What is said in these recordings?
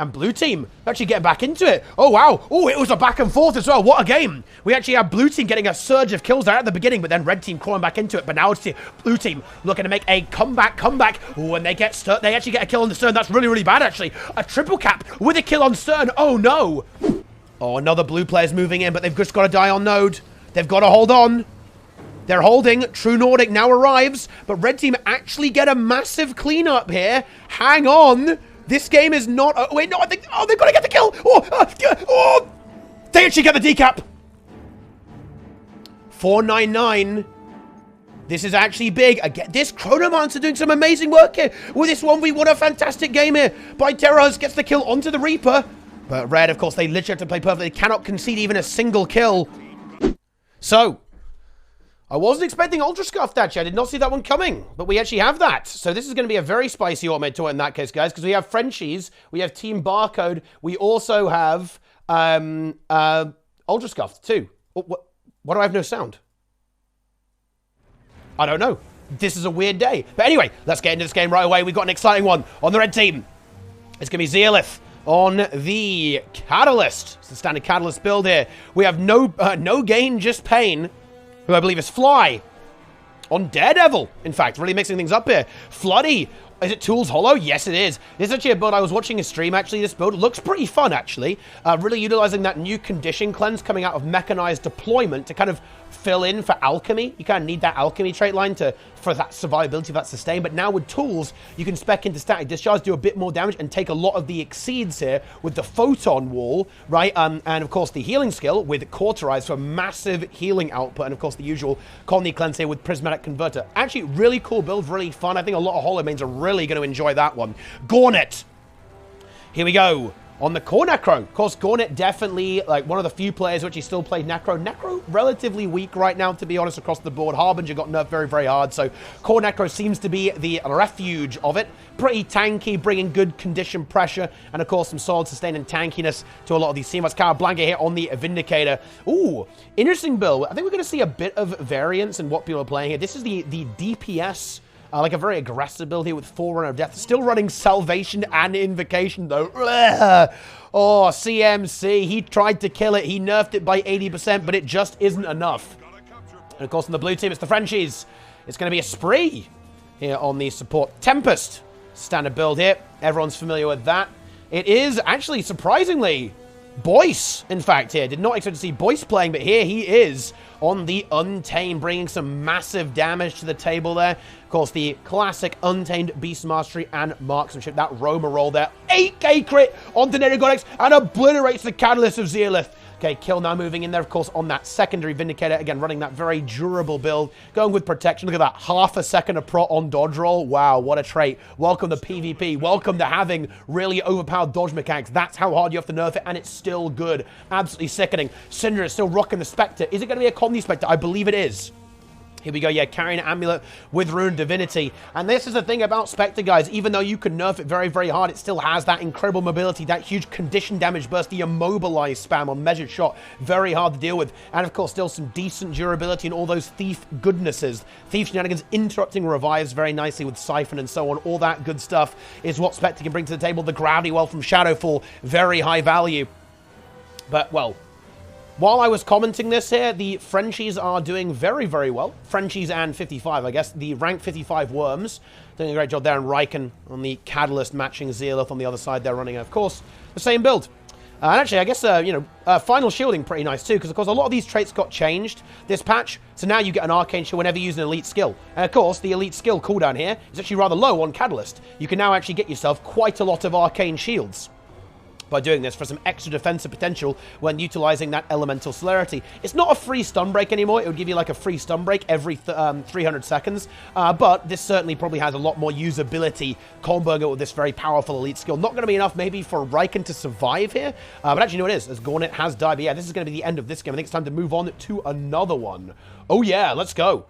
And blue team actually getting back into it. Oh, wow. Oh, it was a back and forth as well. What a game. We actually have blue team getting a surge of kills there at the beginning, but then red team crawling back into it. But now it's blue team looking to make a comeback. Oh, and they actually get a kill on the Stern. That's really, really bad, actually. A triple cap with a kill on Stern. Oh, no. Oh, another blue player's moving in, but they've just got to die on node. They've got to hold on. They're holding. True Nordic now arrives, but red team actually get a massive cleanup here. Hang on. This game is not... Oh, wait, no, I think... Oh, they've got to get the kill. Oh, they actually get the decap. 499. This is actually big. Again, this Chronomancer doing some amazing work here. With this 1v1, a fantastic game here. By Terras gets the kill onto the Reaper. But red, of course, they literally have to play perfectly. They cannot concede even a single kill. So... I wasn't expecting Ultra Scuffed, actually. I did not see that one coming, but we actually have that. So this is going to be a very spicy automated tour in that case, guys, because we have Frenchies, we have Team Barcode, we also have Ultra Scuffed, too. What do I have no sound? I don't know. This is a weird day. But anyway, let's get into this game right away. We've got an exciting one on the red team. It's going to be Zealith on the Catalyst. It's the standard Catalyst build here. We have no gain, just pain. Who I believe is Fly on Daredevil. In fact, really mixing things up here. Floody. Is it Tools Hollow? Yes, it is. This is actually a build I was watching a stream, actually. This build looks pretty fun, actually. Really utilizing that new condition cleanse coming out of mechanized deployment to kind of fill in for alchemy. You kind of need that alchemy trait line for that survivability, that sustain. But now with tools, you can spec into static discharge, do a bit more damage, and take a lot of the exceeds here with the photon wall, right? And of course the healing skill with cauterize for massive healing output, and of course the usual colony cleanse here with prismatic converter. Actually, really cool build, really fun. I think a lot of Hollow mains are really going to enjoy that one. Gornet. Here we go. On the Core Necro. Of course, Gornet definitely, like, one of the few players who actually still played Necro. Necro, relatively weak right now, to be honest, across the board. Harbinger got nerfed very, very hard, so Core Necro seems to be the refuge of it. Pretty tanky, bringing good condition pressure, and of course, some solid sustain and tankiness to a lot of these teammates. Cara Blanca here on the Vindicator. Ooh, interesting build. I think we're going to see a bit of variance in what people are playing here. This is the DPS, like a very aggressive build here with Forerunner of Death. Still running Salvation and Invocation, though. Oh, CMC. He tried to kill it. He nerfed it by 80%, but it just isn't enough. And, of course, on the blue team, it's the Frenchies. It's going to be a spree here on the support. Tempest. Standard build here. Everyone's familiar with that. It is actually, surprisingly, Boyce, in fact, here. Did not expect to see Boyce playing, but here he is on the Untamed, bringing some massive damage to the table there. Of course, the classic Untamed Beast Mastery and Marksmanship. That Roma roll there. 8k crit onto Nerigonics and obliterates the Catalyst of Zealith. Okay, kill now moving in there, of course, on that secondary Vindicator. Again, running that very durable build. Going with protection. Look at that. Half a second of pro on dodge roll. Wow, what a trait. Welcome to PvP. Welcome to having really overpowered dodge mechanics. That's how hard you have to nerf it, and it's still good. Absolutely sickening. Syndra is still rocking the Spectre. Is it going to be a Comedy Spectre? I believe it is. Here we go, yeah, carrying an amulet with Rune Divinity. And this is the thing about Spectre, guys. Even though you can nerf it very, very hard, it still has that incredible mobility, that huge condition damage burst, the immobilize spam on measured shot. Very hard to deal with. And, of course, still some decent durability and all those Thief goodnesses. Thief shenanigans interrupting revives very nicely with Siphon and so on. All that good stuff is what Spectre can bring to the table. The Gravity Well from Shadowfall, very high value. But, well, while I was commenting this here, the Frenchies are doing very, very well. Frenchies and 55, I guess. The rank 55 Worms doing a great job there. And Riken on the Catalyst matching Zealith on the other side. They're running, of course, the same build. And actually, I guess, Final Shielding pretty nice too, because, of course, a lot of these traits got changed this patch. So now you get an Arcane Shield whenever you use an Elite skill. And, of course, the Elite skill cooldown here is actually rather low on Catalyst. You can now actually get yourself quite a lot of Arcane Shields by doing this for some extra defensive potential when utilizing that elemental celerity. It's not a free stun break anymore. It would give you like a free stun break every 300 seconds, but this certainly probably has a lot more usability comboing it with this very powerful elite skill. Not going to be enough maybe for Riken to survive here, but actually no it is, as Gornet has died. But yeah, this is going to be the end of this game. I think it's time to move on to another one. Oh yeah, let's go.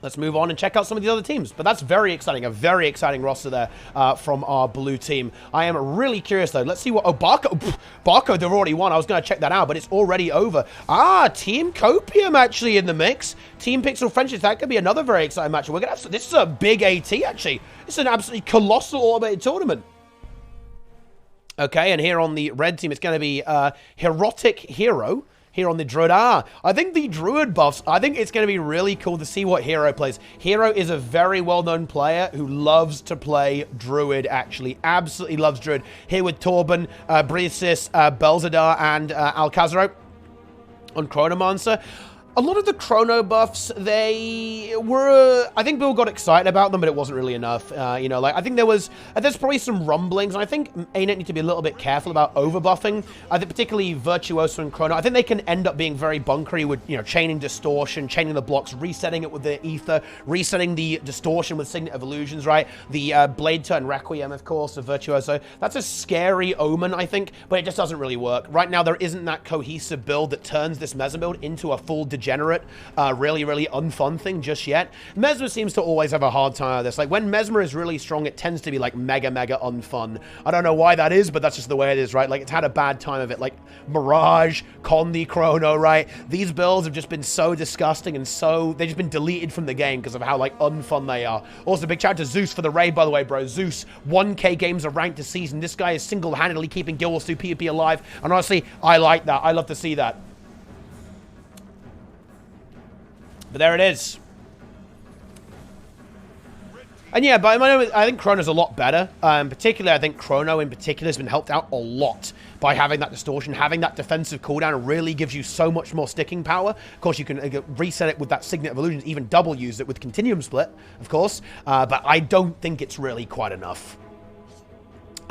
Let's move on and check out some of the other teams. But that's very exciting. A very exciting roster there from our blue team. I am really curious, though. Let's see what... Oh, Barco, they've already won. I was going to check that out, but it's already over. Ah, Team Copium actually in the mix. Team Pixel Frenchies. That could be another very exciting match. We're gonna have... This is a big AT, actually. It's an absolutely colossal automated tournament. Okay, and here on the red team, it's going to be Herotic Hero. Here on the Druid. I think the Druid buffs, I think it's going to be really cool to see what Hero plays. Hero is a very well-known player who loves to play Druid, actually. Absolutely loves Druid. Here with Torben, Brisis, Belzadar, and Alcazaro on Chronomancer. A lot of the Chrono buffs, they were... I think people got excited about them, but it wasn't really enough. You know, like, I think there's probably some rumblings, and I think ArenaNet need to be a little bit careful about overbuffing. I think particularly Virtuoso and Chrono. I think they can end up being very bunkery with, you know, chaining distortion, chaining the blocks, resetting it with the ether, resetting the distortion with Signet of Illusions, right? The Blade Turn Requiem, of course, of Virtuoso. That's a scary omen, I think, but it just doesn't really work. Right now, there isn't that cohesive build that turns this Mesmer build into a full degenerate, really, really unfun thing just yet. Mesmer seems to always have a hard time with this. Like, when Mesmer is really strong, it tends to be, like, mega, mega unfun. I don't know why that is, but that's just the way it is, right? Like, it's had a bad time of it. Like, Mirage, Condi, Chrono, right? These builds have just been so disgusting and so... They've just been deleted from the game because of how, like, unfun they are. Also, big shout out to Zeus for the raid, by the way, bro. Zeus, 1K games of ranked this season. This guy is single-handedly keeping Guild Wars 2 PvP alive. And honestly, I like that. I love to see that. But there it is. And yeah, but I think Chrono's a lot better. Particularly, I think Chrono in particular has been helped out a lot by having that distortion. Having that defensive cooldown really gives you so much more sticking power. Of course, you can reset it with that Signet of Illusions, even double use it with Continuum Split, of course. But I don't think it's really quite enough.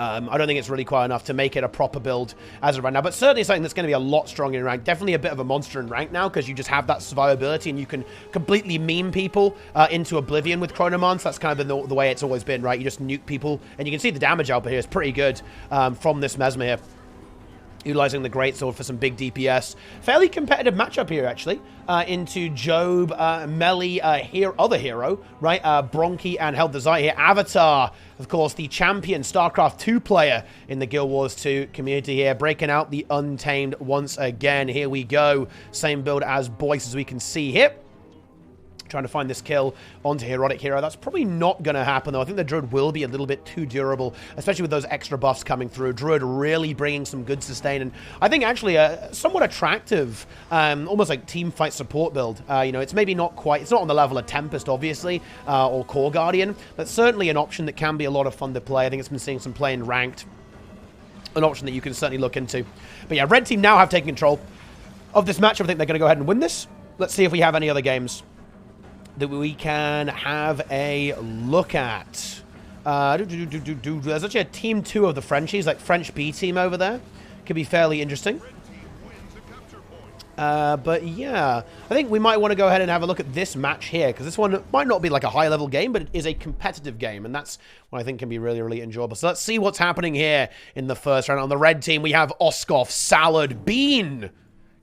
I don't think it's really quite enough to make it a proper build as of right now, but certainly something that's going to be a lot stronger in rank. Definitely a bit of a monster in rank now because you just have that survivability and you can completely meme people into oblivion with Chronomancer. That's kind of been the way it's always been, right? You just nuke people, and you can see the damage output here is pretty good from this Mesmer here. Utilizing the Greatsword for some big DPS. Fairly competitive matchup here, actually. Into Job, Melly, other hero, right? Bronchi and Held Desire here. Avatar, of course, the champion StarCraft 2 player in the Guild Wars 2 community here. Breaking out the Untamed once again. Here we go. Same build as Boyce as we can see here. Trying to find this kill onto Herotic Hero. That's probably not going to happen, though. I think the Druid will be a little bit too durable, especially with those extra buffs coming through. Druid really bringing some good sustain, and I think actually a somewhat attractive, almost like team fight support build. You know, it's maybe not quite, it's not on the level of Tempest, obviously, or Core Guardian, but certainly an option that can be a lot of fun to play. I think it's been seeing some play in ranked. An option that you can certainly look into. But yeah, red team now have taken control of this match. I think they're going to go ahead and win this. Let's see if we have any other games that we can have a look at. There's actually a team 2 of the Frenchies, like French B team over there. Could be fairly interesting. But yeah, I think we might want to go ahead and have a look at this match here, because this one might not be like a high-level game, but it is a competitive game, and that's what I think can be really, really enjoyable. So let's see what's happening here in the first round. On the red team, we have Oskov, Salad, Bean,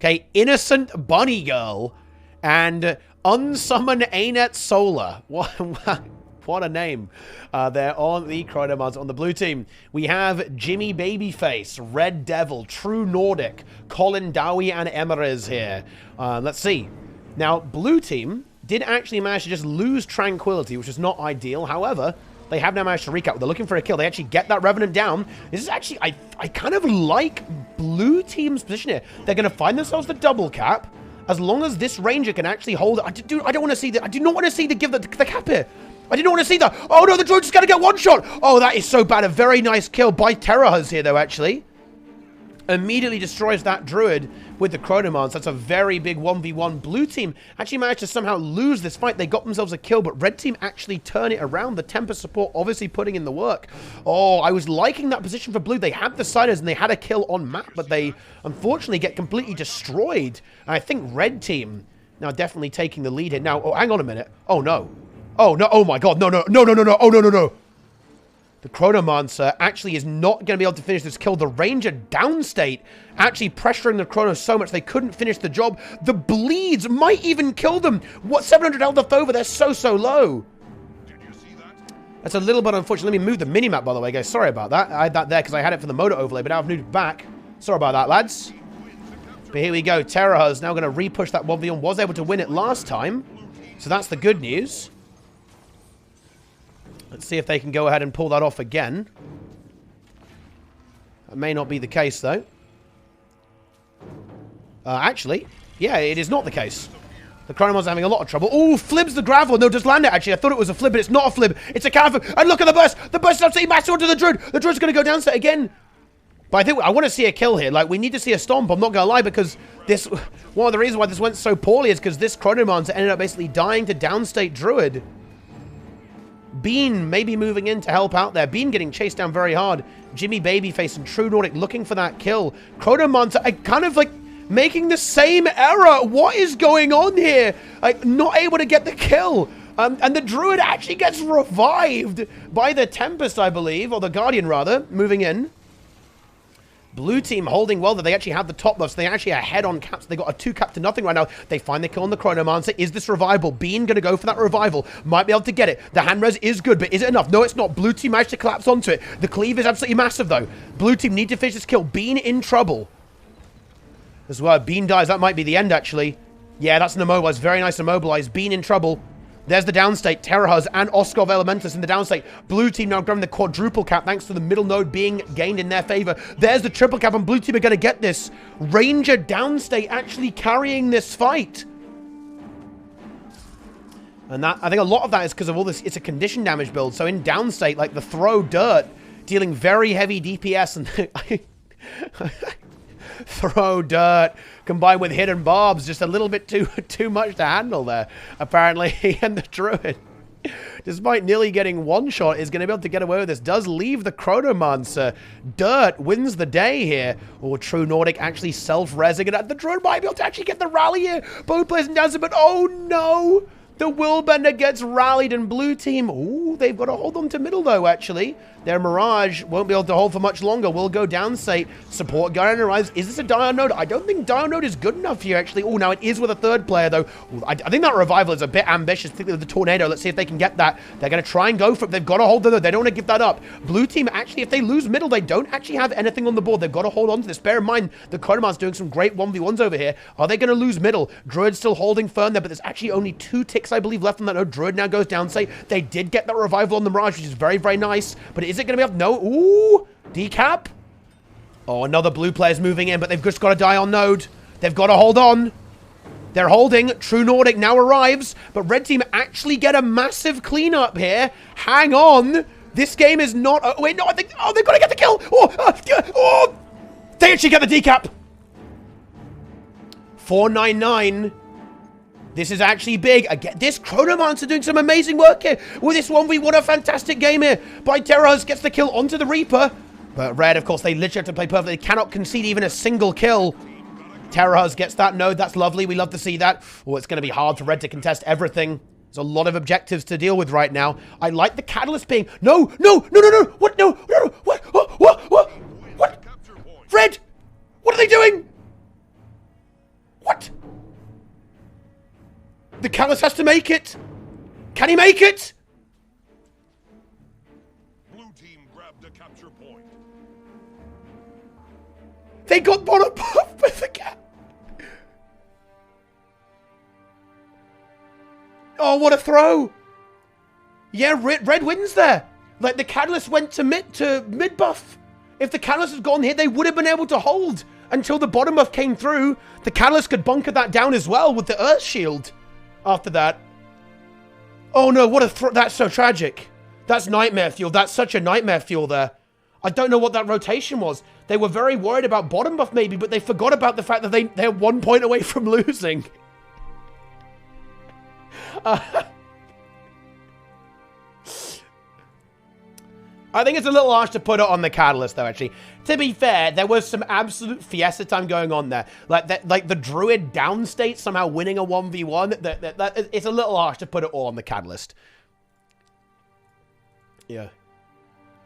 okay, Innocent Bunny Girl, and Unsummon ArenaNet Solar. What a name. They're on the Chronomancer. On the blue team, we have Jimmy Babyface, Red Devil, True Nordic, Colin Dowie, and Emeriz here. Let's see. Now, blue team did actually manage to just lose Tranquility, which is not ideal. However, they have now managed to recap. They're looking for a kill. They actually get that Revenant down. This is actually, I kind of like blue team's position here. They're going to find themselves the double cap. As long as this Ranger can actually hold it. I don't want to see that. I do not want to see the cap here. I did not want to see that. Oh no, the drone's just going to get one shot. Oh, that is so bad. A very nice kill by Terrahuz here, though, actually. Immediately destroys that Druid with the Chronomancer. That's a very big 1v1. Blue team actually managed to somehow lose this fight. They got themselves a kill, but red team actually turn it around. The Tempest support obviously putting in the work. Oh, I was liking that position for blue. They had the Siders and they had a kill on map, but they unfortunately get completely destroyed. And I think red team now definitely taking the lead here. Now, oh, hang on a minute. Oh, no. Oh, no. Oh, my God. No. Oh, no. The Chronomancer actually is not going to be able to finish this kill. The Ranger downstate actually pressuring the Chrono so much they couldn't finish the job. The bleeds might even kill them. What, 700 health left over? They're so low. Did you see that? That's a little bit unfortunate. Let me move the minimap, by the way, guys. Sorry about that. I had that there because I had it for the motor overlay, but now I've moved it back. Sorry about that, lads. But here we go. Terrahuz now going to re-push that 1v1. Was able to win it last time. So that's the good news. Let's see if they can go ahead and pull that off again. That may not be the case, though. Actually, yeah, it is not the case. The Chronomancer having a lot of trouble. Oh, flibs the gravel. No, just land it, actually. I thought it was a flib, but it's not a flib. It's a counter. And look at the burst. The burst is absolutely massive onto the Druid. The Druid's going to go down set again. But I think I want to see a kill here. Like, we need to see a stomp. I'm not going to lie, because this... One of the reasons why this went so poorly is because this Chronomancer ended up basically dying to downstate Druid. Bean maybe moving in to help out there. Bean getting chased down very hard. Jimmy Babyface and True Nordic looking for that kill. Chronomancer, kind of like... making the same error. What is going on here? Like, not able to get the kill. And the Druid actually gets revived by the Tempest, I believe, or the Guardian, rather, moving in. Blue team holding well, that they actually have the top buffs. They actually are ahead on caps. They got a 2-cap to nothing right now. They find the kill on the Chronomancer. Is this revival? Bean going to go for that revival. Might be able to get it. The hand res is good, but is it enough? No, it's not. Blue team managed to collapse onto it. The cleave is absolutely massive, though. Blue team need to finish this kill. Bean in trouble. As well, Bean dies. That might be the end, actually. Yeah, that's an immobilize. Very nice immobilize. Bean in trouble. There's the downstate. Terrahuz and Oskov Elementus in the downstate. Blue team now grabbing the quadruple cap thanks to the middle node being gained in their favor. There's the triple cap, and blue team are going to get this. Ranger downstate actually carrying this fight. And that, I think a lot of that is because of all this. It's a condition damage build. So in downstate, like the throw dirt, dealing very heavy DPS and... Throw dirt combined with hidden barbs, just a little bit too much to handle there, apparently. And the Druid, despite nearly getting one shot, is going to be able to get away with this. Does leave the Chronomancer. Dirt wins the day here. Or True Nordic actually self-resing it. The Druid might be able to actually get the rally here. Both players in downside, but oh no! The Willbender gets rallied, and blue team, ooh, they've got to hold on to middle, though, actually. Their Mirage won't be able to hold for much longer. Will go down, say, support Guardian arrives. Is this a Dion node? I don't think Dion node is good enough here, actually. Oh, now it is with a third player, though. Ooh, I think that revival is a bit ambitious, particularly with the Tornado. Let's see if they can get that. They're going to try and go for it. They've got to hold though. They don't want to give that up. Blue team, actually, if they lose middle, they don't actually have anything on the board. They've got to hold on to this. Bear in mind, the Chronomancer's doing some great 1v1s over here. Are they going to lose middle? Druid still holding firm there, but there's actually only 2 ticks, I believe, left on that node. Druid now goes down, say. They did get that revival on the Mirage, which is very, very nice. But is it going to be enough? No. Ooh, decap. Oh, another blue player's moving in, but they've just got to die on node. They've got to hold on. They're holding. True Nordic now arrives, but red team actually get a massive cleanup here. Hang on. This game is not... Oh, wait, no, I think... Oh, they've got to get the kill. Oh, they actually get the decap. 499. This is actually big. Again, this Chronomancer doing some amazing work here. With this 1v1, a fantastic game here. By Terrahuz gets the kill onto the Reaper. But red, of course, they literally have to play perfectly. They cannot concede even a single kill. Terrahuz gets that node. That's lovely. We love to see that. Oh, it's going to be hard for red to contest everything. There's a lot of objectives to deal with right now. I like the catalyst being... No. What? No. What? Red! What are they doing? What? The Catalyst has to make it. Can he make it? Blue team grabbed a capture point. They got bottom buff with the cat. Oh, what a throw. Yeah, red wins there. Like, the Catalyst went to mid buff. If the Catalyst had gone here, they would have been able to hold until the bottom buff came through. The Catalyst could bunker that down as well with the Earth Shield. After that. Oh no, what a that's so tragic. That's nightmare fuel. That's such a nightmare fuel there. I don't know what that rotation was. They were very worried about bottom buff maybe, but they forgot about the fact that they're 1 point away from losing. I think it's a little harsh to put it on the Catalyst, though, actually. To be fair, there was some absolute fiesta time going on there. Like the Druid downstate somehow winning a 1v1. It's a little harsh to put it all on the Catalyst. Yeah.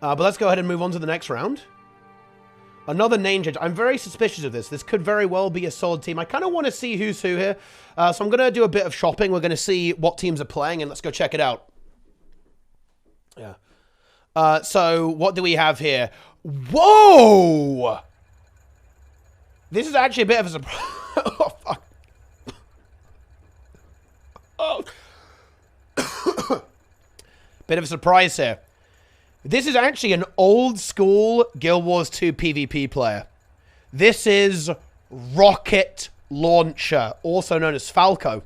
But let's go ahead and move on to the next round. Another name change. I'm very suspicious of this. This could very well be a solid team. I kind of want to see who's who here. So I'm going to do a bit of shopping. We're going to see what teams are playing, and let's go check it out. Yeah. So, what do we have here? Whoa! This is actually a bit of a surprise. Oh, fuck. Oh. Bit of a surprise here. This is actually an old school Guild Wars 2 PvP player. This is Rocket Launcher, also known as Falco,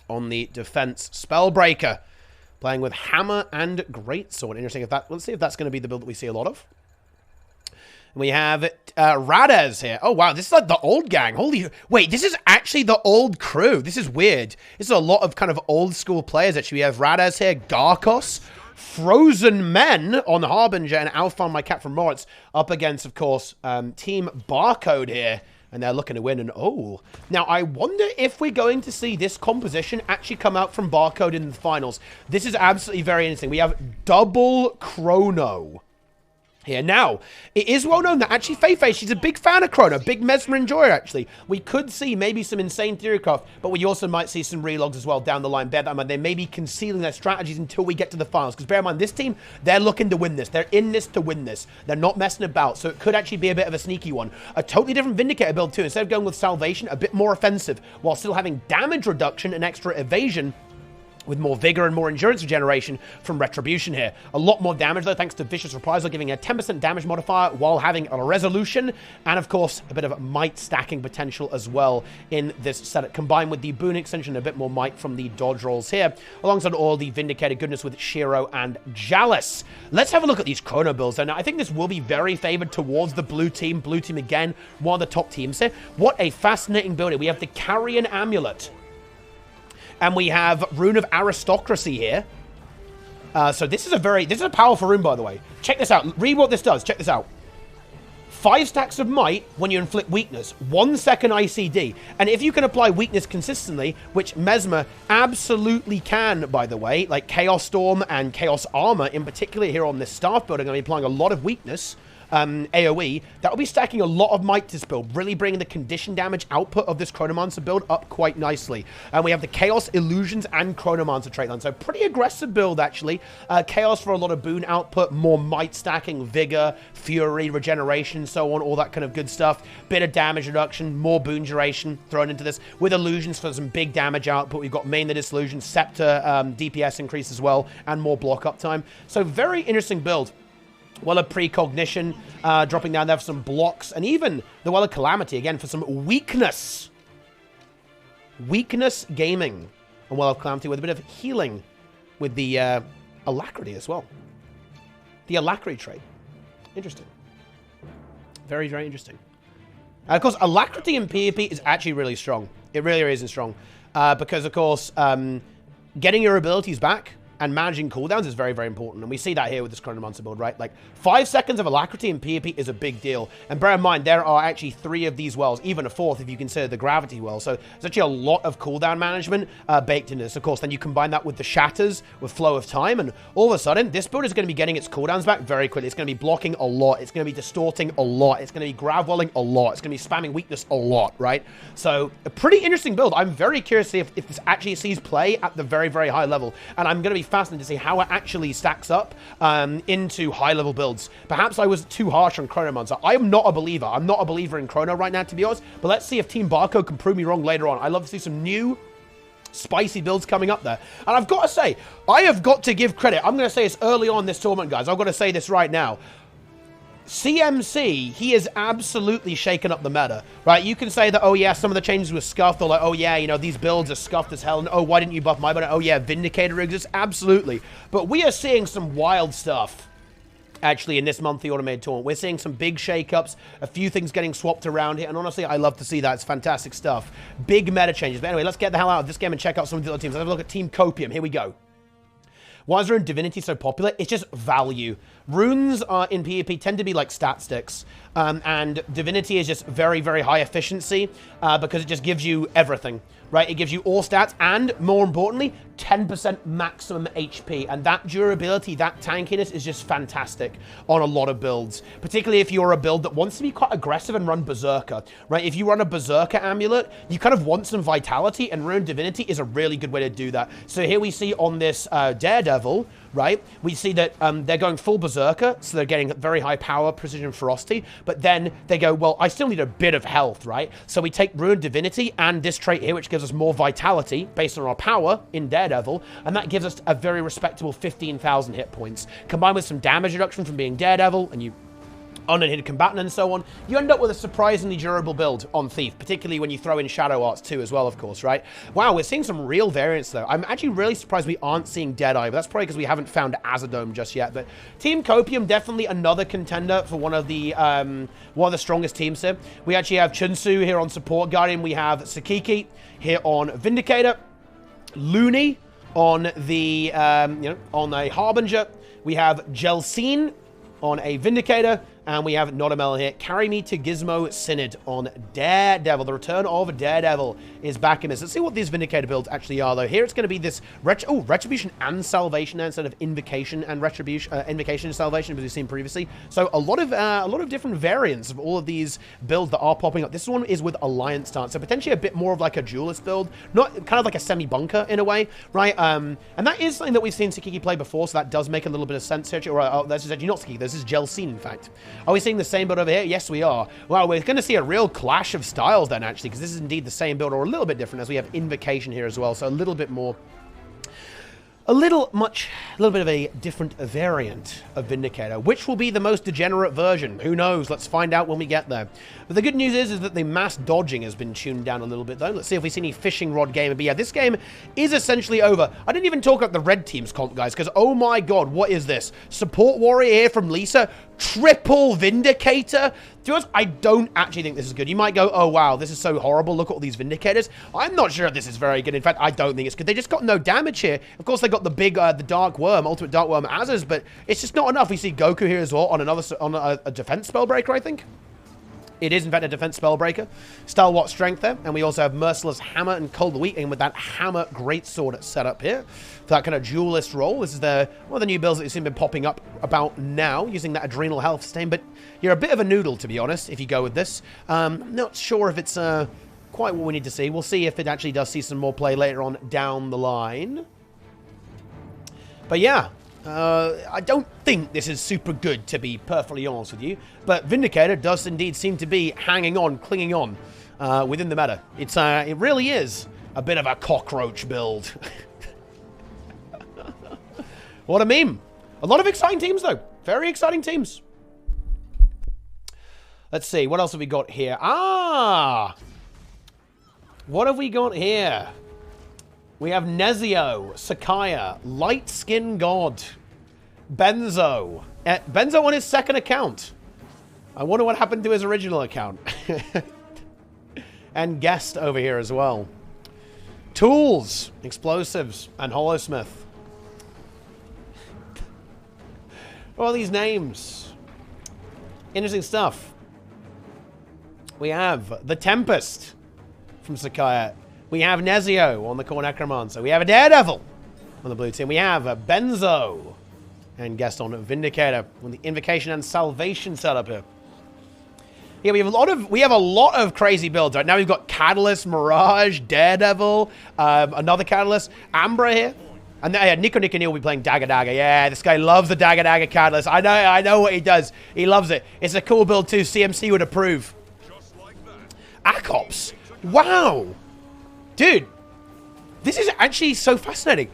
on the defense Spellbreaker, playing with Hammer and Greatsword. Interesting. Let's see if that's going to be the build that we see a lot of. We have Radez here. Oh, wow. This is like the old gang. Wait, this is actually the old crew. This is weird. This is a lot of kind of old school players, actually. We have Radez here, Garkos, Frozen Men on Harbinger, and Alphon, my cat from Moritz, up against, of course, Team Barcode here. And they're looking to win. And, oh. Now, I wonder if we're going to see this composition actually come out from Barcode in the finals. This is absolutely very interesting. We have double Chrono here. Now, it is well known that actually Feifei, she's a big fan of Chrono, big Mesmer enjoyer, actually. We could see maybe some insane Theorycraft, but we also might see some relogs as well down the line. Bear that in mind, they may be concealing their strategies until we get to the finals, because bear in mind, this team, they're looking to win this. They're in this to win this. They're not messing about, so it could actually be a bit of a sneaky one. A totally different Vindicator build, too. Instead of going with Salvation, a bit more offensive, while still having damage reduction and extra evasion, with more vigor and more endurance regeneration from Retribution here. A lot more damage, though, thanks to Vicious Reprisal, giving a 10% damage modifier while having a resolution, and, of course, a bit of might stacking potential as well in this setup, combined with the boon extension, a bit more might from the dodge rolls here, alongside all the Vindicated goodness with Shiro and Jalis. Let's have a look at these Chrono builds, though. Now, I think this will be very favored towards the blue team. Blue team, again, one of the top teams here. What a fascinating build. We have the Carrion Amulet. And we have Rune of Aristocracy here. So this is a powerful rune, by the way. Check this out. Read what this does. Check this out. 5 stacks of might when you inflict weakness. 1 second ICD. And if you can apply weakness consistently, which Mesmer absolutely can, by the way, like Chaos Storm and Chaos Armor in particular here on this staff build, are going to be applying a lot of weakness. AoE, that will be stacking a lot of might to this build, really bringing the condition damage output of this Chronomancer build up quite nicely. And we have the Chaos Illusions and Chronomancer trait line, so pretty aggressive build, actually. Chaos for a lot of boon output, more might stacking, Vigor, Fury, Regeneration, so on, all that kind of good stuff. Bit of damage reduction, more boon duration thrown into this, with Illusions for some big damage output. We've got Main the Disillusion, Scepter, DPS increase as well, and more block up time. So very interesting build. Well of Precognition, dropping down there for some blocks, and even the Well of Calamity, again, for some weakness. Weakness gaming. And Well of Calamity with a bit of healing with the Alacrity as well. The Alacrity trait. Interesting. Very, very interesting. And of course, Alacrity in PvP is actually really strong. It really is strong. Because, of course, getting your abilities back and managing cooldowns is very, very important. And we see that here with this Chronomancer build, right? Like, 5 seconds of Alacrity in PvP is a big deal. And bear in mind, there are actually 3 of these wells, even a 4th if you consider the Gravity well. So there's actually a lot of cooldown management baked into this. Of course, then you combine that with the Shatters, with Flow of Time, and all of a sudden, this build is going to be getting its cooldowns back very quickly. It's going to be blocking a lot. It's going to be distorting a lot. It's going to be Gravwelling a lot. It's going to be spamming weakness a lot, right? So a pretty interesting build. I'm very curious to see if this actually sees play at the very, very high level. And I'm going to be fascinated to see how it actually stacks up into high-level builds. Perhaps I was too harsh on Chronomancer. I am not a believer. I'm not a believer in Chrono right now, to be honest. But let's see if Team Barco can prove me wrong later on. I'd love to see some new spicy builds coming up there. And I've got to say, I have got to give credit. I'm going to say it's early on this tournament, guys. I've got to say this right now. CMC, he has absolutely shaken up the meta, right? You can say that, oh yeah, some of the changes were scuffed, or like, oh yeah, you know, these builds are scuffed as hell, and oh, why didn't you buff my build? Oh yeah, Vindicator exists, absolutely. But we are seeing some wild stuff, actually, in this monthly automated tournament. We're seeing some big shakeups, a few things getting swapped around here, and honestly, I love to see that. It's fantastic stuff. Big meta changes. But anyway, let's get the hell out of this game and check out some of the other teams. Let's have a look at Team Copium. Here we go. Why is Rune Divinity so popular? It's just value. Runes in PvP tend to be like stat sticks, and Divinity is just very, very high efficiency because it just gives you everything, right? It gives you all stats and, more importantly, 10% maximum HP, and that durability, that tankiness is just fantastic on a lot of builds, particularly if you're a build that wants to be quite aggressive and run Berserker, right? If you run a Berserker amulet, you kind of want some vitality, and Rune Divinity is a really good way to do that. So here we see on this Daredevil, right? We see that they're going full Berserker, so they're getting very high power, precision, ferocity, but then they go, well, I still need a bit of health, right? So we take Ruined Divinity and this trait here, which gives us more vitality based on our power in Daredevil, and that gives us a very respectable 15,000 hit points. Combined with some damage reduction from being Daredevil, and you unhitted combatant and so on, you end up with a surprisingly durable build on Thief, particularly when you throw in Shadow Arts too as well, of course, right? Wow, we're seeing some real variance though. I'm actually really surprised we aren't seeing Deadeye, but that's probably because we haven't found Azadome just yet. But Team Copium, definitely another contender for one of the strongest teams here. We actually have Chunsu here on Support Guardian. We have Sakiki here on Vindicator, Looney on the on a Harbinger. We have Jelsine on a Vindicator, and we have Nodamel here. Carry Me to Gizmo Synod on Daredevil. The return of Daredevil is back in this. Let's see what these Vindicator builds actually are, though. Here it's going to be this Retribution and Salvation instead of Invocation and Retribution, Invocation and Salvation, as we've seen previously. So a lot of different variants of all of these builds that are popping up. This one is with Alliance stance, so potentially a bit more of like a duelist build, not kind of like a semi-bunker in a way, right? And that is something that we've seen Sakiki play before, so that does make a little bit of sense here. Or this is actually not Sakiki, this is Jelsine, in fact. Are we seeing the same build over here? Yes, we are. Well, we're going to see a real clash of styles then, actually, because this is indeed the same build, or a little bit different, as we have Invocation here as well, so a little bit more... A little bit of a different variant of Vindicator. Which will be the most degenerate version? Who knows? Let's find out when we get there. But the good news is that the mass dodging has been tuned down a little bit, though. Let's see if we see any fishing rod game. But yeah, this game is essentially over. I didn't even talk about the red team's comp, guys, because oh my god, what is this? Support warrior here from Lisa. Triple Vindicator. To us, I don't actually think this is good. You might go, oh wow, this is so horrible. Look at all these Vindicators. I'm not sure if this is very good. In fact, I don't think it's good. They just got no damage here. Of course, they got the big, the Dark Worm, Ultimate Dark Worm Azers, but it's just not enough. We see Goku here as well on a defense spellbreaker, I think. It is, in fact, a defense spellbreaker. Stalwart Strength there. And we also have Merciless Hammer and Cold the Weak, and with that Hammer Greatsword set up here for that kind of duelist role. This is one of the new builds that you've seen been popping up about now, using that Adrenal Health Sustain. But you're a bit of a noodle, to be honest, if you go with this. Not sure if it's quite what we need to see. We'll see if it actually does see some more play later on down the line. But yeah. I don't think this is super good, to be perfectly honest with you. But Vindicator does indeed seem to be hanging on, clinging on within the meta. It really is a bit of a cockroach build. What a meme. A lot of exciting teams, though. Very exciting teams. Let's see. What else have we got here? What have we got here? We have Nezio, Sakaya, Light Skin God, Benzo. Benzo on his second account. I wonder what happened to his original account. And Guest over here as well. Tools, Explosives, and Hollowsmith. What are these names? Interesting stuff. We have the Tempest from Sakaya. We have Nezio on the core Necromancer. We have a Daredevil on the blue team. We have a Benzo and Guest on Vindicator with the Invocation and Salvation setup here. Yeah, we have a lot of crazy builds right now. We've got Catalyst, Mirage, Daredevil, another Catalyst, Ambra here, and Nico Neil will be playing Dagger Dagger. Yeah, this guy loves the Dagger Dagger Catalyst. I know what he does. He loves it. It's a cool build too. CMC would approve. Just like that. Acops. Wow. Dude, this is actually so fascinating.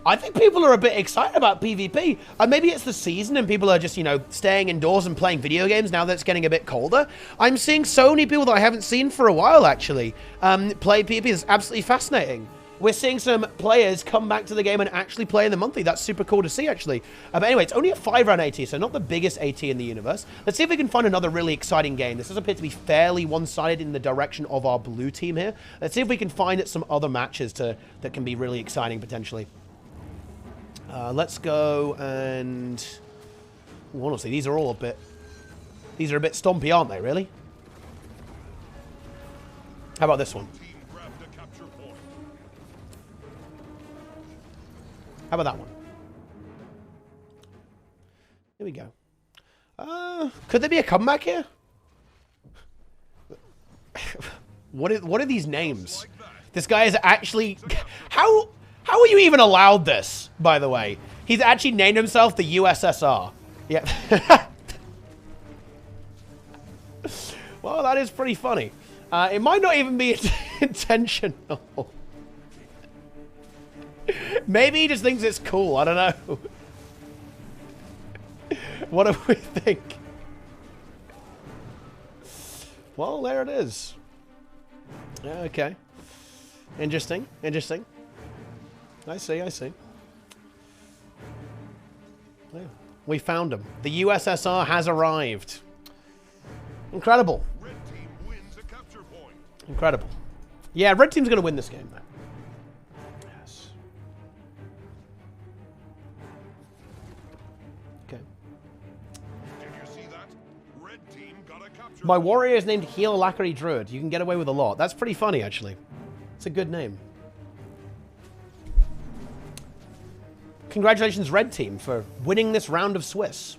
I think people are a bit excited about PvP. Maybe it's the season and people are just, staying indoors and playing video games now that it's getting a bit colder. I'm seeing so many people that I haven't seen for a while, actually, play PvP. It's absolutely fascinating. We're seeing some players come back to the game and actually play in the monthly. That's super cool to see, actually. But anyway, it's only a 5-round AT, so not the biggest AT in the universe. Let's see if we can find another really exciting game. This does appear to be fairly one-sided in the direction of our blue team here. Let's see if we can find some other matches that can be really exciting, potentially. Let's go and... honestly, these are a bit stompy, aren't they, really? How about this one? How about that one? Here we go. Could there be a comeback here? What are these names? This guy is actually... How are you even allowed this, by the way? He's actually named himself the USSR. Yeah. Well, that is pretty funny. It might not even be intentional. Maybe he just thinks it's cool. I don't know. What do we think? Well, there it is. Okay. Interesting. Interesting. I see. I see. Yeah. We found him. The USSR has arrived. Incredible. Red team wins a capture point. Incredible. Yeah, red team's going to win this game, man. Yes. Okay. Did you see that? Red team got a capture My point. warrior is named Heel Lackery Druid. You can get away with a lot. That's pretty funny, actually. It's a good name. Congratulations, red team, for winning this round of Swiss.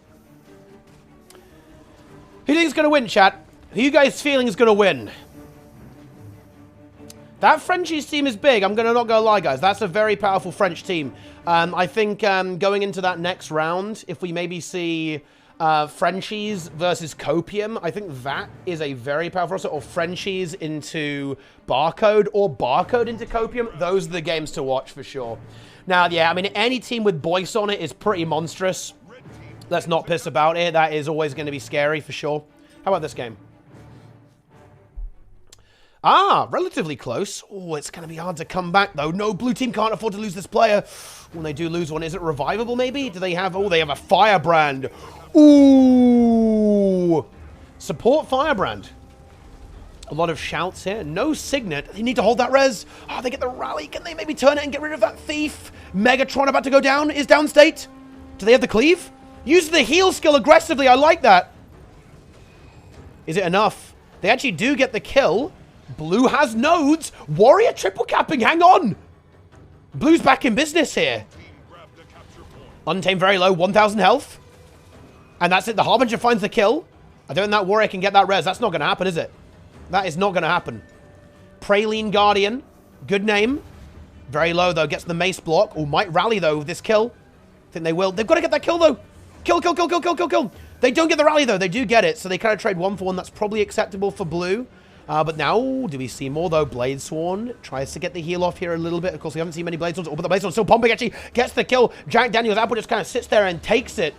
Who do you think is going to win, chat? Who you guys feeling is going to win? That Frenchies team is big. I'm not going to lie, guys. That's a very powerful French team. I think going into that next round, if we maybe see Frenchies versus Copium, I think that is a very powerful roster. Or Frenchies into Barcode, or Barcode into Copium. Those are the games to watch for sure. Now, yeah, I mean, any team with Boyce on it is pretty monstrous. Let's not piss about it. That is always going to be scary for sure. How about this game? Ah, relatively close. Oh, it's going to be hard to come back, though. No, blue team can't afford to lose this player. When they do lose one, is it revivable, maybe? Do they have... Oh, they have a Firebrand. Ooh. Support Firebrand. A lot of shouts here. No Signet. They need to hold that res. Oh, they get the rally. Can they maybe turn it and get rid of that thief? Megatron about to go down. Is downstate. Do they have the cleave? Use the heal skill aggressively. I like that. Is it enough? They actually do get the kill. Blue has nodes. Warrior triple capping. Hang on. Blue's back in business here. Untamed very low. 1,000 health. And that's it. The Harbinger finds the kill. I don't think that Warrior can get that res. That's not going to happen, is it? That is not going to happen. Praline Guardian. Good name. Very low, though. Gets the mace block. Oh, might rally, though, with this kill. I think they will. They've got to get that kill, though. Kill, kill, kill, kill, kill, kill, kill. They don't get the rally, though. They do get it. So they kind of trade 1 for 1. That's probably acceptable for blue. But now, do we see more, though? Bladesworn tries to get the heal off here a little bit. Of course, we haven't seen many Bladesworns. Oh, but the Bladesworn's still pumping, actually. Gets the kill. Jack Daniels' apple just kind of sits there and takes it.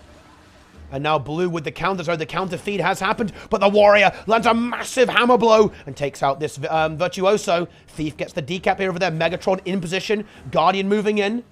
And now blue with the counter. So the counter feed has happened. But the Warrior lands a massive hammer blow and takes out this Virtuoso. Thief gets the decap here over there. Megatron in position. Guardian moving in.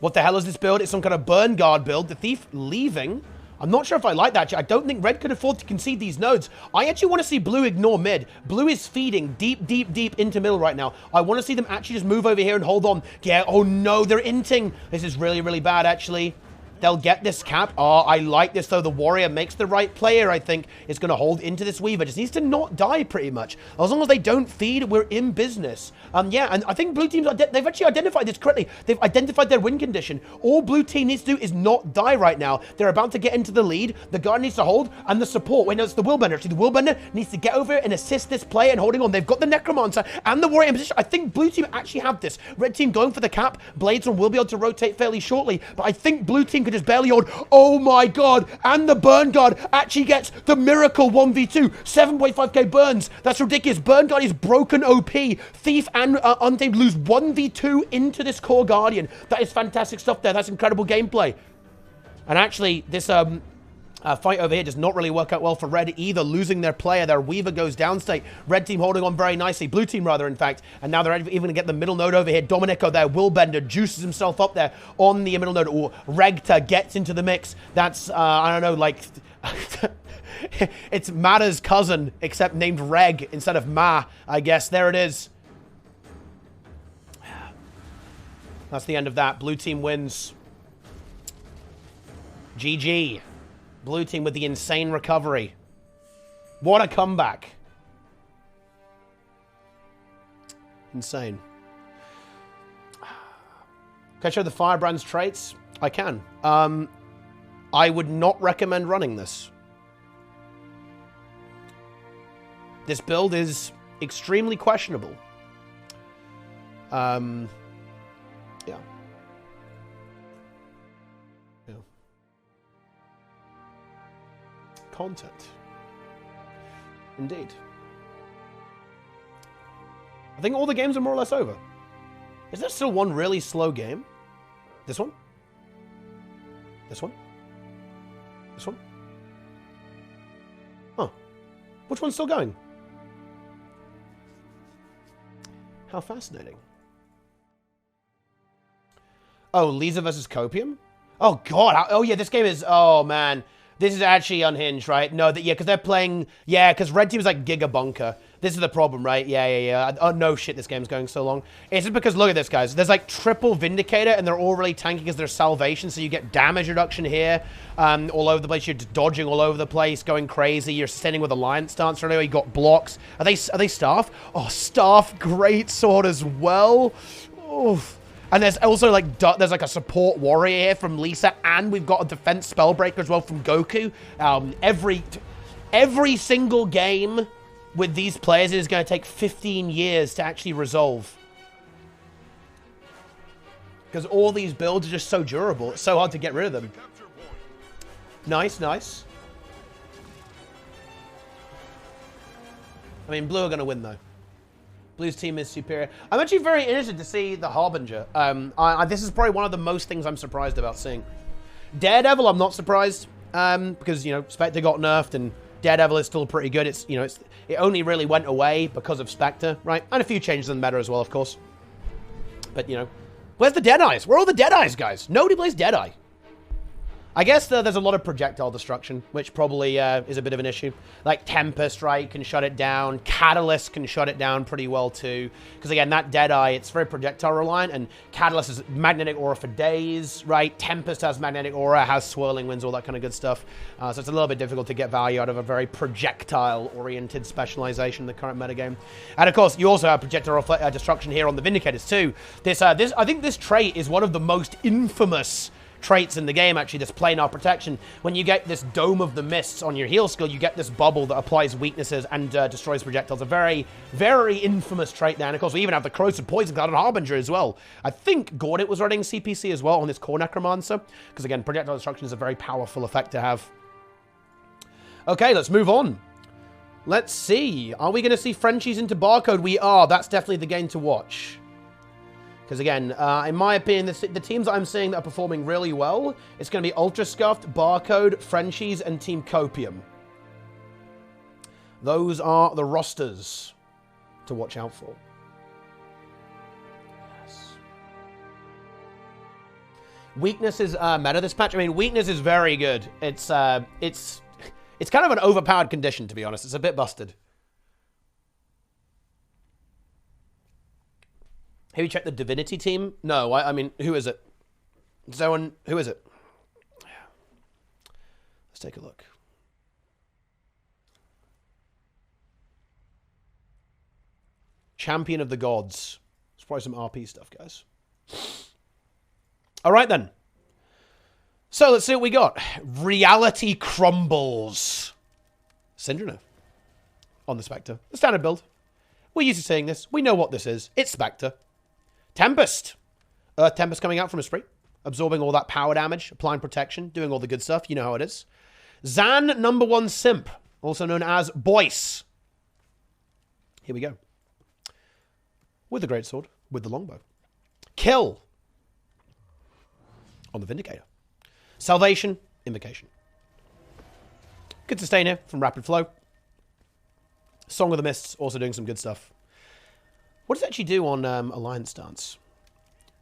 What the hell is this build? It's some kind of burn guard build. The Thief leaving. I'm not sure if I like that. I don't think red could afford to concede these nodes. I actually want to see blue ignore mid. Blue is feeding deep, deep, deep into middle right now. I want to see them actually just move over here and hold on. Yeah, oh no, they're inting. This is really, really bad, actually. They'll get this cap. Oh, I like this, though. The Warrior makes the right player, I think. Is going to hold into this Weaver. Just needs to not die, pretty much. As long as they don't feed, we're in business. Yeah, and I think blue teams, they've actually identified this correctly. They've identified their win condition. All blue team needs to do is not die right now. They're about to get into the lead. The guard needs to hold, and the support. Wait, no, it's the Willbender. Actually, the Willbender needs to get over and assist this player and holding on. They've got the Necromancer and the Warrior in position. I think blue team actually have this. Red team going for the cap. Bladesworn will be able to rotate fairly shortly, but I think blue team could just barely hold. Oh my god, and the burn guard actually gets the miracle 1v2. 7.5k burns. That's ridiculous. Burn guard is broken OP. Thief and Untamed lose 1v2 into this core Guardian. That is fantastic stuff there. That's incredible gameplay. And actually, this fight over here does not really work out well for red either. Losing their player, their Weaver goes downstate. Red team holding on very nicely. Blue team, rather, in fact. And now they're even going to get the middle node over here. Dominico there, Willbender, juices himself up there on the middle node. Or Regta gets into the mix. That's, I don't know, like... it's Mada's cousin, except named Reg instead of Ma, I guess. There it is. That's the end of that. Blue team wins. GG. Blue team with the insane recovery. What a comeback. Insane. Can I show the Firebrand's traits? I can. I would not recommend running this. This build is extremely questionable. Yeah. content. Indeed. I think all the games are more or less over. Is there still one really slow game? This one? This one? This one? Huh. Which one's still going? How fascinating. Oh, Lisa versus Copium? Oh, God. Oh, yeah, this game is... Oh, man. This is actually unhinged, right? No, yeah, because they're playing... Yeah, because Red Team's like Giga Bunker. This is the problem, right? Yeah. Oh, no shit, this game's going so long. It's just because, look at this, guys. There's like triple Vindicator, and they're all really tanky because they're Salvation, so you get damage reduction here all over the place. You're just dodging all over the place, going crazy. You're standing with Alliance Stance right now. You got blocks. Are they Staff? Oh, Staff, great sword as well. Oof. And there's also like there's like a support warrior here from Lisa, and we've got a defense spellbreaker as well from Goku. Every single game with these players is going to take 15 years to actually resolve, because all these builds are just so durable. It's so hard to get rid of them. Nice. I mean, blue are going to win though. Blue's team is superior. I'm actually very interested to see the Harbinger. This is probably one of the most things I'm surprised about seeing. Daredevil, I'm not surprised, because, you know, Spectre got nerfed and Daredevil is still pretty good. It's, you know, it only really went away because of Spectre, right? And a few changes in the meta as well, of course. But, you know, where's the Deadeyes? Where are all the Deadeyes, guys? Nobody plays Deadeye. I guess there's a lot of projectile destruction, which probably is a bit of an issue. Like Tempest, right, can shut it down. Catalyst can shut it down pretty well too. Because again, that Deadeye, it's very projectile reliant, and Catalyst is magnetic aura for days, right? Tempest has magnetic aura, has swirling winds, all that kind of good stuff. So it's a little bit difficult to get value out of a very projectile-oriented specialization in the current metagame. And of course, you also have projectile destruction here on the Vindicators too. I think this trait is one of the most infamous traits in the game, actually, this planar protection. When you get this Dome of the Mists on your heal skill, you get this bubble that applies weaknesses and destroys projectiles. A very, very infamous trait there. And of course, we even have the Corrosive Poison Cloud and Harbinger as well. I think Gordit was running CPC as well on this core Necromancer, because again, projectile destruction is a very powerful effect to have. Okay, let's move on. Let's see. Are we going to see Frenchies into Barcode? We are. That's definitely the game to watch. Because again, in my opinion, the teams that I'm seeing that are performing really well, it's going to be Ultra Scuffed, Barcode, Frenchies, and Team Copium. Those are the rosters to watch out for. Yes. Weakness is meta this patch. I mean, weakness is very good. It's kind of an overpowered condition, to be honest. It's a bit busted. Have you checked the Divinity team? No, I mean, who is it? Zoan, who is it? Let's take a look. Champion of the Gods. It's probably some RP stuff, guys. All right, then. So, let's see what we got. Reality crumbles. Syndrome on the Spectre. The standard build. We're used to seeing this. We know what this is. It's Spectre. Tempest. Earth Tempest coming out from a spree. Absorbing all that power damage. Applying protection. Doing all the good stuff. You know how it is. Zan #1 Simp. Also known as Boyce. Here we go. With the greatsword. With the longbow. Kill. On the Vindicator. Salvation. Invocation. Good sustain here from Rapid Flow. Song of the Mists. Also doing some good stuff. What does it actually do on Alliance Stance?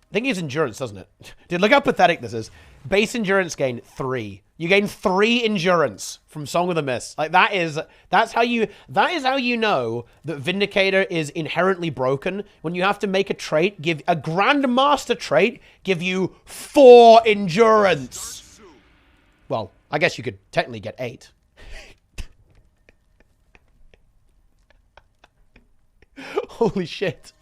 I think it's endurance, doesn't it? Dude, look how pathetic this is. Base endurance gain 3. You gain 3 endurance from Song of the Mist. Like that is how you know that Vindicator is inherently broken. When you have to make a trait, give a Grandmaster trait, give you 4 endurance. Well, I guess you could technically get 8. Holy shit.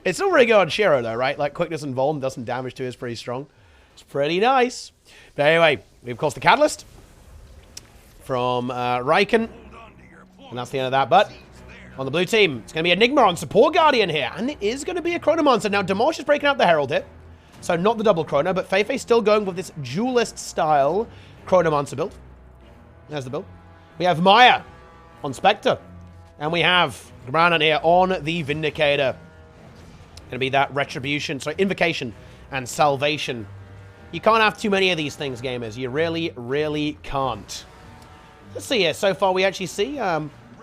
It's still really good on Shiro, though, right? Like, quickness and Vuln does some damage to it. It's pretty strong. It's pretty nice. But anyway, we have, of course, the Catalyst from Riken. And that's the end of that. But on the blue team, it's going to be Enigma on Support Guardian here. And it is going to be a Chronomancer. Now, Demosh is breaking out the Herald here. So, not the double Chrono, but Feifei still going with this Duelist-style Chronomancer build. There's the build. We have Maya on Spectre. And we have Granan here on the Vindicator. Going to be that Retribution, sorry, Invocation and Salvation. You can't have too many of these things, gamers. You really, really can't. Let's see here. So far, we actually see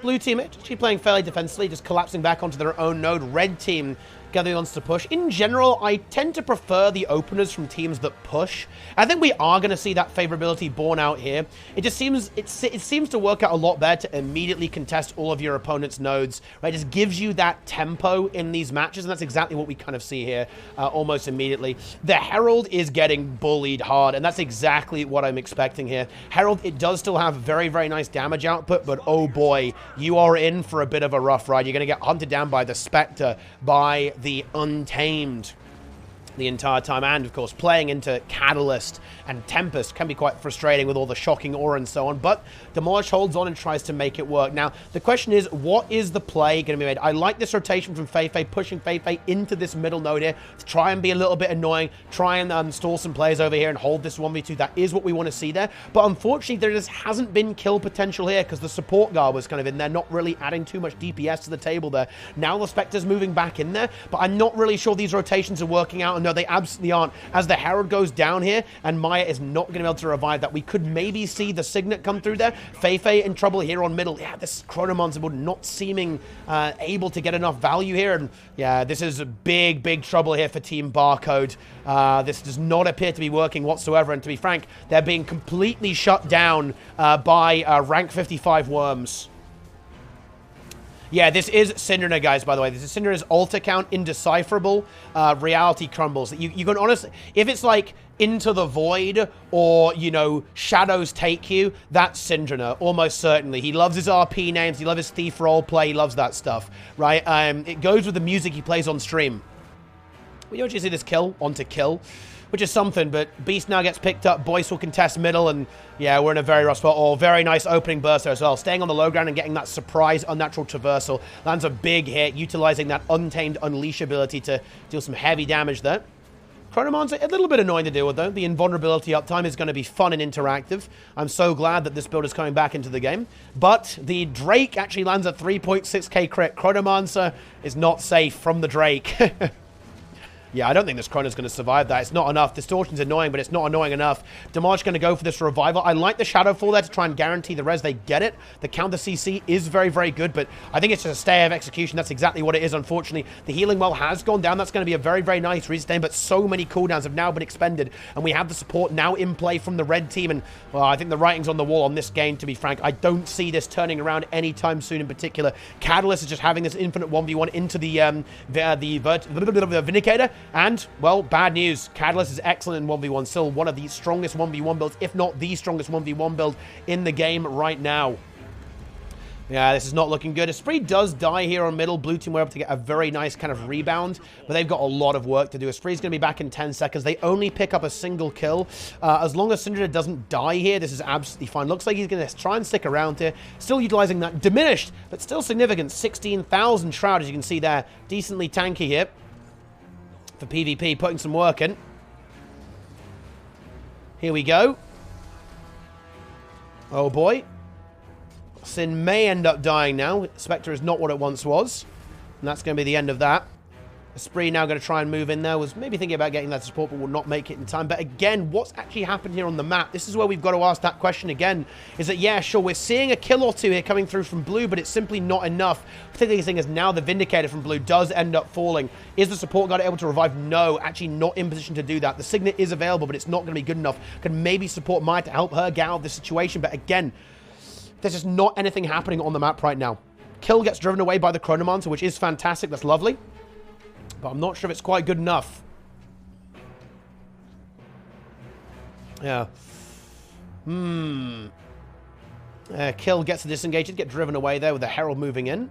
blue team actually playing fairly defensively, just collapsing back onto their own node. Red team gathering wants to push. In general, I tend to prefer the openers from teams that push. I think we are going to see that favorability borne out here. It just seems it seems to work out a lot better to immediately contest all of your opponent's nodes. Right, it just gives you that tempo in these matches, and that's exactly what we kind of see here almost immediately. The Herald is getting bullied hard, and that's exactly what I'm expecting here. Herald, it does still have very, very nice damage output, but oh boy, you are in for a bit of a rough ride. You're going to get hunted down by the Spectre, by the Untamed the entire time, and of course playing into Catalyst and Tempest can be quite frustrating with all the shocking aura and so on, but Demolish holds on and tries to make it work. Now the question is, what is the play going to be made? I like this rotation from Feifei, pushing Feifei into this middle node here to try and be a little bit annoying, try and stall some players over here and hold this 1v2. That is what we want to see there, but unfortunately there just hasn't been kill potential here because the support guard was kind of in there, not really adding too much DPS to the table there. Now the Spectre's moving back in there, but I'm not really sure these rotations are working out, and no, they absolutely aren't. As the Herald goes down here, and Maya is not going to be able to revive that. We could maybe see the Signet come through there. Feifei in trouble here on middle. Yeah, this Chronomancer would not seeming able to get enough value here. And yeah, this is a big, big trouble here for Team Barcode. This does not appear to be working whatsoever. And to be frank, they're being completely shut down by rank 55 worms. Yeah, this is Syndrina, guys, by the way. This is Syndra's ult account, indecipherable. Reality crumbles. You can honestly, if it's like Into the Void or, you know, Shadows Take You, that's Syndrina, almost certainly. He loves his RP names. He loves his Thief roleplay. He loves that stuff, right? It goes with the music he plays on stream. We usually see this kill onto kill, which is something, but Beast now gets picked up. Boyce will contest middle, and yeah, we're in a very rough spot. Oh, very nice opening burst there as well. Staying on the low ground and getting that surprise unnatural traversal. Lands a big hit, utilizing that Untamed Unleash ability to deal some heavy damage there. Chronomancer, a little bit annoying to deal with, though. The invulnerability uptime is going to be fun and interactive. I'm so glad that this build is coming back into the game. But the Drake actually lands a 3.6k crit. Chronomancer is not safe from the Drake. Yeah, I don't think this Chrono's going to survive that. It's not enough. Distortion's annoying, but it's not annoying enough. Demolish going to go for this revival. I like the Shadowfall there to try and guarantee the res. They get it. The counter CC is very, very good, but I think it's just a stay of execution. That's exactly what it is, unfortunately. The healing well has gone down. That's going to be a very, very nice restain, but so many cooldowns have now been expended, and we have the support now in play from the red team, and well, I think the writing's on the wall on this game, to be frank. I don't see this turning around anytime soon in particular. Catalyst is just having this infinite 1v1 into the Vindicator, and, well, bad news. Catalyst is excellent in 1v1, still one of the strongest 1v1 builds, if not the strongest 1v1 build in the game right now. Yeah, this is not looking good. Esprit does die here on middle. Blue team were able to get a very nice kind of rebound, but they've got a lot of work to do. Esprit's going to be back in 10 seconds. They only pick up a single kill. As long as Syndra doesn't die here, this is absolutely fine. Looks like he's going to try and stick around here. Still utilizing that diminished, but still significant 16,000 Shroud, as you can see there. Decently tanky here for PvP, putting some work in. Here we go. Oh boy. Sin may end up dying now. Spectre is not what it once was. And that's going to be the end of that. Esprit now going to try and move in there. Was maybe thinking about getting that support, but will not make it in time. But again, what's actually happened here on the map? This is where we've got to ask that question again. Is that, yeah, sure, we're seeing a kill or two here coming through from blue, but it's simply not enough. Particularly seeing as now the Vindicator from blue does end up falling. Is the support guard able to revive? No, actually not in position to do that. The Signet is available, but it's not going to be good enough. Can maybe support Maya to help her get out of this situation. But again, there's just not anything happening on the map right now. Kill gets driven away by the Chronomancer, which is fantastic. That's lovely. But I'm not sure if it's quite good enough. Yeah. Kill gets to disengage. Get driven away there with the Herald moving in.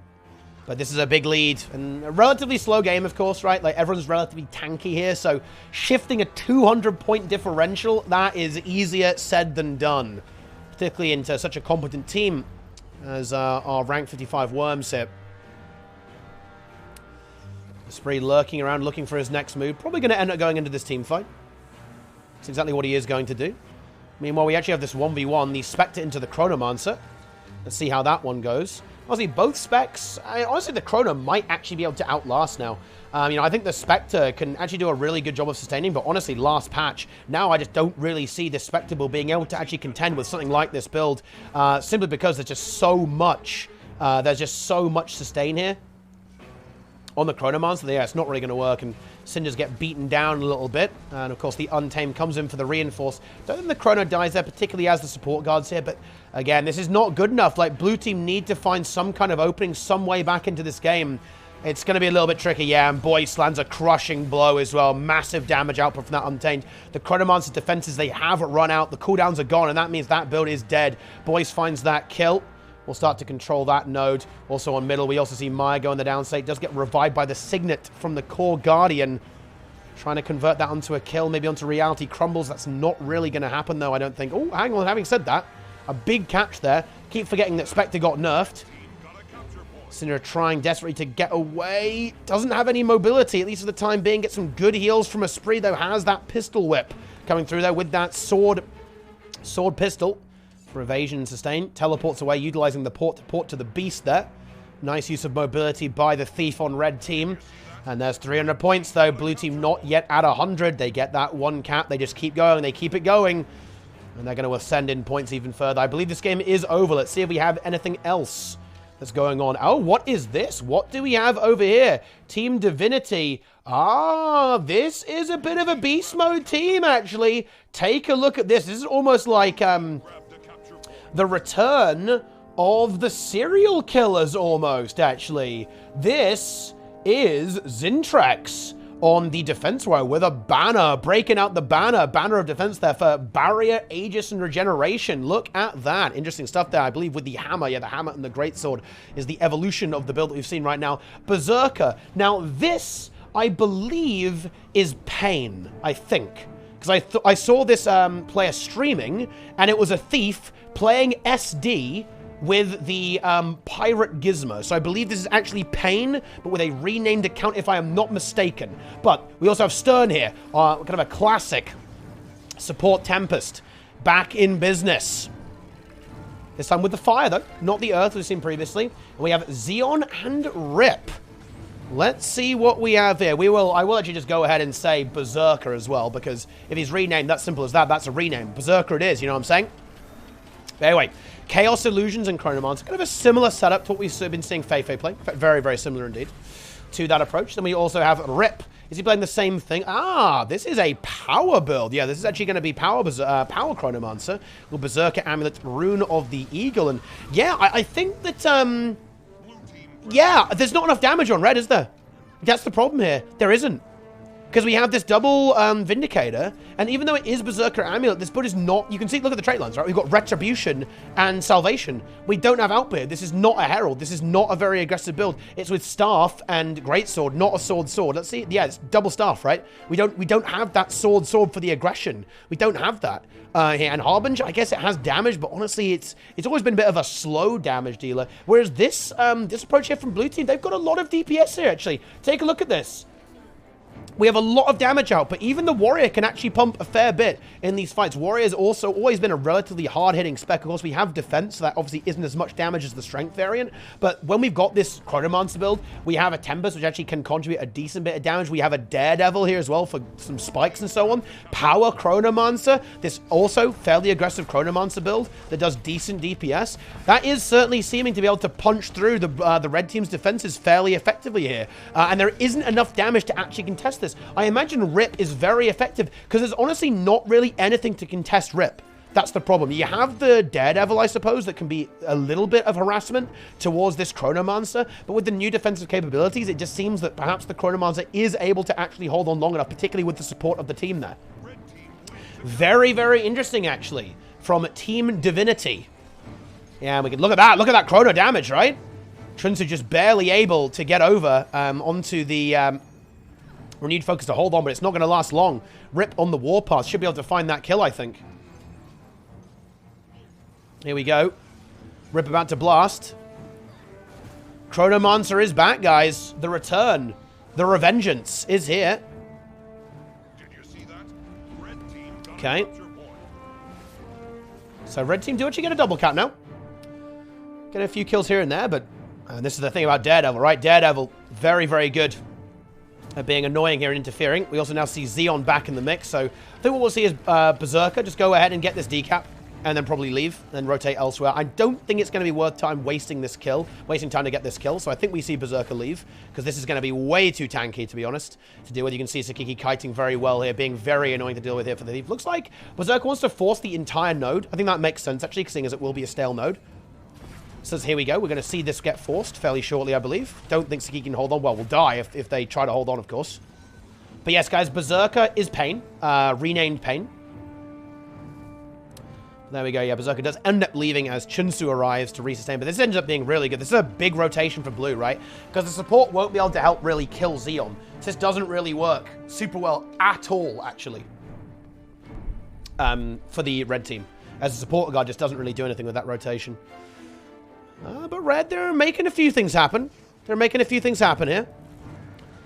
But this is a big lead. And a relatively slow game, of course, right? Like, everyone's relatively tanky here. So, shifting a 200-point differential, that is easier said than done. Particularly into such a competent team as our rank 55 worms here. Esprit lurking around, looking for his next move. Probably going to end up going into this team fight. That's exactly what he is going to do. Meanwhile, we actually have this 1v1. The Spectre into the Chronomancer. Let's see how that one goes. Honestly, both specs, honestly, the Chrono might actually be able to outlast now. You know, I think the Spectre can actually do a really good job of sustaining, but honestly, last patch, now I just don't really see the Spectable being able to actually contend with something like this build, simply because there's just so much, sustain here on the Chronomancer. Yeah, it's not really going to work, and Cinders get beaten down a little bit, and of course the Untamed comes in for the reinforce. Don't think the Chrono dies there, particularly as the support guards here, but again, this is not good enough. Like, blue team need to find some kind of opening, some way back into this game. It's going to be a little bit tricky, yeah, and Boyce lands a crushing blow as well. Massive damage output from that Untamed. The Chronomancer defenses, they have run out. The cooldowns are gone, and that means that build is dead. Boyce finds that kill. We'll start to control that node. Also on middle, we also see Maya go in the down state. Does get revived by the Signet from the core Guardian. Trying to convert that onto a kill, maybe onto reality crumbles. That's not really going to happen, though, I don't think. Oh, hang on. Having said that, a big catch there. Keep forgetting that Spectre got nerfed. Cinder trying desperately to get away. Doesn't have any mobility, at least for the time being. Get some good heals from Esprit, though. Has that pistol whip coming through there with that sword pistol for evasion and sustain. Teleports away, utilizing the port to the beast there. Nice use of mobility by the Thief on red team. And there's 300 points, though. Blue team not yet at 100. They get that one cap. They just keep going. They keep it going. And they're going to ascend in points even further. I believe this game is over. Let's see if we have anything else that's going on. Oh, what is this? What do we have over here? Team Divinity. Ah, this is a bit of a beast mode team, actually. Take a look at this. This is almost like the return of the serial killers, almost, actually. This is Zintrex on the defense row with a banner, breaking out the banner of defense there for barrier, aegis, and regeneration. Look at that. Interesting stuff there, I believe, with the hammer. Yeah, the hammer and the greatsword is the evolution of the build that we've seen right now. Berserker. Now, this, I believe, is Pain, I think. Because I saw this player streaming, and it was a thief playing SD with the Pirate Gizmo. So I believe this is actually Pain, but with a renamed account, if I am not mistaken. But we also have Stern here, kind of a classic support Tempest, back in business. This time with the fire, though, not the earth we've seen previously. And we have Xeon and Rip. Let's see what we have here. I will actually just go ahead and say Berserker as well, because if he's renamed, that's simple as that. That's a rename. Berserker it is, you know what I'm saying? But anyway, Chaos Illusions and Chronomancer. Kind of a similar setup to what we've been seeing Feifei play. Very, very similar indeed to that approach. Then we also have Rip. Is he playing the same thing? Ah, this is a power build. Yeah, this is actually going to be power Chronomancer. Little Berserker Amulet, Rune of the Eagle. And yeah, I think that, yeah, there's not enough damage on red, is there? That's the problem here. There isn't. Because we have this double Vindicator, and even though it is Berserker Amulet, this build is not... You can see, look at the trait lines, right? We've got Retribution and Salvation. We don't have Outbeard. This is not a Herald. This is not a very aggressive build. It's with Staff and Greatsword, not a Sword. Let's see. Yeah, it's double Staff, right? We don't have that Sword for the aggression. We don't have that here. And Harbinger, I guess it has damage, but honestly, it's always been a bit of a slow damage dealer. Whereas this approach here from Blue Team, they've got a lot of DPS here, actually. Take a look at this. We have a lot of damage out, but even the Warrior can actually pump a fair bit in these fights. Warrior's also always been a relatively hard-hitting spec. Of course, we have defense, so that obviously isn't as much damage as the strength variant. But when we've got this Chronomancer build, we have a Tempest, which actually can contribute a decent bit of damage. We have a Daredevil here as well for some spikes and so on. Power Chronomancer, this also fairly aggressive Chronomancer build that does decent DPS. That is certainly seeming to be able to punch through the red team's defenses fairly effectively here. And there isn't enough damage to actually contest this. I imagine Rip is very effective because there's honestly not really anything to contest Rip. That's the problem. You have the Daredevil, I suppose, that can be a little bit of harassment towards this Chronomancer, but with the new defensive capabilities, it just seems that perhaps the Chronomancer is able to actually hold on long enough, particularly with the support of the team there. Very, very interesting, actually, from Team Divinity. Yeah, we can look at that. Look at that Chrono damage, right? Trinsu just barely able to get over onto the... renewed focus to hold on, but it's not going to last long. Rip on the Warpath. Should be able to find that kill, I think. Here we go. Rip about to blast. Chronomancer is back, guys. The return. The revengeance is here. Did you see that? Red team got Okay. capture point. So red team do actually get a double cap now. Get a few kills here and there, but and this is the thing about Daredevil, right? Daredevil, very, very good at being annoying here and interfering. We also now see Xeon back in the mix, so I think what we'll see is Berserker just go ahead and get this decap, and then probably leave, and rotate elsewhere. I don't think it's going to be worth time wasting time to get this kill, so I think we see Berserker leave, because this is going to be way too tanky, to be honest, to deal with. You can see Sakiki kiting very well here, being very annoying to deal with here for the Thief. Looks like Berserker wants to force the entire node. I think that makes sense, actually, seeing as it will be a stale node. So here we go. We're going to see this get forced fairly shortly, I believe. Don't think Sakiki can hold on. Well, we'll die if they try to hold on, of course. But yes, guys, Berserker is Pain, renamed Pain. There we go. Yeah, Berserker does end up leaving as Chunsu arrives to resustain, but this ends up being really good. This is a big rotation for blue, right? Because the support won't be able to help really kill Xeon. This doesn't really work super well at all, actually, for the red team. As a support guard, just doesn't really do anything with that rotation. But red, they're making a few things happen. They're making a few things happen here.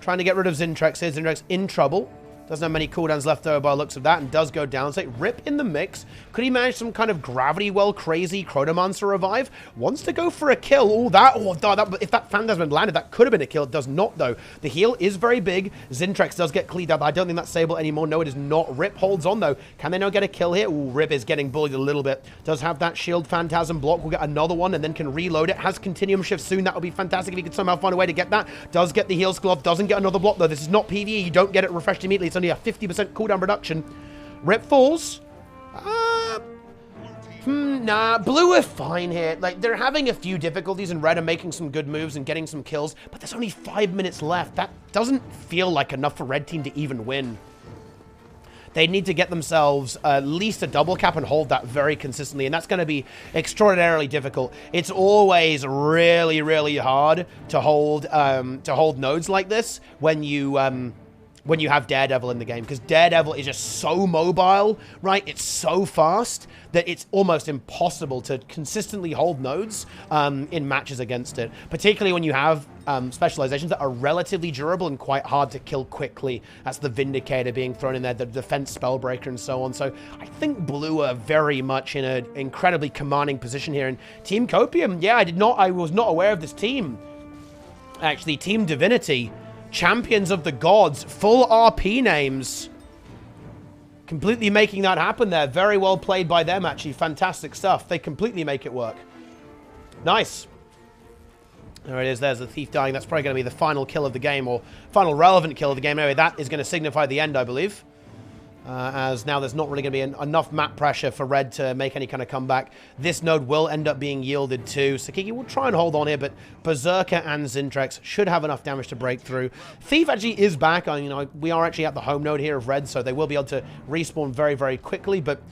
Trying to get rid of Zintrex here. Zintrex in trouble. Doesn't have many cooldowns left over by the looks of that, and does go down. So Rip in the mix. Could he manage some kind of gravity well crazy Chronomancer revive? Wants to go for a kill. If that Phantasm had landed, that could have been a kill. It does not, though. The heal is very big. Zintrex does get cleaned up. I don't think that's Sable anymore. No, it is not. Rip holds on, though. Can they now get a kill here? Ooh, Rip is getting bullied a little bit. Does have that shield Phantasm block. We'll get another one, and then can reload it. Has Continuum Shift soon. That would be fantastic if he could somehow find a way to get that. Does get the heal glove. Doesn't get another block, though. This is not PvE. You don't get it refreshed immediately. It's only a 50% cooldown reduction. Rip falls. Nah, blue are fine here. Like, they're having a few difficulties, and red are making some good moves and getting some kills, but there's only 5 minutes left. That doesn't feel like enough for red team to even win. They need to get themselves at least a double cap and hold that very consistently, and that's going to be extraordinarily difficult. It's always really, really hard to hold nodes like this when you have Daredevil in the game, because Daredevil is just so mobile, right? It's so fast that it's almost impossible to consistently hold nodes in matches against it, particularly when you have specializations that are relatively durable and quite hard to kill quickly. That's the Vindicator being thrown in there, the Defense Spellbreaker, and so on. So I think blue are very much in an incredibly commanding position here. And Team Copium, yeah, I was not aware of this team. Actually, Team Divinity, Champions of the Gods, full RP names. Completely making that happen there. Very well played by them, actually. Fantastic stuff. They completely make it work. Nice. There it is. There's the Thief dying. That's probably going to be the final kill of the game, or final relevant kill of the game. Anyway, that is going to signify the end, I believe. As now there's not really going to be enough map pressure for red to make any kind of comeback. This node will end up being yielded to. Sakiki will try and hold on here, but Berserker and Zintrex should have enough damage to break through. Thief actually is back. We are actually at the home node here of red, so they will be able to respawn very, very quickly, but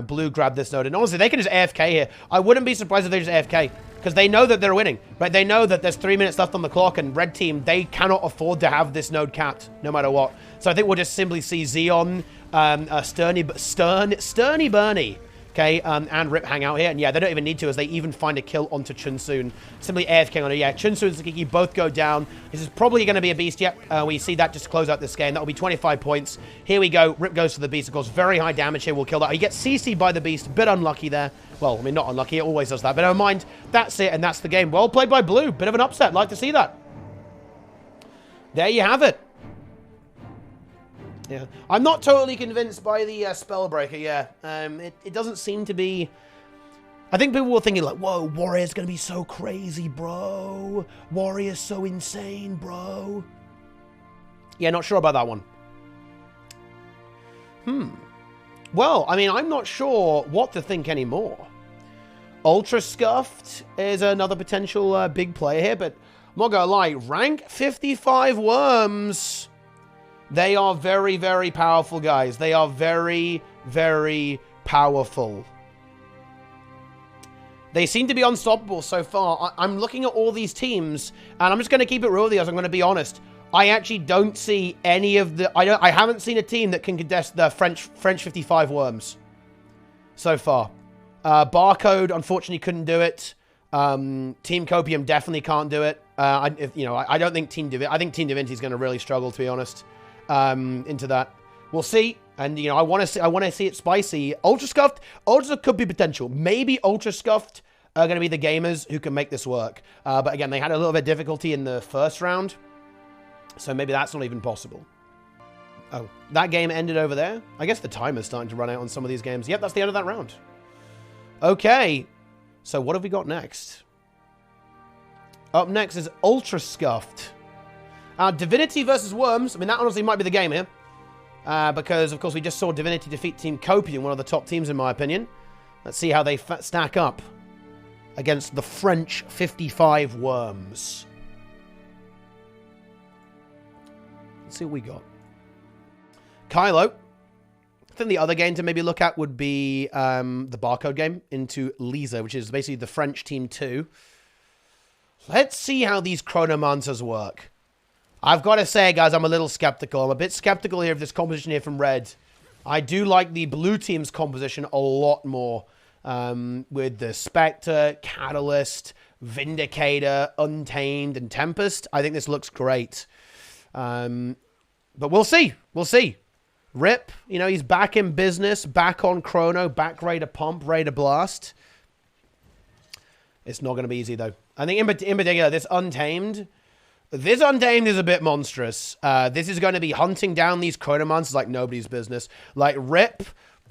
blue grabbed this node. And honestly, they can just AFK here. I wouldn't be surprised if they just AFK, because they know that they're winning, right? They know that there's 3 minutes left on the clock, and red team, they cannot afford to have this node capped, no matter what. So I think we'll just simply see Xeon, Sterny Bernie, okay, and Rip hang out here. And yeah, they don't even need to, as they even find a kill onto Chunsu. Simply AFK on it. Yeah, Chunsu and Sakiki both go down. This is probably going to be a beast. Yep, we see that just to close out this game. That will be 25 points. Here we go. Rip goes for the beast. Of course, very high damage here. We'll kill that. He gets CC'd by the beast. Bit unlucky there. Well, I mean, not unlucky. It always does that. But never mind. That's it, and that's the game. Well played by blue. Bit of an upset. Like to see that. There you have it. Yeah, I'm not totally convinced by the Spellbreaker, yeah. It doesn't seem to be... I think people were thinking like, whoa, Warrior's going to be so crazy, bro. Warrior's so insane, bro. Yeah, not sure about that one. Well, I mean, I'm not sure what to think anymore. Ultra Scuffed is another potential big player here, but I'm not going to lie. Rank 55 Worms... They are very, very powerful, guys. They are very, very powerful. They seem to be unstoppable so far. I'm looking at all these teams, and I'm just going to keep it real with you, as I'm going to be honest. I actually don't see any of the... I haven't seen a team that can contest the French 55 Worms so far. Barcode, unfortunately, couldn't do it. Team Copium definitely can't do it. I don't think Team Divinity... I think Team Divinity is going to really struggle, to be honest. Into that. We'll see. And, I want to see it spicy. Ultra Scuffed could be potential. Maybe Ultra Scuffed are going to be the gamers who can make this work. But again, they had a little bit of difficulty in the first round, so maybe that's not even possible. Oh, that game ended over there. I guess the timer's starting to run out on some of these games. Yep, that's the end of that round. Okay, so what have we got next? Up next is Ultra Scuffed. Divinity versus Worms. I mean, that honestly might be the game here. Because, of course, we just saw Divinity defeat Team Copium, one of the top teams in my opinion. Let's see how they stack up against the French 55 Worms. Let's see what we got. Kylo. I think the other game to maybe look at would be the barcode game into Lisa, which is basically the French Team 2. Let's see how these Chronomancers work. I've got to say, guys, I'm a little skeptical. I'm a bit skeptical here of this composition here from Red. I do like the blue team's composition a lot more. With the Spectre, Catalyst, Vindicator, Untamed, and Tempest. I think this looks great. But we'll see. We'll see. Rip, you know, he's back in business, back on Chrono, back ready to pump, ready to blast. It's not going to be easy, though. I think in particular, this Untamed is a bit monstrous. This is going to be hunting down these Chronomancers like nobody's business. Like, Rip...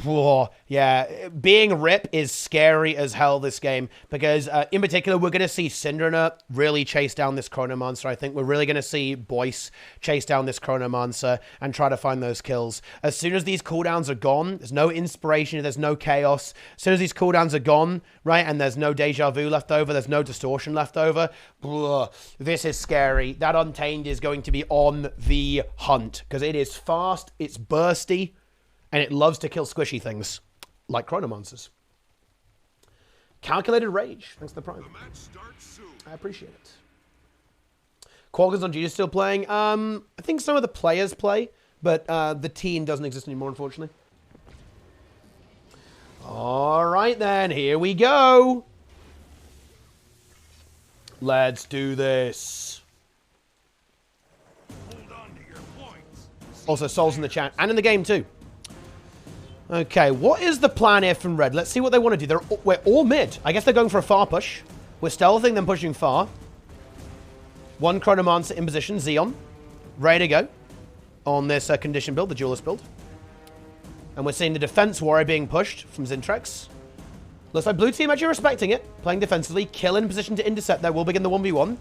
Whoa, yeah, being Rip is scary as hell this game, because in particular, we're going to see Syndrana really chase down this Chronomancer. I think we're really going to see Boyce chase down this Chronomancer and try to find those kills. As soon as these cooldowns are gone, there's no inspiration, there's no chaos. As soon as these cooldowns are gone, right, and there's no deja vu left over, there's no distortion left over, this is scary. That Untamed is going to be on the hunt, because it is fast, it's bursty, and it loves to kill squishy things, like Chronomancers. Calculated Rage. Thanks for the prime. I appreciate it. Quagga's on G is still playing. I think some of the players play, but the team doesn't exist anymore, unfortunately. All right, then. Here we go. Let's do this. Hold on to your points. Also, Soul's in the chat, and in the game, too. Okay, what is the plan here from Red? Let's see what they want to do. We're all mid. I guess they're going for a far push. We're stealthing them pushing far. One Chronomancer in position, Xeon. Ready to go on this condition build, the duelist build. And we're seeing the defense warrior being pushed from Zintrex. Looks like blue team actually respecting it. Playing defensively. Kill in position to intercept there. We'll begin the 1v1.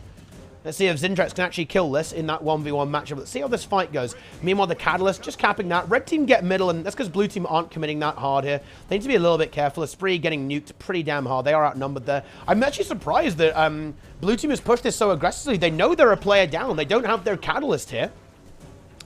Let's see if Zintrex can actually kill this in that 1v1 matchup. Let's see how this fight goes. Meanwhile, the Catalyst just capping that. Red team get middle, and that's because blue team aren't committing that hard here. They need to be a little bit careful. Esprit getting nuked pretty damn hard. They are outnumbered there. I'm actually surprised that blue team has pushed this so aggressively. They know they're a player down. They don't have their Catalyst here.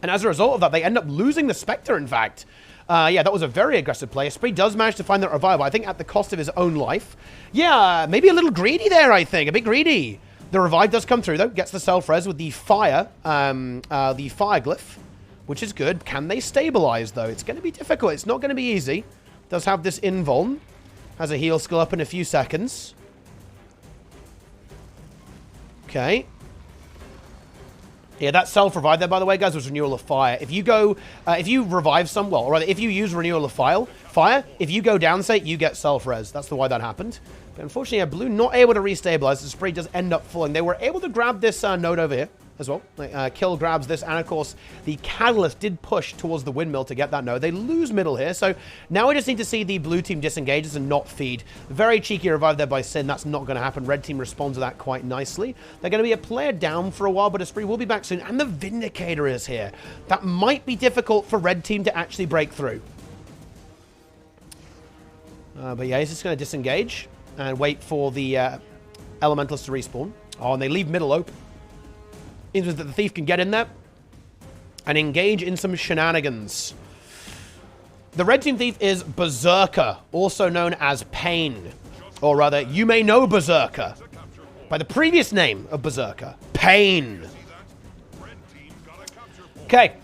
And as a result of that, they end up losing the Spectre, in fact. Yeah, that was a very aggressive play. Esprit does manage to find that revival, I think at the cost of his own life. Yeah, maybe a little greedy there, I think. A bit greedy. The revive does come through, though. Gets the self-res with the fire glyph, which is good. Can they stabilize, though? It's going to be difficult. It's not going to be easy. Does have this invuln. Has a heal skill up in a few seconds. Okay. Yeah, that self-revive there, by the way, guys, was Renewal of Fire. If you go, if you revive someone, or rather, if you use Renewal of Fire, if you go down state, you get self-res. That's the why that happened. But unfortunately, yeah, blue not able to restabilize. The Spree does end up falling. They were able to grab this node over here as well. Kill grabs this, and of course, the Catalyst did push towards the windmill to get that node. They lose middle here, so now we just need to see the blue team disengage and not feed. Very cheeky revive there by Sin. That's not going to happen. Red team responds to that quite nicely. They're going to be a player down for a while, but Esprit will be back soon, and the Vindicator is here. That might be difficult for Red team to actually break through. But yeah, he's just going to disengage and wait for the Elementalists to respawn. Oh, and they leave middle open. Means that the Thief can get in there and engage in some shenanigans. The Red Team Thief is Berserker, also known as Pain. Or rather, you may know Berserker by the previous name of Berserker, Pain. Okay.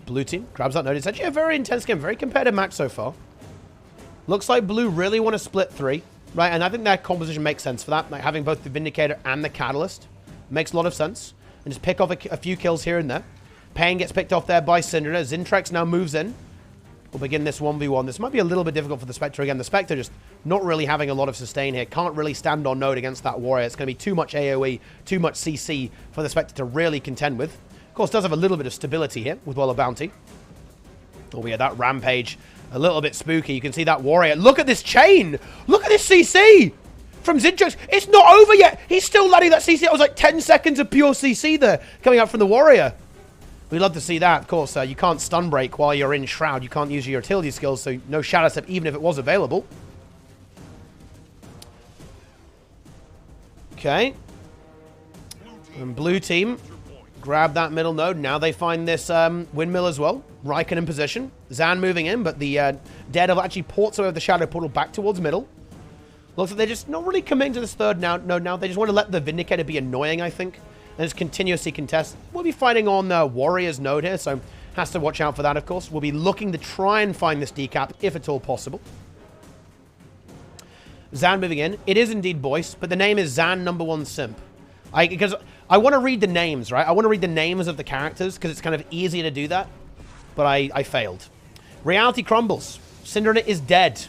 Blue team grabs that node. It's actually a very intense game, very competitive match so far. Looks like blue really want to split 3, right? And I think that composition makes sense for that, like having both the Vindicator and the Catalyst. Makes a lot of sense. And just pick off a few kills here and there. Pain gets picked off there by Syndra. Zintrex now moves in. We'll begin this 1v1. This might be a little bit difficult for the Spectre again. The Spectre just not really having a lot of sustain here. Can't really stand on node against that Warrior. It's going to be too much AoE, too much CC for the Spectre to really contend with. Of course, does have a little bit of stability here with Well of Bounty. Oh, yeah, that Rampage, a little bit spooky. You can see that Warrior. Look at this chain. Look at this CC from Zintrax. It's not over yet. He's still letting that CC. It was like 10 seconds of pure CC there coming out from the Warrior. We'd love to see that. Of course, you can't stun break while you're in Shroud. You can't use your utility skills, so no Shadow Step, even if it was available. Okay. And blue team grab that middle node. Now they find this windmill as well. Raikkonen in position. Zan moving in, but the Daredevil actually ports away with the Shadow Portal back towards middle. Looks like they're just not really committing to this third node now. They just want to let the Vindicator be annoying, I think. And just continuously contest. We'll be fighting on Warrior's node here, so has to watch out for that, of course. We'll be looking to try and find this decap, if at all possible. Zan moving in. It is indeed Boyce, but the name is Zan #1 Simp. Because I want to read the names, right? I want to read the names of the characters, because it's kind of easier to do that. But I failed. Reality crumbles. Cindernet is dead.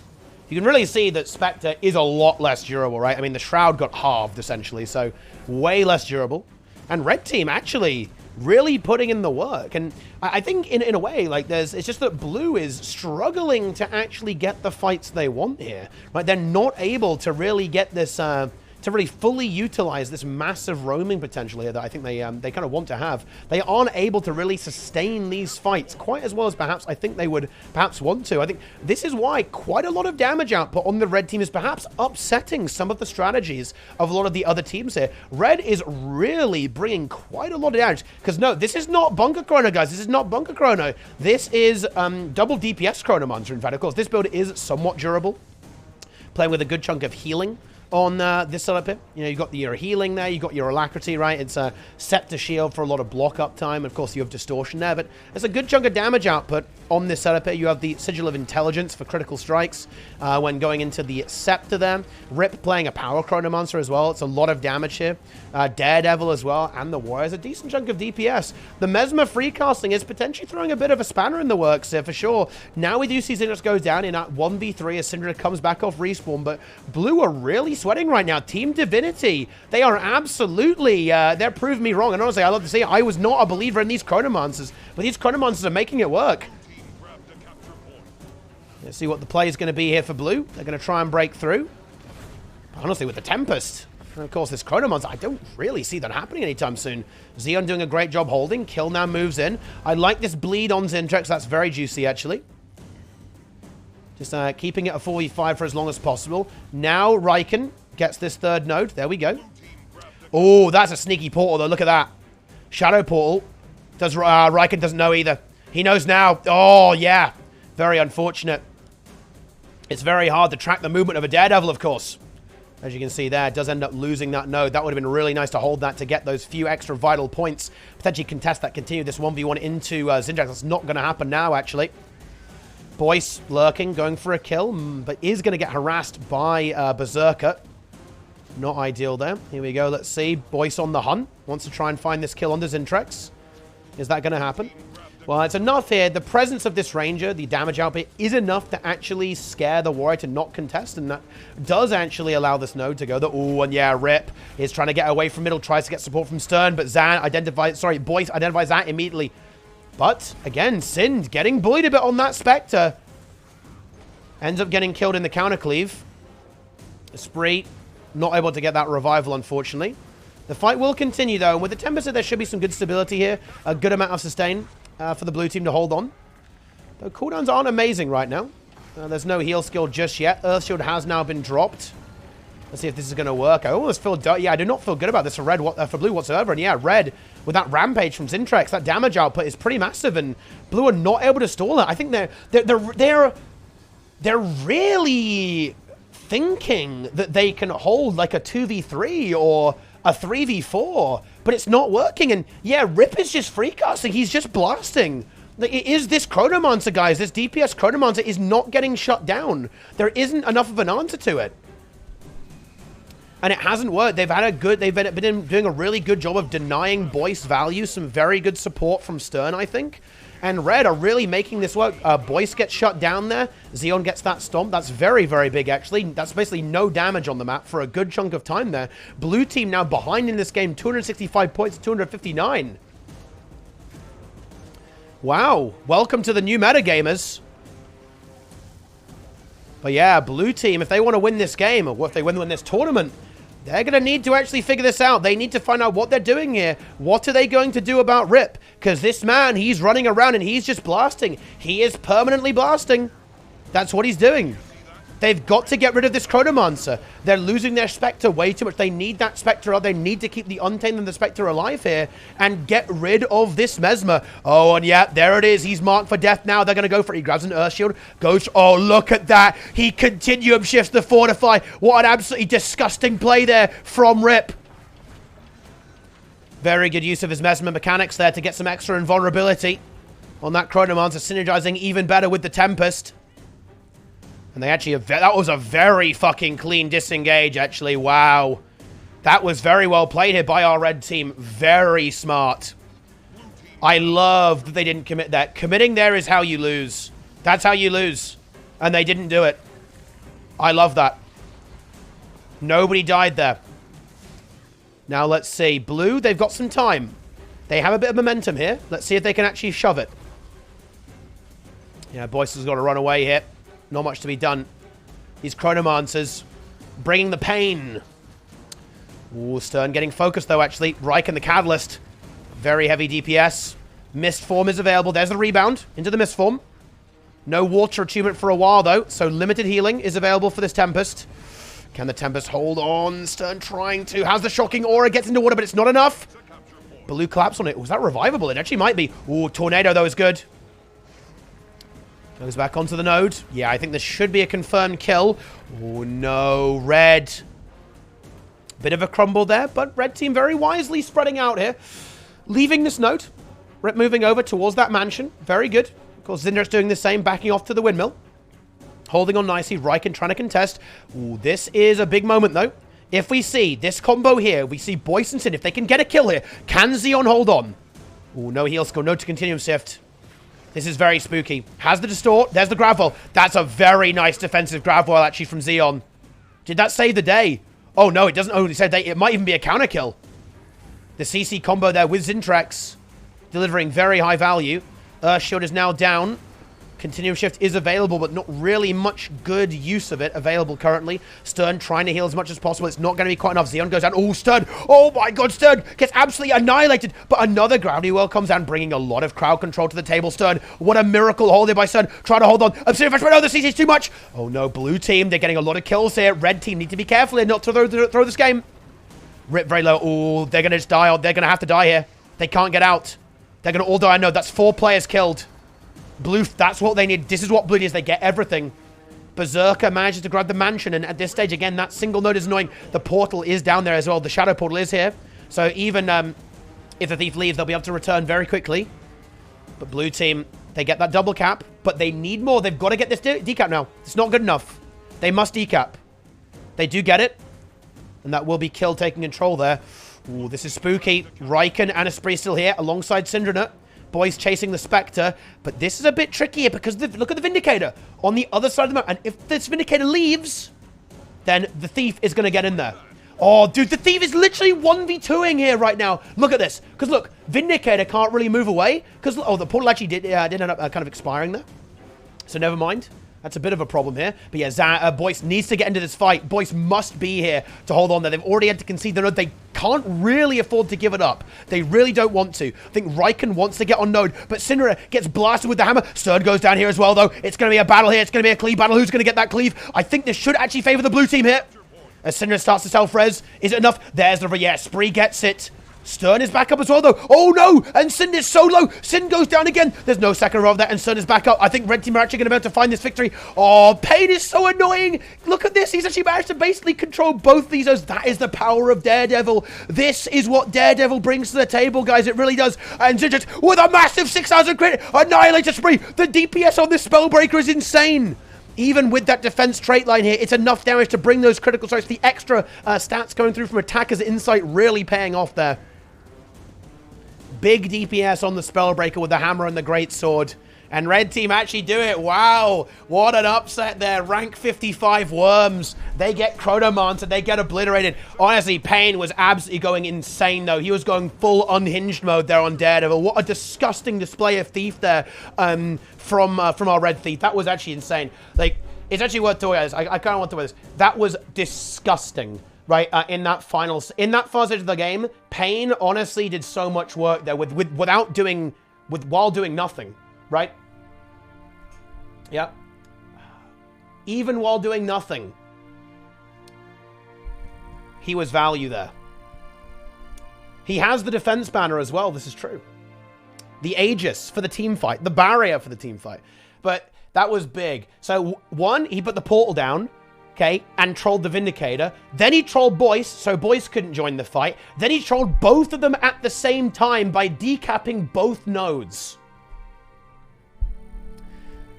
You can really see that Spectre is a lot less durable, right? I mean, the Shroud got halved, essentially, so way less durable. And red team actually really putting in the work. And I think in a way, like it's just that blue is struggling to actually get the fights they want here. Right? They're not able to really get this, to really fully utilize this massive roaming potential here that I think they kind of want to have. They aren't able to really sustain these fights quite as well as perhaps I think they would perhaps want to. I think this is why quite a lot of damage output on the red team is perhaps upsetting some of the strategies of a lot of the other teams here. Red is really bringing quite a lot of damage. Because no, this is not Bunker Chrono, guys. This is not Bunker Chrono. This is double DPS Chronomancer, in fact. Of course, this build is somewhat durable. Playing with a good chunk of healing on this setup here. You know, you've got your healing there, you've got your alacrity, right? It's a set to shield for a lot of block up time. Of course, you have distortion there, but there's a good chunk of damage output on this setup here. You have the Sigil of Intelligence for critical strikes when going into the Scepter there. Rip playing a Power Chronomancer as well. It's a lot of damage here. Daredevil as well, and the Warriors. A decent chunk of DPS. The Mesmer free casting is potentially throwing a bit of a spanner in the works here for sure. Now we do see Syndra goes down in that 1v3 as Syndra comes back off respawn, but blue are really sweating right now. Team Divinity, they are absolutely, they're proving me wrong. And honestly, I love to see it. I was not a believer in these Chronomancers, but these Chronomancers are making it work. Let's see what the play is going to be here for blue. They're going to try and break through. Honestly, with the Tempest. And of course, this Chronomancer, I don't really see that happening anytime soon. Xeon doing a great job holding. Kill now moves in. I like this bleed on Zintrax. That's very juicy, actually. Just keeping it a 4v5 for as long as possible. Now Raikkonen gets this third node. There we go. Oh, that's a sneaky portal, though. Look at that. Shadow portal. Raikkonen doesn't know either. He knows now. Oh, yeah. Very unfortunate. It's very hard to track the movement of a Daredevil, of course. As you can see there, it does end up losing that node. That would have been really nice to hold that to get those few extra vital points. Potentially contest that, continue this 1v1 into Zintrax. That's not going to happen now, actually. Boyce lurking, going for a kill, but is going to get harassed by Berserker. Not ideal there. Here we go. Let's see. Boyce on the hunt. Wants to try and find this kill under Zintrax. Is that going to happen? Well, it's enough here. The presence of this Ranger, the damage output, is enough to actually scare the Warrior to not contest, and that does actually allow this node to go. Oh, and yeah, Rip is trying to get away from middle, tries to get support from Stern, but Boyce identifies that immediately. But, again, Sind getting bullied a bit on that Spectre. Ends up getting killed in the countercleave. Spree, not able to get that revival, unfortunately. The fight will continue, though, and with the Tempest, there should be some good stability here. A good amount of sustain for the blue team to hold on. Though cooldowns aren't amazing right now. There's no heal skill just yet. Earth Shield has now been dropped. Let's see if this is going to work. I almost feel... Yeah, I do not feel good about this for blue whatsoever. And yeah, red, with that Rampage from Zintrax, that damage output is pretty massive, and blue are not able to stall it. I think they're really thinking that they can hold like a 2v3 or a 3v4, but it's not working. And yeah, Rip is just free casting. He's just blasting. Like, it is this Chronomancer, guys. This DPS Chronomancer is not getting shut down. There isn't enough of an answer to it. And it hasn't worked. They've been doing a really good job of denying Boyce value. Some very good support from Stern, I think. and Red are really making this work. Boyce gets shut down there. Xeon gets that stomp. That's very, very big, actually. That's basically no damage on the map for a good chunk of time there. Blue team now behind in this game, 265 points, 259. Wow. Welcome to the new metagamers. But yeah, blue team, if they want to win this game, or if they want to win this tournament, they're going to need to actually figure this out. They need to find out what they're doing here. What are they going to do about Rip? Because this man, he's running around and he's just blasting. He is permanently blasting. That's what he's doing. They've got to get rid of this Chronomancer. They're losing their Spectre way too much. They need that Spectre out. They need to keep the Untamed and the Spectre alive here and get rid of this Mesmer. Oh, and yeah, there it is. He's marked for death now. They're going to go for it. He grabs an Earth Shield. Goes, oh, look at that. He continuum shifts the Fortify. What an absolutely disgusting play there from Rip. Very good use of his Mesmer mechanics there to get some extra invulnerability on that Chronomancer, synergizing even better with the Tempest. And they actually, that was a very fucking clean disengage, actually. Wow. That was very well played here by our red team. Very smart. I love that they didn't commit that. Committing there is how you lose. That's how you lose. And they didn't do it. I love that. Nobody died there. Now let's see. Blue, they've got some time. They have a bit of momentum here. Let's see if they can actually shove it. Yeah, Boyce has got to run away here. Not much to be done. These Chronomancers bringing the pain. Ooh, Stern getting focused, though, actually. Reich and the Catalyst. Very heavy DPS. Mist form is available. There's the rebound into the mist form. No water attunement for a while, though, so limited healing is available for this Tempest. Can the Tempest hold on? Stern trying to. Has the shocking aura. Gets into water, but it's not enough. Blue collapse on it. Was that revivable? It actually might be. Ooh, Tornado, though, is good. Goes back onto the node. Yeah, I think this should be a confirmed kill. Oh, no. Red. Bit of a crumble there, but red team very wisely spreading out here. Leaving this node. Rip moving over towards that mansion. Very good. Of course, Zindra's doing the same, backing off to the windmill. Holding on nicely. Riken trying to contest. Ooh, this is a big moment, though. If we see this combo here, we see Boyce and Sin. If they can get a kill here, can Xeon hold on? Ooh, no heal score. No to continuum shift. This is very spooky. Has the distort. There's the grab wall. That's a very nice defensive grab wall, actually, from Xeon. Did that save the day? Oh, no, it doesn't only save the day. It might even be a counter kill. The CC combo there with Zintrex. Delivering very high value. Shield is now down. Continuum shift is available, but not really much good use of it available currently. Stern trying to heal as much as possible. It's not going to be quite enough. Xeon goes down. Oh, Stern. Oh, my God. Stern gets absolutely annihilated. But another Gravity Well comes down, bringing a lot of crowd control to the table. Stern, what a miracle holding by Stern. Trying to hold on. Obsidian Flash, but no, the CC's too much. Oh, no. Blue team, they're getting a lot of kills here. Red team need to be careful here not to throw this game. Rip very low. Oh, they're going to just die. They're going to have to die here. They can't get out. They're going to all die. No, that's 4 players killed. Blue, that's what they need. This is what Blue needs. They get everything. Berserker manages to grab the mansion, and at this stage, again, that single node is annoying. The portal is down there as well. The shadow portal is here. So even if the thief leaves, they'll be able to return very quickly. But blue team, they get that double cap, but they need more. They've got to get this decap now. It's not good enough. They must decap. They do get it, and that will be Kill taking control there. Ooh, this is spooky. Riken and Esprit still here alongside Syndrana. Boyce chasing the Spectre, but this is a bit trickier because look at the Vindicator on the other side of the map, and if this Vindicator leaves, then the Thief is going to get in there. Oh, dude, the Thief is literally 1v2ing here right now. Look at this, because look, Vindicator can't really move away, because, oh, the portal actually did end up kind of expiring there, so never mind. That's a bit of a problem here. But yeah, Boyce needs to get into this fight. Boyce must be here to hold on there. They've already had to concede the node. They can't really afford to give it up. They really don't want to. I think Riken wants to get on node, but Syndra gets blasted with the hammer. Stern goes down here as well, though. It's going to be a battle here. It's going to be a cleave battle. Who's going to get that cleave? I think this should actually favor the blue team here. As Syndra starts to self-res. Is it enough? There's the... Yeah, Spree gets it. Stern is back up as well, though. Oh, no! And Sin is so low. Sin goes down again. There's no second row of that, and Stern is back up. I think Red Team are actually going to be able to find this victory. Oh, Pain is so annoying. Look at this. He's actually managed to basically control both these. That is the power of Daredevil. This is what Daredevil brings to the table, guys. It really does. And Zidget with a massive 6,000 crit. Annihilator Spree. The DPS on this Spellbreaker is insane. Even with that defense trait line here, it's enough damage to bring those critical strikes. The extra stats going through from Attacker's Insight really paying off there. Big DPS on the Spellbreaker with the hammer and the greatsword. And red team actually do it. Wow, what an upset there. Rank 55 Worms. They get Chronomancer. They get obliterated. Honestly, Pain was absolutely going insane, though. He was going full unhinged mode there on Daredevil. What a disgusting display of Thief there from our red Thief. That was actually insane. Like, it's actually worth talking about this. I kind of want to talk about this. That was disgusting. Right, in that final stage of the game, Pain honestly did so much work there while doing nothing. Right? Yeah. Even while doing nothing, he was value there. He has the defense banner as well, this is true. The Aegis for the team fight, the barrier for the team fight. But that was big. So, one, he put the portal down, okay, and trolled the Vindicator. Then he trolled Boyce, so Boyce couldn't join the fight. Then he trolled both of them at the same time by decapping both nodes.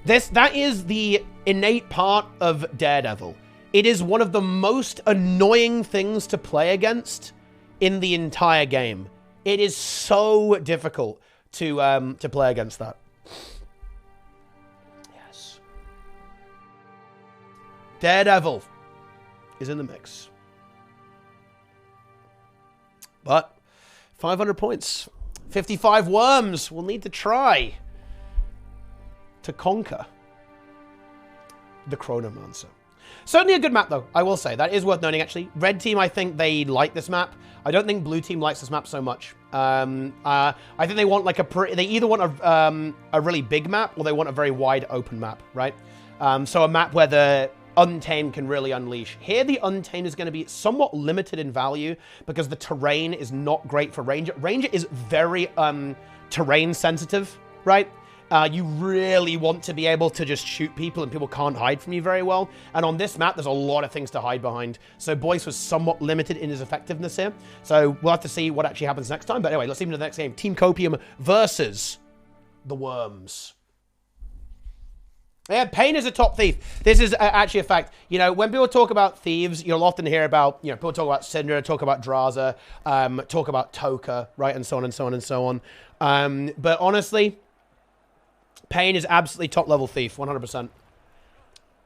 That is the innate part of Daredevil. It is one of the most annoying things to play against in the entire game. It is so difficult to play against that. Yes. Daredevil is in the mix. But 500 points. 55 Worms will need to try to conquer the Chronomancer. Certainly a good map, though, I will say. That is worth noting, actually. Red team, I think they like this map. I don't think blue team likes this map so much. I think they want, like, they either want a really big map or they want a very wide open map, right? So a map where the Untamed can really unleash. Here, the Untamed is going to be somewhat limited in value because the terrain is not great for Ranger. Ranger is very terrain sensitive, right? You really want to be able to just shoot people and people can't hide from you very well. And on this map, there's a lot of things to hide behind. So Boyce was somewhat limited in his effectiveness here. So we'll have to see what actually happens next time. But anyway, let's move to the next game. Team Copium versus the Worms. Yeah, Pain is a top thief. This is actually a fact. You know, when people talk about thieves, you'll often hear about, you know, people talk about Syndra, talk about Draza, talk about Toka, right? And so on and so on and so on. But honestly, Pain is absolutely top-level thief, 100%.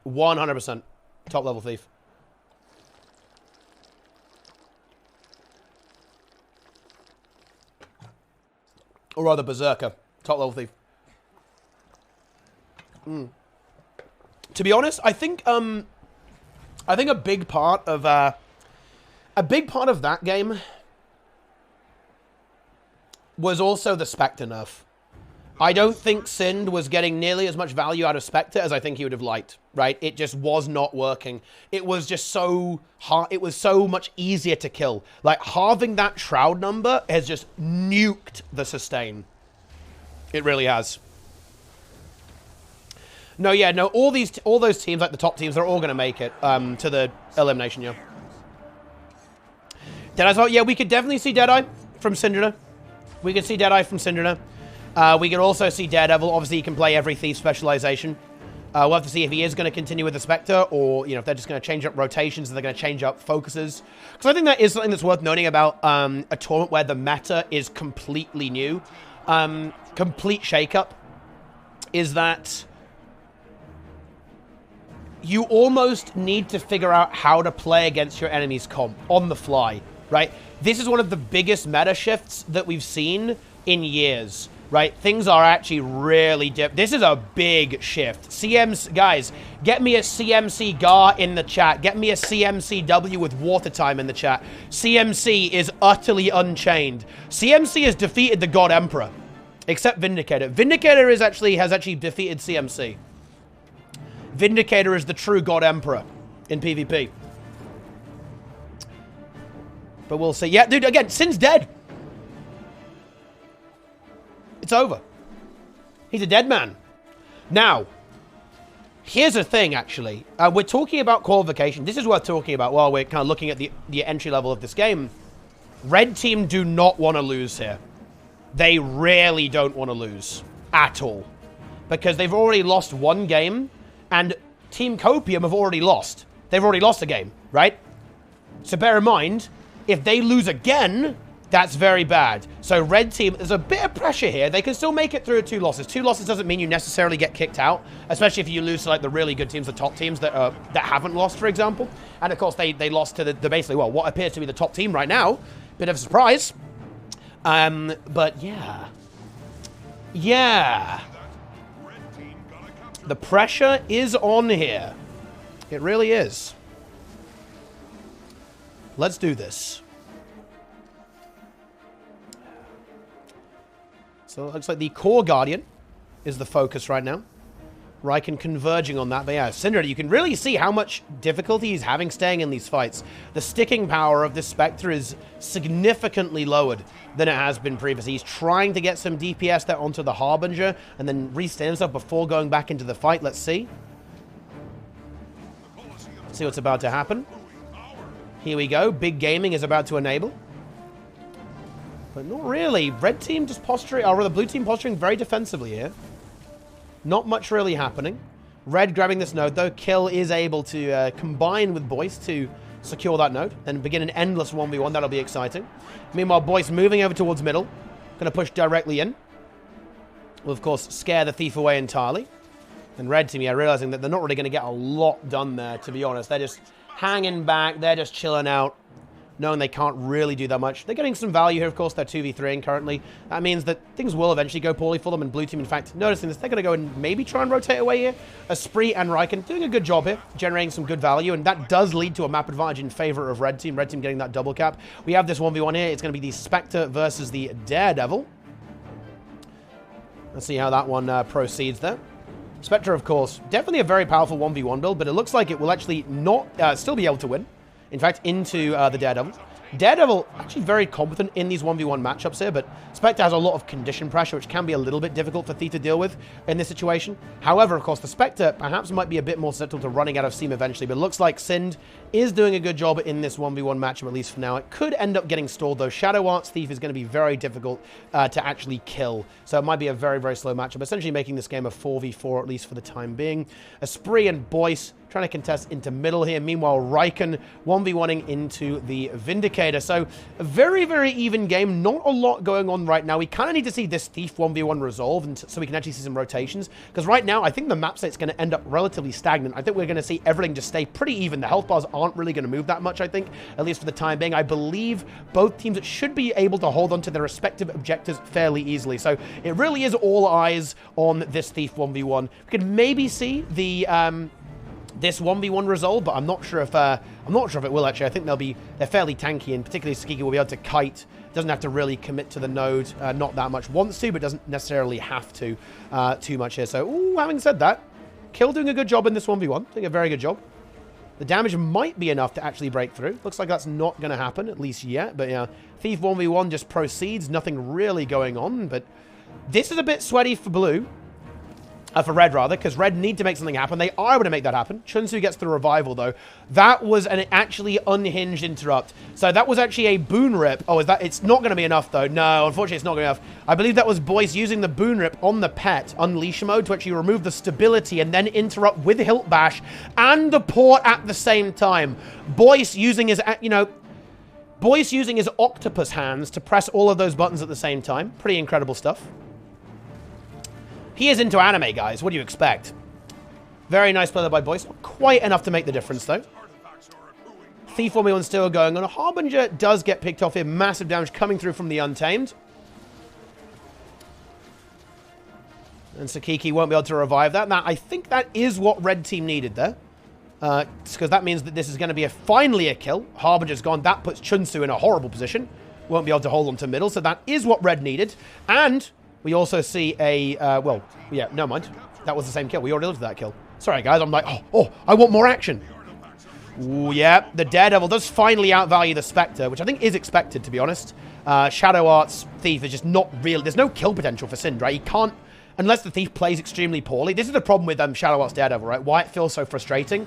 100% top-level thief. Or rather, Berserker. Top-level thief. To be honest, I think a big part of that game was also the Spectre nerf. I don't think Sind was getting nearly as much value out of Spectre as I think he would have liked, right? It just was not working. It was just so hard. It was so much easier to kill. Like, halving that Shroud number has just nuked the sustain. It really has. No, yeah, no, all those teams, like the top teams, they're all going to make it to the elimination, yeah. Deadeye, well, yeah, we could definitely see Deadeye from Syndra. We could see Deadeye from Syndra. We can also see Daredevil. Obviously, he can play every thief specialization. We'll have to see if he is going to continue with the Spectre or, you know, if they're just going to change up rotations and they're going to change up focuses. Because I think that is something that's worth noting about a tournament where the meta is completely new. Complete shakeup is that you almost need to figure out how to play against your enemy's comp on the fly, right? This is one of the biggest meta shifts that we've seen in years. Right, things are actually really This is a big shift. Guys, get me a CMC Gar in the chat. Get me a CMCW with water time in the chat. CMC is utterly unchained. CMC has defeated the God Emperor, except Vindicator. Vindicator has actually defeated CMC. Vindicator is the true God Emperor in PvP. But we'll see. Yeah, dude, again, Sin's dead. It's over. He's a dead man. Now, here's the thing, actually. We're talking about qualification. This is worth talking about while we're kind of looking at the entry level of this game. Red team do not want to lose here. They really don't want to lose at all. Because they've already lost one game, and Team Copium have already lost. They've already lost a game, right? So bear in mind, if they lose again, That's very bad. So red team, there's a bit of pressure here. They can still make it through 2 losses. 2 losses doesn't mean you necessarily get kicked out, especially if you lose to like the really good teams, the top teams that haven't lost, for example. And of course, they lost to the basically, well, what appears to be the top team right now. Bit of a surprise. But yeah. Yeah. The pressure is on here. It really is. Let's do this. So it looks like the Core Guardian is the focus right now. Raikkonen converging on that. But yeah, Cinder, you can really see how much difficulty he's having staying in these fights. The sticking power of this Spectre is significantly lowered than it has been previously. He's trying to get some DPS there onto the Harbinger and then restand himself before going back into the fight. Let's see. See what's about to happen. Here we go. Big gaming is about to enable. But not really. Red team just posturing, or rather blue team posturing very defensively here. Not much really happening. Red grabbing this node, though. Kill is able to combine with Boyce to secure that node and begin an endless 1v1. That'll be exciting. Meanwhile, Boyce moving over towards middle. Going to push directly in. Will, of course, scare the Thief away entirely. And Red team, yeah, realizing that they're not really going to get a lot done there, to be honest. They're just hanging back. They're just chilling out, knowing they can't really do that much. They're getting some value here, of course. They're 2v3ing currently. That means that things will eventually go poorly for them. And blue team, in fact, noticing this, they're going to go and maybe try and rotate away here. Esprit and Raikkonen doing a good job here, generating some good value. And that does lead to a map advantage in favor of Red team. Red team getting that double cap. We have this 1v1 here. It's going to be the Spectre versus the Daredevil. Let's see how that one proceeds there. Spectre, of course, definitely a very powerful 1v1 build, but it looks like it will actually not still be able to win. In fact, into the Daredevil. Daredevil, actually very competent in these 1v1 matchups here, but Spectre has a lot of condition pressure, which can be a little bit difficult for Thief to deal with in this situation. However, of course, the Spectre perhaps might be a bit more susceptible to running out of steam eventually, but it looks like Sind is doing a good job in this 1v1 matchup, at least for now. It could end up getting stalled, though. Shadow Arts Thief is going to be very difficult to actually kill, so it might be a very, very slow matchup, essentially making this game a 4v4, at least for the time being. Esprit and Boyce trying to contest into middle here. Meanwhile, Raikkonen 1v1ing into the Vindicator. So a very, very even game. Not a lot going on right now. We kind of need to see this Thief 1v1 resolve and so we can actually see some rotations. Because right now, I think the map state's going to end up relatively stagnant. I think we're going to see everything just stay pretty even. The health bars aren't really going to move that much, I think, at least for the time being. I believe both teams should be able to hold on to their respective objectives fairly easily. So it really is all eyes on this Thief 1v1. We could maybe see the this 1v1 resolve, but I'm not sure if it will actually. I think they're fairly tanky, and particularly Sakiki will be able to kite. Doesn't have to really commit to the node, not that much. Wants to, but doesn't necessarily have to too much here. So, ooh, having said that, Kill doing a good job in this 1v1. Doing a very good job. The damage might be enough to actually break through. Looks like that's not going to happen, at least yet. But yeah, Thief 1v1 just proceeds. Nothing really going on, but this is a bit sweaty for blue. For Red, rather, because Red need to make something happen. They are able to make that happen. Chunsu gets the revival, though. That was an actually unhinged interrupt. So that was actually a boon rip. Oh, is that? It's not going to be enough, though. No, unfortunately, it's not going to be enough. I believe that was Boyce using the boon rip on the pet, unleash mode, to actually remove the stability and then interrupt with Hilt Bash and the port at the same time. Boyce using his, Boyce using his octopus hands to press all of those buttons at the same time. Pretty incredible stuff. He is into anime, guys. What do you expect? Very nice play there by Boyce. Not quite enough to make the difference, though. Thief 1v1 still going on. A Harbinger does get picked off here. Massive damage coming through from the Untamed. And Sakiki won't be able to revive that. Now, I think that is what Red Team needed there. Because that means that this is going to be finally a kill. Harbinger's gone. That puts Chunsu in a horrible position. Won't be able to hold on to middle. So that is what Red needed. And we also see a, well, yeah, no mind. That was the same kill. We already looked at that kill. Sorry, guys. I'm like, oh, I want more action. Ooh, yeah. The Daredevil does finally outvalue the Spectre, which I think is expected, to be honest. Shadow Arts Thief is just not real. There's no kill potential for Sind, right? He can't, unless the Thief plays extremely poorly. This is the problem with Shadow Arts Daredevil, right? Why it feels so frustrating.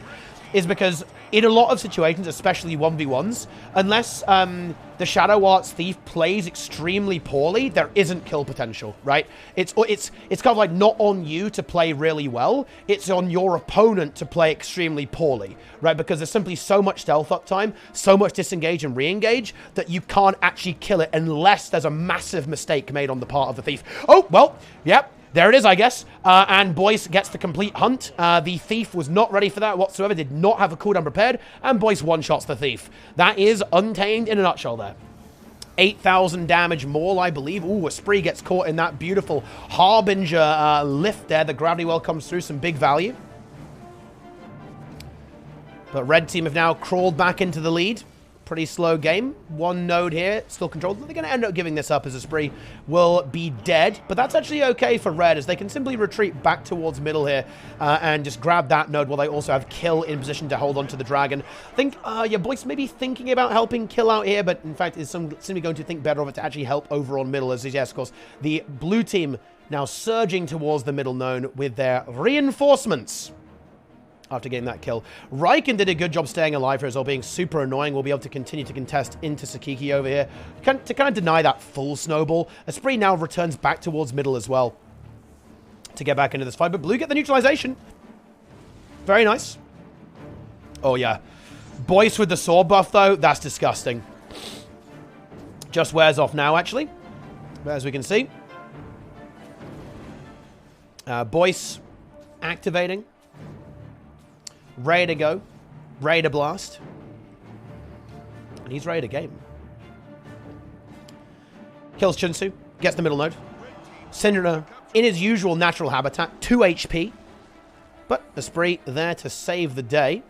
is because in a lot of situations, especially 1v1s, unless the Shadow Arts Thief plays extremely poorly, there isn't kill potential, right? It's kind of like not on you to play really well, it's on your opponent to play extremely poorly, right? Because there's simply so much stealth uptime, so much disengage and re-engage, that you can't actually kill it unless there's a massive mistake made on the part of the Thief. Oh, well, yep. There it is, I guess. And Boyce gets the complete hunt. The Thief was not ready for that whatsoever, did not have a cooldown prepared, and Boyce one-shots the Thief. That is Untamed in a nutshell there. 8,000 damage more, I believe. Ooh, a Spree gets caught in that beautiful Harbinger lift there. The gravity well comes through, some big value. But Red Team have now crawled back into the lead. Pretty slow game. One node here, still controlled. They're going to end up giving this up as a Spree will be dead. But that's actually okay for Red, as they can simply retreat back towards middle here and just grab that node while they also have Kill in position to hold on to the Dragon. I think your Boyce may be thinking about helping Kill out here, but in fact is simply going to think better of it to actually help over on middle, as yes, of course, the blue team now surging towards the middle node with their reinforcements. After getting that kill. Riken did a good job staying alive here as well, being super annoying. We'll be able to continue to contest into Sakiki over here to kind of deny that full snowball. Spree now returns back towards middle as well to get back into this fight. But Blue get the neutralization. Very nice. Oh, yeah. Boyce with the sword buff, though. That's disgusting. Just wears off now, actually. As we can see. Boyce activating. Ready to go. Ready to blast. And he's ready to game. Kills Chunsu. Gets the middle node. Syndra in his usual natural habitat. 2 HP. But Esprit there to save the day.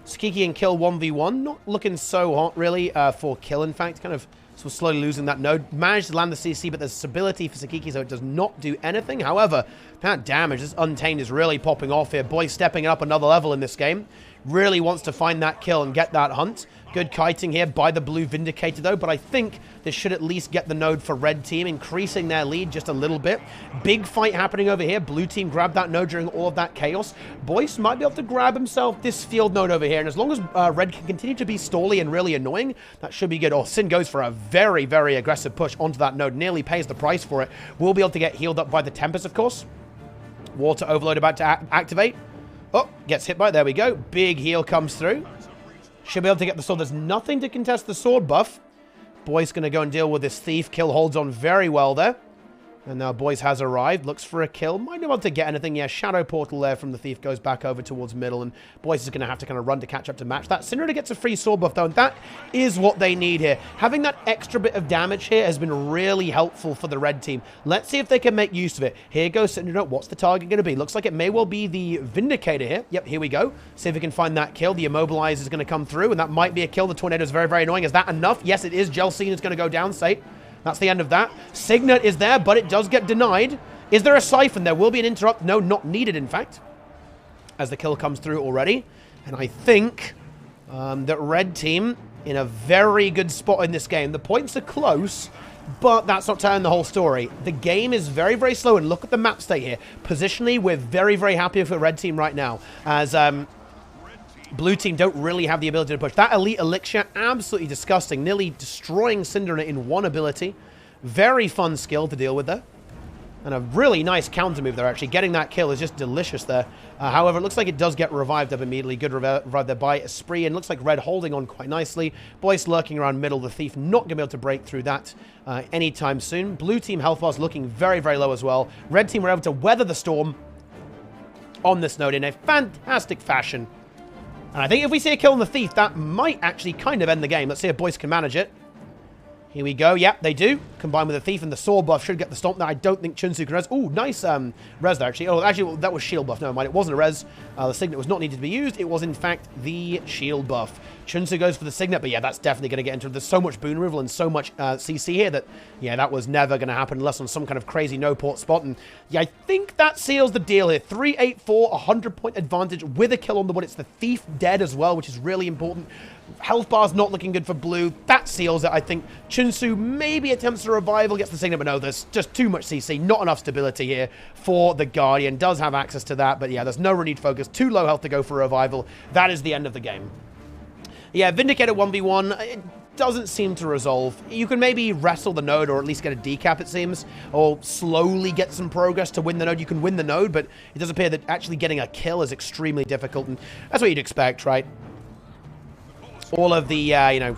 Sakiki and Kill 1v1. Not looking so hot, really, for Kill, in fact. Kind of so slowly losing that node. Managed to land the CC, but there's stability for Sakiki, so it does not do anything. However, that damage, this Untamed is really popping off here. Boy stepping up another level in this game. Really wants to find that kill and get that hunt. Good kiting here by the blue Vindicator, though, but I think this should at least get the node for Red Team, increasing their lead just a little bit. Big fight happening over here. Blue Team grabbed that node during all of that chaos. Boyce might be able to grab himself this field node over here, and as long as Red can continue to be stally and really annoying, that should be good. Oh, Sin goes for a very, very aggressive push onto that node, nearly pays the price for it. We'll be able to get healed up by the Tempest, of course. Water Overload about to activate. Oh, gets hit by it. There we go. Big heal comes through. Should be able to get the sword. There's nothing to contest the sword buff. Boyce going to go and deal with this Thief. Kill holds on very well there. And now Boyce has arrived. Looks for a kill. Might not be able to get anything. Yeah, Shadow Portal there from the Thief goes back over towards middle. And Boyce is going to have to kind of run to catch up to match that. Syndra gets a free sword buff, though. And that is what they need here. Having that extra bit of damage here has been really helpful for the Red Team. Let's see if they can make use of it. Here goes Syndra. What's the target going to be? Looks like it may well be the Vindicator here. Yep, here we go. See if we can find that kill. The Immobilize is going to come through. And that might be a kill. The Tornado is very, very annoying. Is that enough? Yes, it is. Gelsine is going to go down. Safe. That's the end of that. Signet is there, but it does get denied. Is there a Siphon? There will be an interrupt. No, not needed, in fact, as the kill comes through already. And I think that Red Team in a very good spot in this game. The points are close, but that's not telling the whole story. The game is very, very slow, and look at the map state here. Positionally, we're very, very happy with the Red Team right now, as Blue Team don't really have the ability to push. That Elite Elixir, absolutely disgusting. Nearly destroying Syndra in one ability. Very fun skill to deal with there. And a really nice counter move there, actually. Getting that kill is just delicious there. However, it looks like it does get revived up immediately. Good revive there by Spree. And looks like Red holding on quite nicely. Boyce lurking around middle. The Thief not going to be able to break through that anytime soon. Blue Team health bars looking very, very low as well. Red Team were able to weather the storm on this node in a fantastic fashion. And I think if we see a kill on the Thief, that might actually kind of end the game. Let's see if Boyce can manage it. Here we go. Yep, they do. Combined with the Thief and the sword buff should get the stomp. Now, I don't think Chunsu can res. Ooh, nice res there, actually. Oh, actually, that was shield buff. Never mind. It wasn't a res. The Signet was not needed to be used. It was, in fact, the shield buff. Chunsu goes for the Signet, but yeah, that's definitely going to get into it. There's so much boon removal and so much CC here that, yeah, that was never going to happen unless on some kind of crazy no-port spot. And yeah, I think that seals the deal here. 3-8-4, 100-point advantage with a kill on the wood. It's the Thief dead as well, which is really important. Health bar's not looking good for blue. That seals it, I think. Chunsu maybe attempts a revival, gets the Signet, but no, there's just too much CC. Not enough stability here for the Guardian. Does have access to that, but yeah, there's no renewed focus. Too low health to go for a revival. That is the end of the game. Yeah, Vindicator 1v1, it doesn't seem to resolve. You can maybe wrestle the node or at least get a decap, it seems, or slowly get some progress to win the node. You can win the node, but it does appear that actually getting a kill is extremely difficult, and that's what you'd expect, right? All of the, you know,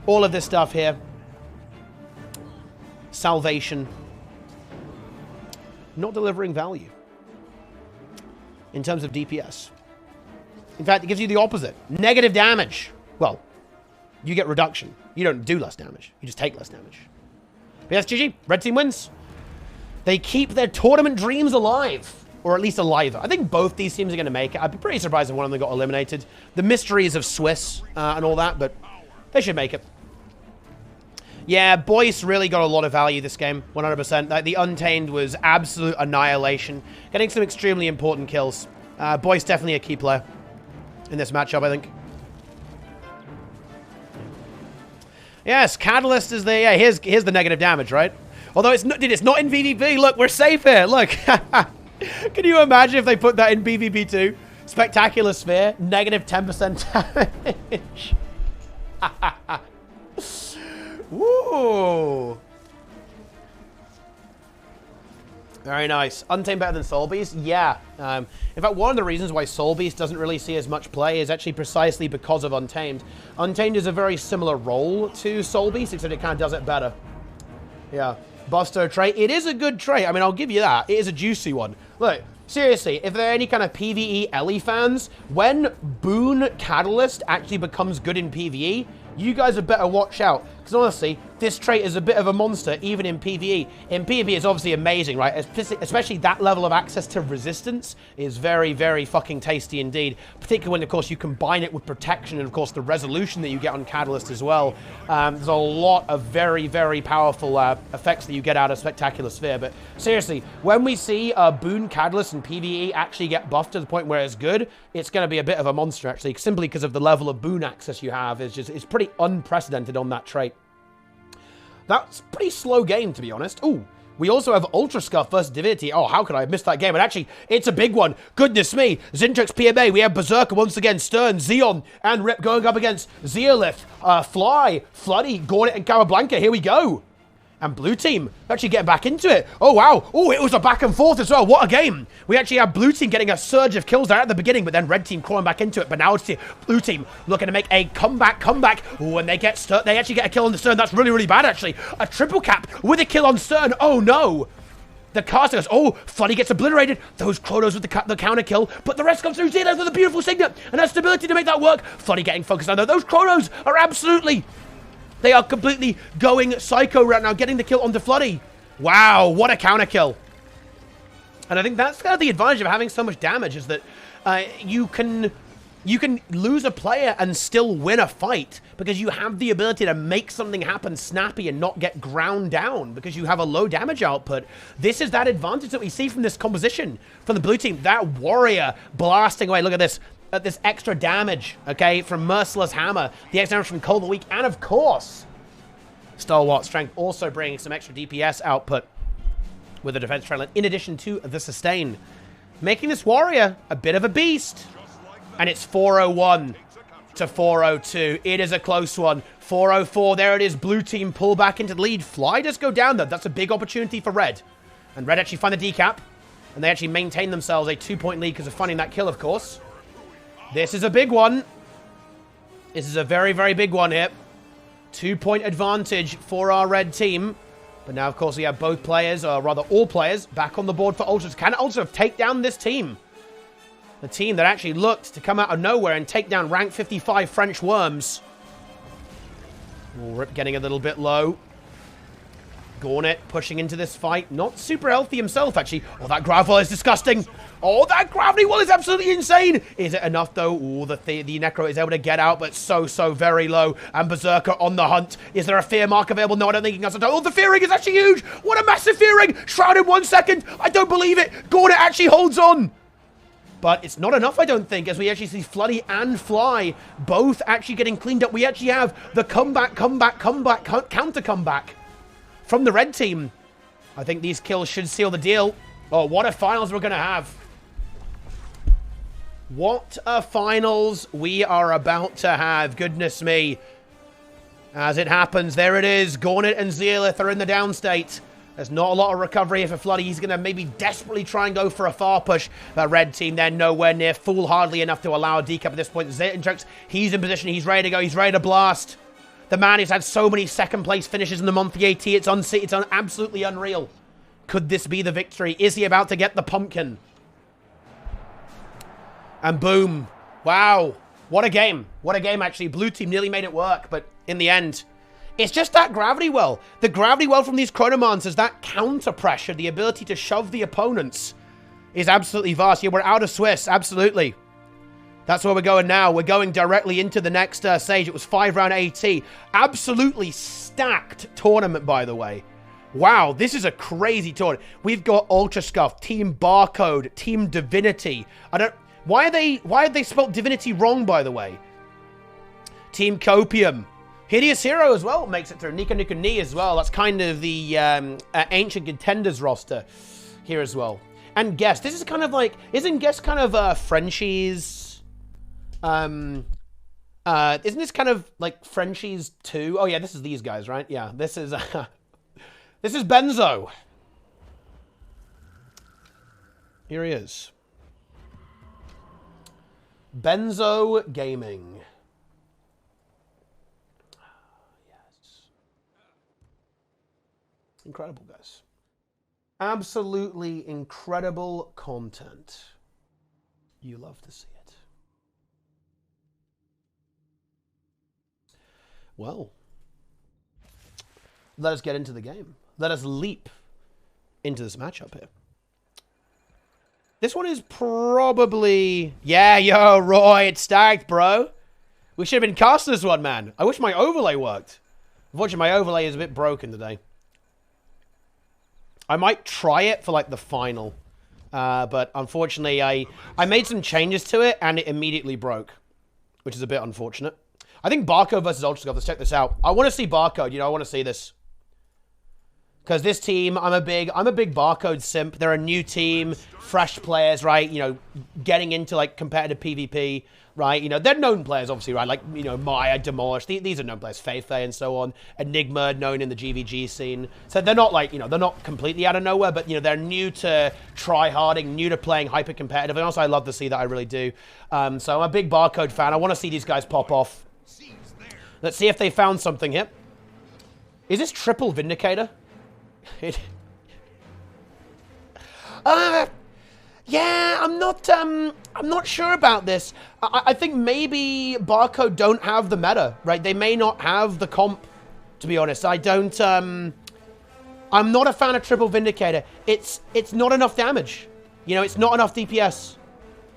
all of this stuff here. Salvation. Not delivering value in terms of DPS. In fact, it gives you the opposite. Negative damage. Well, you get reduction. You don't do less damage. You just take less damage. But yes, GG. Red team wins. They keep their tournament dreams alive. Or at least alive. I think both these teams are going to make it. I'd be pretty surprised if one of them got eliminated. The mysteries of Swiss and all that, but they should make it. Yeah, Boyce really got a lot of value this game. 100%. Like, the Untamed was absolute annihilation. Getting some extremely important kills. Boyce definitely a key player in this matchup, I think. Yes, Catalyst is the... Yeah, here's the negative damage, right? Although it's not in PvP. Look, we're safe here. Look. Can you imagine if they put that in PvP too? Spectacular Sphere, negative 10% damage. Woo! Very nice. Untamed better than Soul Beast? Yeah. In fact, one of the reasons why Soul Beast doesn't really see as much play is actually precisely because of Untamed. Untamed is a very similar role to Soul Beast, except it kind of does it better. Yeah. Busto trait. It is a good trait. I mean, I'll give you that. It is a juicy one. Look, seriously, if there are any kind of PvE Ellie fans, when Boon Catalyst actually becomes good in PvE, you guys had better watch out. Because honestly, this trait is a bit of a monster, even in PvE. In PvE, it's obviously amazing, right? Especially that level of access to resistance is very, very fucking tasty indeed. Particularly when, of course, you combine it with protection and, of course, the resolution that you get on Catalyst as well. There's a lot of very, very powerful effects that you get out of Spectacular Sphere. But seriously, when we see Boon Catalyst and PvE actually get buffed to the point where it's good, it's going to be a bit of a monster, actually, simply because of the level of boon access you have. It's pretty unprecedented on that trait. That's a pretty slow game, to be honest. Ooh, we also have Ultra Scuff versus Divinity. Oh, how could I have missed that game? And actually, it's a big one. Goodness me. Zintrix PMA. We have Berserker once again. Stern, Xeon, and Rip going up against Zeolith, Fly, Floody, Gauntlet, and Cabablanca. Here we go. And blue team actually getting back into it. Oh, wow. Oh, it was a back and forth as well. What a game. We actually have blue team getting a surge of kills there at the beginning, but then red team crawling back into it. But now it's blue team looking to make a comeback. Oh, and they actually get a kill on the Stern. That's really, really bad, actually. A triple cap with a kill on Stern. Oh, no. The caster goes, oh, Floody gets obliterated. Those Chronos with the counter kill, but the rest comes through Zeros with a beautiful Signet and has stability to make that work. Floody getting focused on those Chronos are absolutely... They are completely going psycho right now, getting the kill onto Floody. Wow, what a counter kill. And I think that's kind of the advantage of having so much damage, is that you can lose a player and still win a fight because you have the ability to make something happen snappy and not get ground down because you have a low damage output. This is that advantage that we see from this composition from the blue team. That warrior blasting away. Look at this. This extra damage, okay, from Merciless Hammer, the extra damage from Cold Weak, and of course, Stalwart Strength also bringing some extra DPS output with the defense trailer, in addition to the sustain, making this warrior a bit of a beast. And it's 401 to 402. It is a close one. 404, there it is. Blue team pull back into the lead. Fly does go down, though. That's a big opportunity for red. And red actually find the decap, and they actually maintain themselves a 2-point lead because of finding that kill, of course. This is a big one. This is a very, very big one here. 2-point advantage for our red team. But now, of course, we have both players, or rather all players, back on the board for Ultras. Can Ultra take down this team? The team that actually looked to come out of nowhere and take down rank 55 French Worms. Ooh, Rip getting a little bit low. Gornet pushing into this fight. Not super healthy himself, actually. Oh, that gravity wall is disgusting. Oh, that gravity wall is absolutely insane. Is it enough, though? Oh, the Necro is able to get out, but so very low. And Berserker on the hunt. Is there a fear mark available? No, I don't think he can. Oh, the fear ring is actually huge. What a massive fear ring. Shroud in 1 second. I don't believe it. Gornet actually holds on. But it's not enough, I don't think, as we actually see Floody and Fly both actually getting cleaned up. We actually have the counter comeback from the red team. I think these kills should seal the deal. Oh, what a finals we're going to have. What a finals we are about to have. Goodness me. As it happens, there it is. Gornet and Zealith are in the downstate. There's not a lot of recovery here for Floody. He's going to maybe desperately try and go for a far push. The red team, they're nowhere near foolhardily enough to allow a decap at this point. Zealith, he's in position. He's ready to go. He's ready to blast. The man who's had so many second place finishes in the monthly AT. It's absolutely unreal. Could this be the victory? Is he about to get the pumpkin? And boom. Wow. What a game. What a game, actually. Blue team nearly made it work, but in the end, it's just that gravity well. The gravity well from these Chronomancers, that counter pressure, the ability to shove the opponents is absolutely vast. Yeah, we're out of Swiss. Absolutely. That's where we're going now. We're going directly into the next stage. It was 5-round AT. Absolutely stacked tournament, by the way. Wow, this is a crazy tournament. We've got Ultra Scuff, Team Barcode, Team Divinity. Why have they spelled Divinity wrong, by the way? Team Copium. Hideous Hero as well makes it through. Nika Nika Ni as well. That's kind of the Ancient Contenders roster here as well. And Guess. This is kind of like... Isn't Guess kind of Frenchie's... isn't this kind of like Frenchie's 2? Oh yeah, this is these guys, right? Yeah, this is... this is Benzo. Here he is. Benzo Gaming. Incredible, guys. Absolutely incredible content. You love to see it. Well, let us get into the game. Let us leap into this matchup here. This one is probably... Yeah, yo, Roy, it's stacked, bro. We should have been casting this one, man. I wish my overlay worked. Unfortunately, my overlay is a bit broken today. I might try it for, like, the final. But, unfortunately, I made some changes to it, and it immediately broke. Which is a bit unfortunate. I think Barcode versus Ultra Scuff. Let's check this out. I want to see Barcode. You know, I want to see this. Because this team, I'm a big Barcode simp. They're a new team, fresh players, right? You know, getting into, like, competitive PvP, right? You know, they're known players, obviously, right? Like, you know, Maya, Demolish. These are known players. Feifei and so on. Enigma, known in the GVG scene. So they're not, like, you know, they're not completely out of nowhere, but, you know, they're new to try-harding, new to playing hyper-competitive. And also, I love to see that. I really do. So I'm a big Barcode fan. I want to see these guys pop off. Let's see if they found something here. Is this triple Vindicator? Yeah, I'm not sure about this. I think maybe Barcode don't have the meta, right? They may not have the comp, to be honest. I'm not a fan of triple Vindicator. It's not enough damage. You know, it's not enough DPS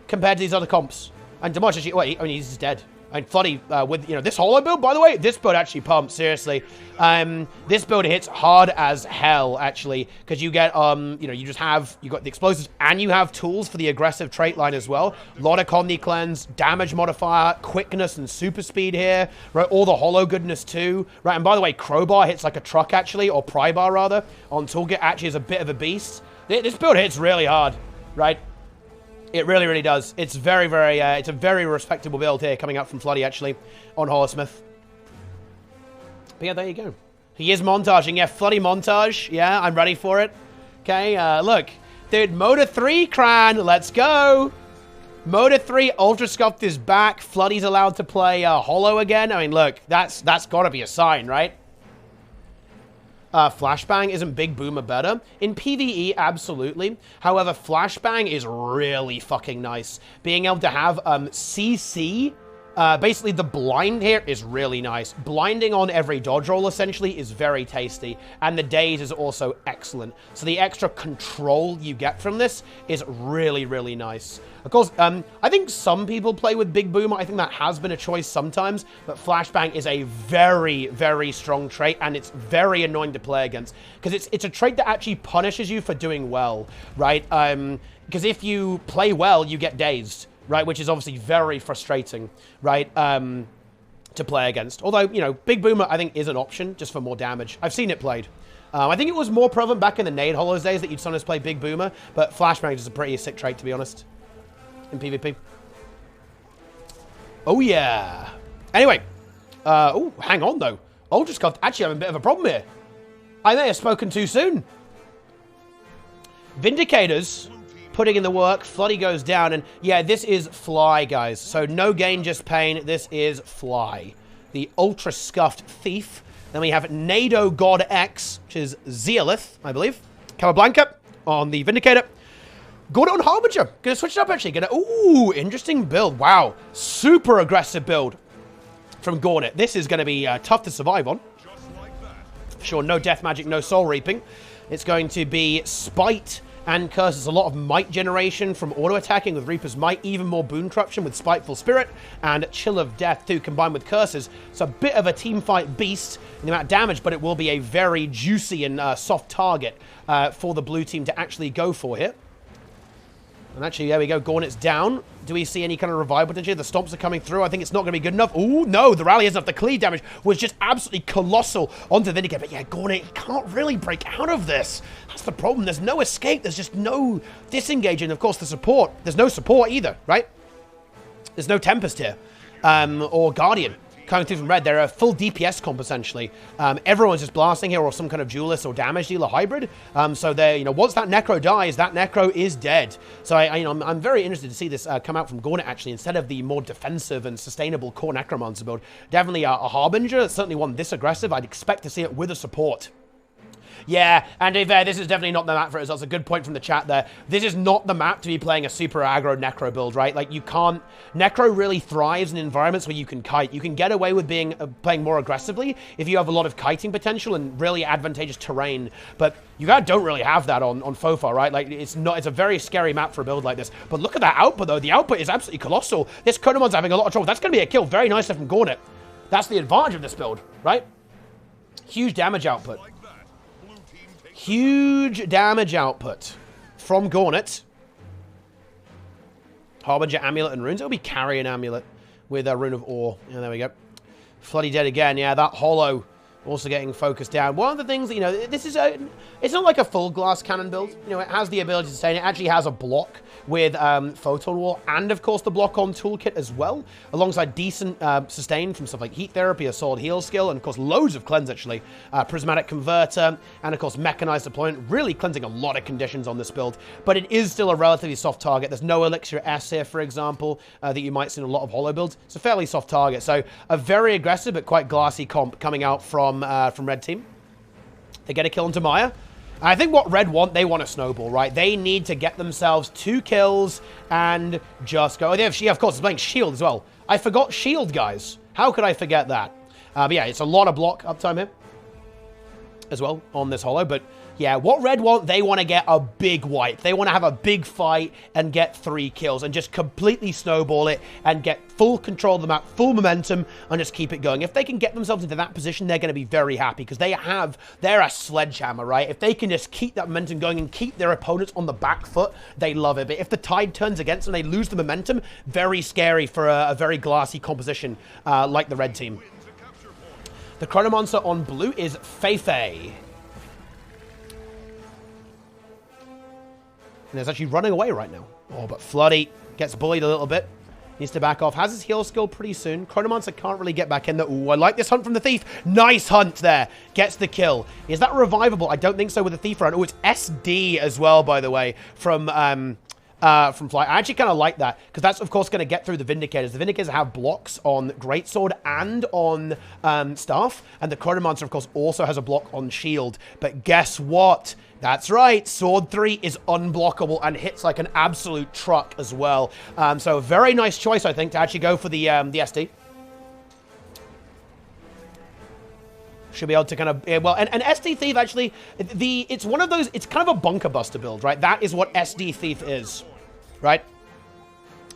compared to these other comps. And Demolish actually, wait, I mean, he's dead. And Floody, with, you know, this holo build, by the way, this build actually pumps, seriously. This build hits hard as hell, actually, because you get, you know, you got the explosives, and you have tools for the aggressive trait line as well. A lot of Condy Cleanse, damage modifier, quickness, and super speed here, right? All the holo goodness, too, right? And by the way, Crowbar hits like a truck, actually, or Prybar, rather, on Toolkit, actually is a bit of a beast. This build hits really hard, right? It really, really does. It's very, very, it's a very respectable build here coming out from Floody, actually, on Holosmith. But yeah, there you go. He is montaging. Yeah, Floody montage. Yeah, I'm ready for it. Okay, look. Dude, Motor 3, Cran. Let's go. Motor 3, Ultra Scuffed is back. Floody's allowed to play Holo again. I mean, look, that's got to be a sign, right? Flashbang isn't Big Boomer better? In PvE, absolutely. However, Flashbang is really fucking nice. Being able to have CC Basically, the blind here is really nice. Blinding on every dodge roll, essentially, is very tasty. And the daze is also excellent. So the extra control you get from this is really, really nice. Of course, I think some people play with Big Boomer. I think that has been a choice sometimes. But Flashbang is a very, very strong trait. And it's very annoying to play against. Because it's a trait that actually punishes you for doing well, right? Because if you play well, you get dazed. Right, which is obviously very frustrating, right, to play against. Although, you know, Big Boomer, I think, is an option just for more damage. I've seen it played. I think it was more prevalent back in the Nade Hollows days that you'd sometimes play Big Boomer, but Flashbang is a pretty sick trait, to be honest, in PvP. Oh, yeah. Anyway. Oh, hang on, though. Ultra Scuffed actually having a bit of a problem here. I may have spoken too soon. Vindicators... putting in the work, Floody goes down, and yeah, this is Fly, guys. So no gain, just pain. This is Fly, the Ultra Scuffed Thief. Then we have Nado God X, which is Zealith, I believe. Calablanca on the Vindicator. Got it on Harbinger. Gonna switch it up, actually. Ooh, interesting build. Wow, super aggressive build from Gornet. This is going to be tough to survive on. Just like that. Sure, no Death Magic, no Soul Reaping. It's going to be Spite and Curses. A lot of Might generation from auto-attacking with Reaper's Might, even more Boon Corruption with Spiteful Spirit, and Chill of Death too, combined with Curses. It's a bit of a team fight beast in the amount of damage, but it will be a very juicy and soft target for the blue team to actually go for here. And actually, there we go, Gornet's down. Do we see any kind of revival potential? The stomps are coming through. I think it's not going to be good enough. Ooh, no, the rally isn't enough. The cleave damage was just absolutely colossal onto Vindicator. But yeah, Gornet can't really break out of this. That's the problem. There's no escape. There's just no disengaging. Of course, the support. There's no support either, right? There's no Tempest here. Or Guardian coming through from red. They're a full DPS comp, essentially. Everyone's just blasting here, or some kind of duelist or damage dealer hybrid. So they're, you know, once that Necro dies, that Necro is dead. So I'm very interested to see this come out from Gornet, actually, instead of the more defensive and sustainable core Necromancer build. Definitely a Harbinger, certainly one this aggressive. I'd expect to see it with a support. Yeah, and if this is definitely not the map for it. That's a good point from the chat there. This is not the map to be playing a super aggro Necro build, right? Like, you can't... Necro really thrives in environments where you can kite. You can get away with being playing more aggressively if you have a lot of kiting potential and really advantageous terrain. But you don't really have that on Fofa, right? Like, it's a very scary map for a build like this. But look at that output, though. The output is absolutely colossal. This Chronomancer's having a lot of trouble. That's going to be a kill. Very nice from Gornet. That's the advantage of this build, right? Huge damage output. Huge damage output from Gornet. Harbinger, Amulet, and Runes. It'll be Carrion Amulet with a Rune of Ore. Yeah, there we go. Floody dead again. Yeah, that Hollow also getting focused down. One of the things that, you know, this is it's not like a full glass cannon build. You know, it has the ability to sustain. It actually has a block with Photon Wall and, of course, the block on toolkit as well, alongside decent sustain from stuff like Heat Therapy, a solid heal skill, and, of course, loads of cleanse, actually. Prismatic Converter, and, of course, Mechanized Deployment, really cleansing a lot of conditions on this build, but it is still a relatively soft target. There's no Elixir S here, for example, that you might see in a lot of Hollow builds. It's a fairly soft target, so a very aggressive but quite glassy comp coming out from Red Team. They get a kill onto Maya. I think what Red want, they want a snowball, right? They need to get themselves 2 kills and just go. Oh, they have, of course, it's playing Shield as well. I forgot Shield, guys. How could I forget that? But yeah, it's a lot of block uptime here as well on this Hollow. But yeah, what Red want, they want to get a big wipe. They want to have a big fight and get 3 kills and just completely snowball it and get full control of the map, full momentum, and just keep it going. If they can get themselves into that position, they're going to be very happy because they're a sledgehammer, right? If they can just keep that momentum going and keep their opponents on the back foot, they love it. But if the tide turns against them, they lose the momentum, very scary for a very glassy composition like the Red Team. The Chronomancer on blue is Feifei. And it's actually running away right now. Oh, but Floody gets bullied a little bit. Needs to back off. Has his heal skill pretty soon. Chronomancer can't really get back in there. Ooh, I like this hunt from the Thief. Nice hunt there. Gets the kill. Is that revivable? I don't think so with the Thief round. Oh, it's SD as well, by the way, from from Fly. I actually kind of like that, because that's, of course, going to get through the Vindicators. The Vindicators have blocks on Greatsword and on Staff, and the Chronomancer, of course, also has a block on Shield. But guess what? That's right, Sword 3 is unblockable and hits like an absolute truck as well. So a very nice choice, I think, to actually go for the SD. Should be able to kind of, well, and SD Thief, actually, it's one of those, it's kind of a bunker buster build, right? That is what SD Thief is, right?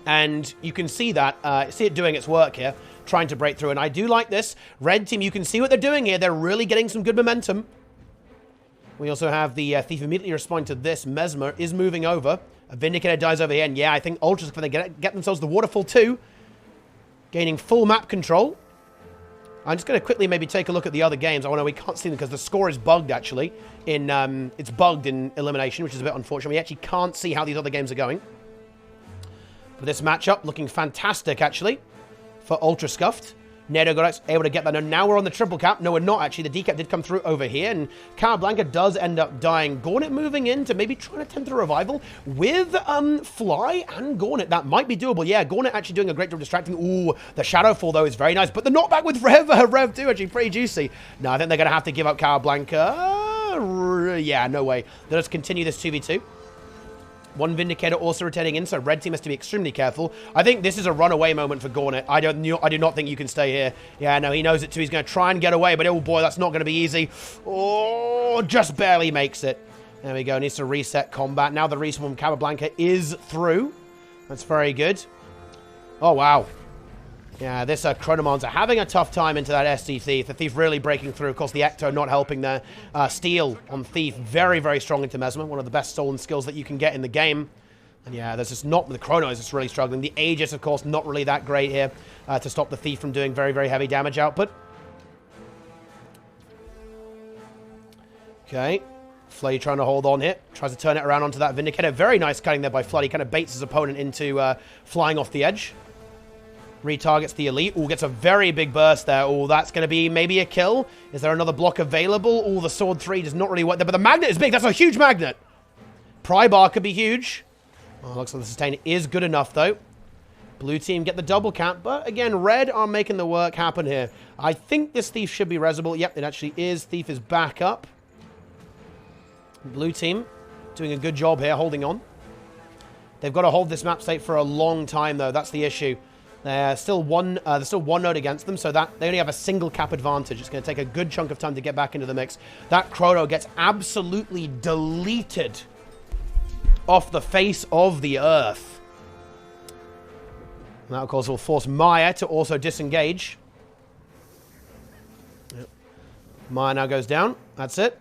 And you can see that, see it doing its work here, trying to break through. And I do like this. Red team, you can see what they're doing here. They're really getting some good momentum. We also have the Thief immediately responding to this. Mesmer is moving over. A Vindicator dies over here. And yeah, I think Ultras, when they get themselves the Waterfall too, gaining full map control. I'm just going to quickly maybe take a look at the other games. Oh, no, we can't see them because the score is bugged, actually. It's bugged in Elimination, which is a bit unfortunate. We actually can't see how these other games are going. But this matchup looking fantastic, actually, for Ultra Scuffed. Nedo got able to get that. Now we're on the triple cap. No, we're not, actually. The decap did come through over here, and Casablanca does end up dying. Gornet moving in to maybe try to attempt a revival with Fly and Gornet. That might be doable. Yeah, Gornet actually doing a great job distracting. Ooh, the Shadowfall, though, is very nice. But the knockback with Rev 2, actually pretty juicy. No, I think they're going to have to give up Casablanca. Yeah, no way. Let us continue this 2v2. One Vindicator also rotating in, so red team has to be extremely careful. I think this is a runaway moment for Gornet. I do not think you can stay here. Yeah, no, he knows it too. He's going to try and get away, but oh boy, that's not going to be easy. Oh, just barely makes it. There we go. Needs to reset combat. Now the respawn from Casablanca is through. That's very good. Oh, wow. Yeah, this Chronomancer having a tough time into that SD Thief. The Thief really breaking through. Of course, the Ecto not helping there. Steel on Thief. Very, very strong into Mesmer. One of the best stolen skills that you can get in the game. And yeah, there's just not... The Chrono is just really struggling. The Aegis, of course, not really that great here to stop the Thief from doing very, very heavy damage output. Okay. Flay trying to hold on here. Tries to turn it around onto that Vindicator. Very nice cutting there by Flood. He kind of baits his opponent into flying off the edge. Retargets the Elite. Ooh, gets a very big burst there. Ooh, that's going to be maybe a kill. Is there another block available? Ooh, the Sword 3 does not really work there, but the Magnet is big. That's a huge Magnet. Pry Bar could be huge. Oh, looks like the Sustain is good enough, though. Blue team get the double cap, but again, red are making the work happen here. I think this Thief should be resable. Yep, it actually is. Thief is back up. Blue team doing a good job here, holding on. They've got to hold this map state for a long time, though. That's the issue. There's still one node against them, so that they only have a single cap advantage. It's going to take a good chunk of time to get back into the mix. That Chrono gets absolutely deleted off the face of the earth. And that, of course, will force Maya to also disengage. Yep. Maya now goes down. That's it.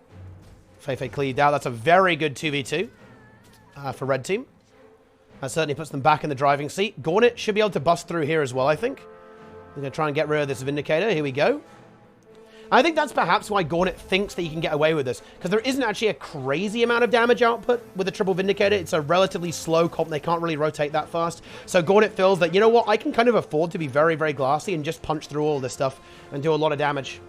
Feifei cleaved out. That's a very good 2v2 for red team. That certainly puts them back in the driving seat. Gornet should be able to bust through here as well, I think. We're going to try and get rid of this Vindicator. Here we go. I think that's perhaps why Gornet thinks that he can get away with this, because there isn't actually a crazy amount of damage output with a triple Vindicator. It's a relatively slow comp. They can't really rotate that fast. So Gornet feels that, you know what, I can kind of afford to be very, very glassy and just punch through all this stuff and do a lot of damage.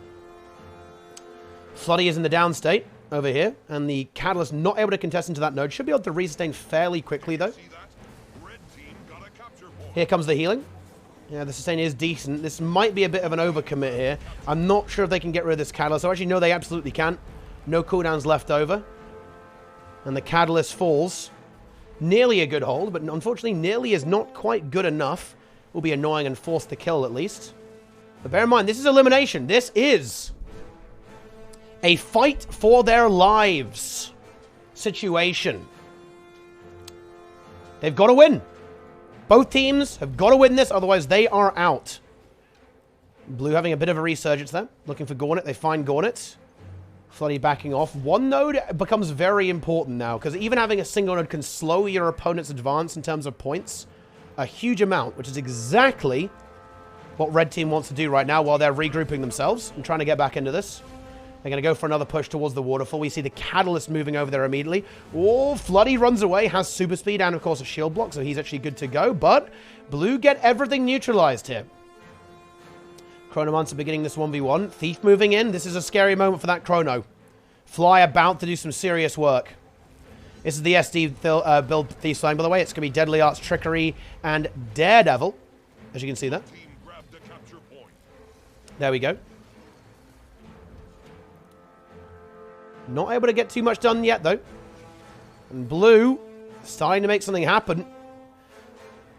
Floody is in the down state over here, and the Catalyst not able to contest into that node. Should be able to resustain fairly quickly, though. Here comes the healing. Yeah, the sustain is decent. This might be a bit of an overcommit here. I'm not sure if they can get rid of this Catalyst. So actually, no, they absolutely can. No cooldowns left over. And the Catalyst falls. Nearly a good hold, but unfortunately, nearly is not quite good enough. Will be annoying and force the kill, at least. But bear in mind, this is elimination. This is a fight for their lives situation. They've got to win. Both teams have got to win this, otherwise they are out. Blue having a bit of a resurgence there. Looking for Gornet. They find Gornet. Floody backing off. One node becomes very important now, because even having a single node can slow your opponent's advance in terms of points a huge amount, which is exactly what red team wants to do right now while they're regrouping themselves and trying to get back into this. They're going to go for another push towards the waterfall. We see the Catalyst moving over there immediately. Oh, Floody runs away, has super speed and, of course, a shield block, so he's actually good to go. But Blue get everything neutralized here. Chronomancer beginning this 1v1. Thief moving in. This is a scary moment for that Chrono. Fly about to do some serious work. This is the SD build Thief's Flying, by the way. It's going to be Deadly Arts, Trickery, and Daredevil. As you can see there. There we go. Not able to get too much done yet, though. And blue, starting to make something happen.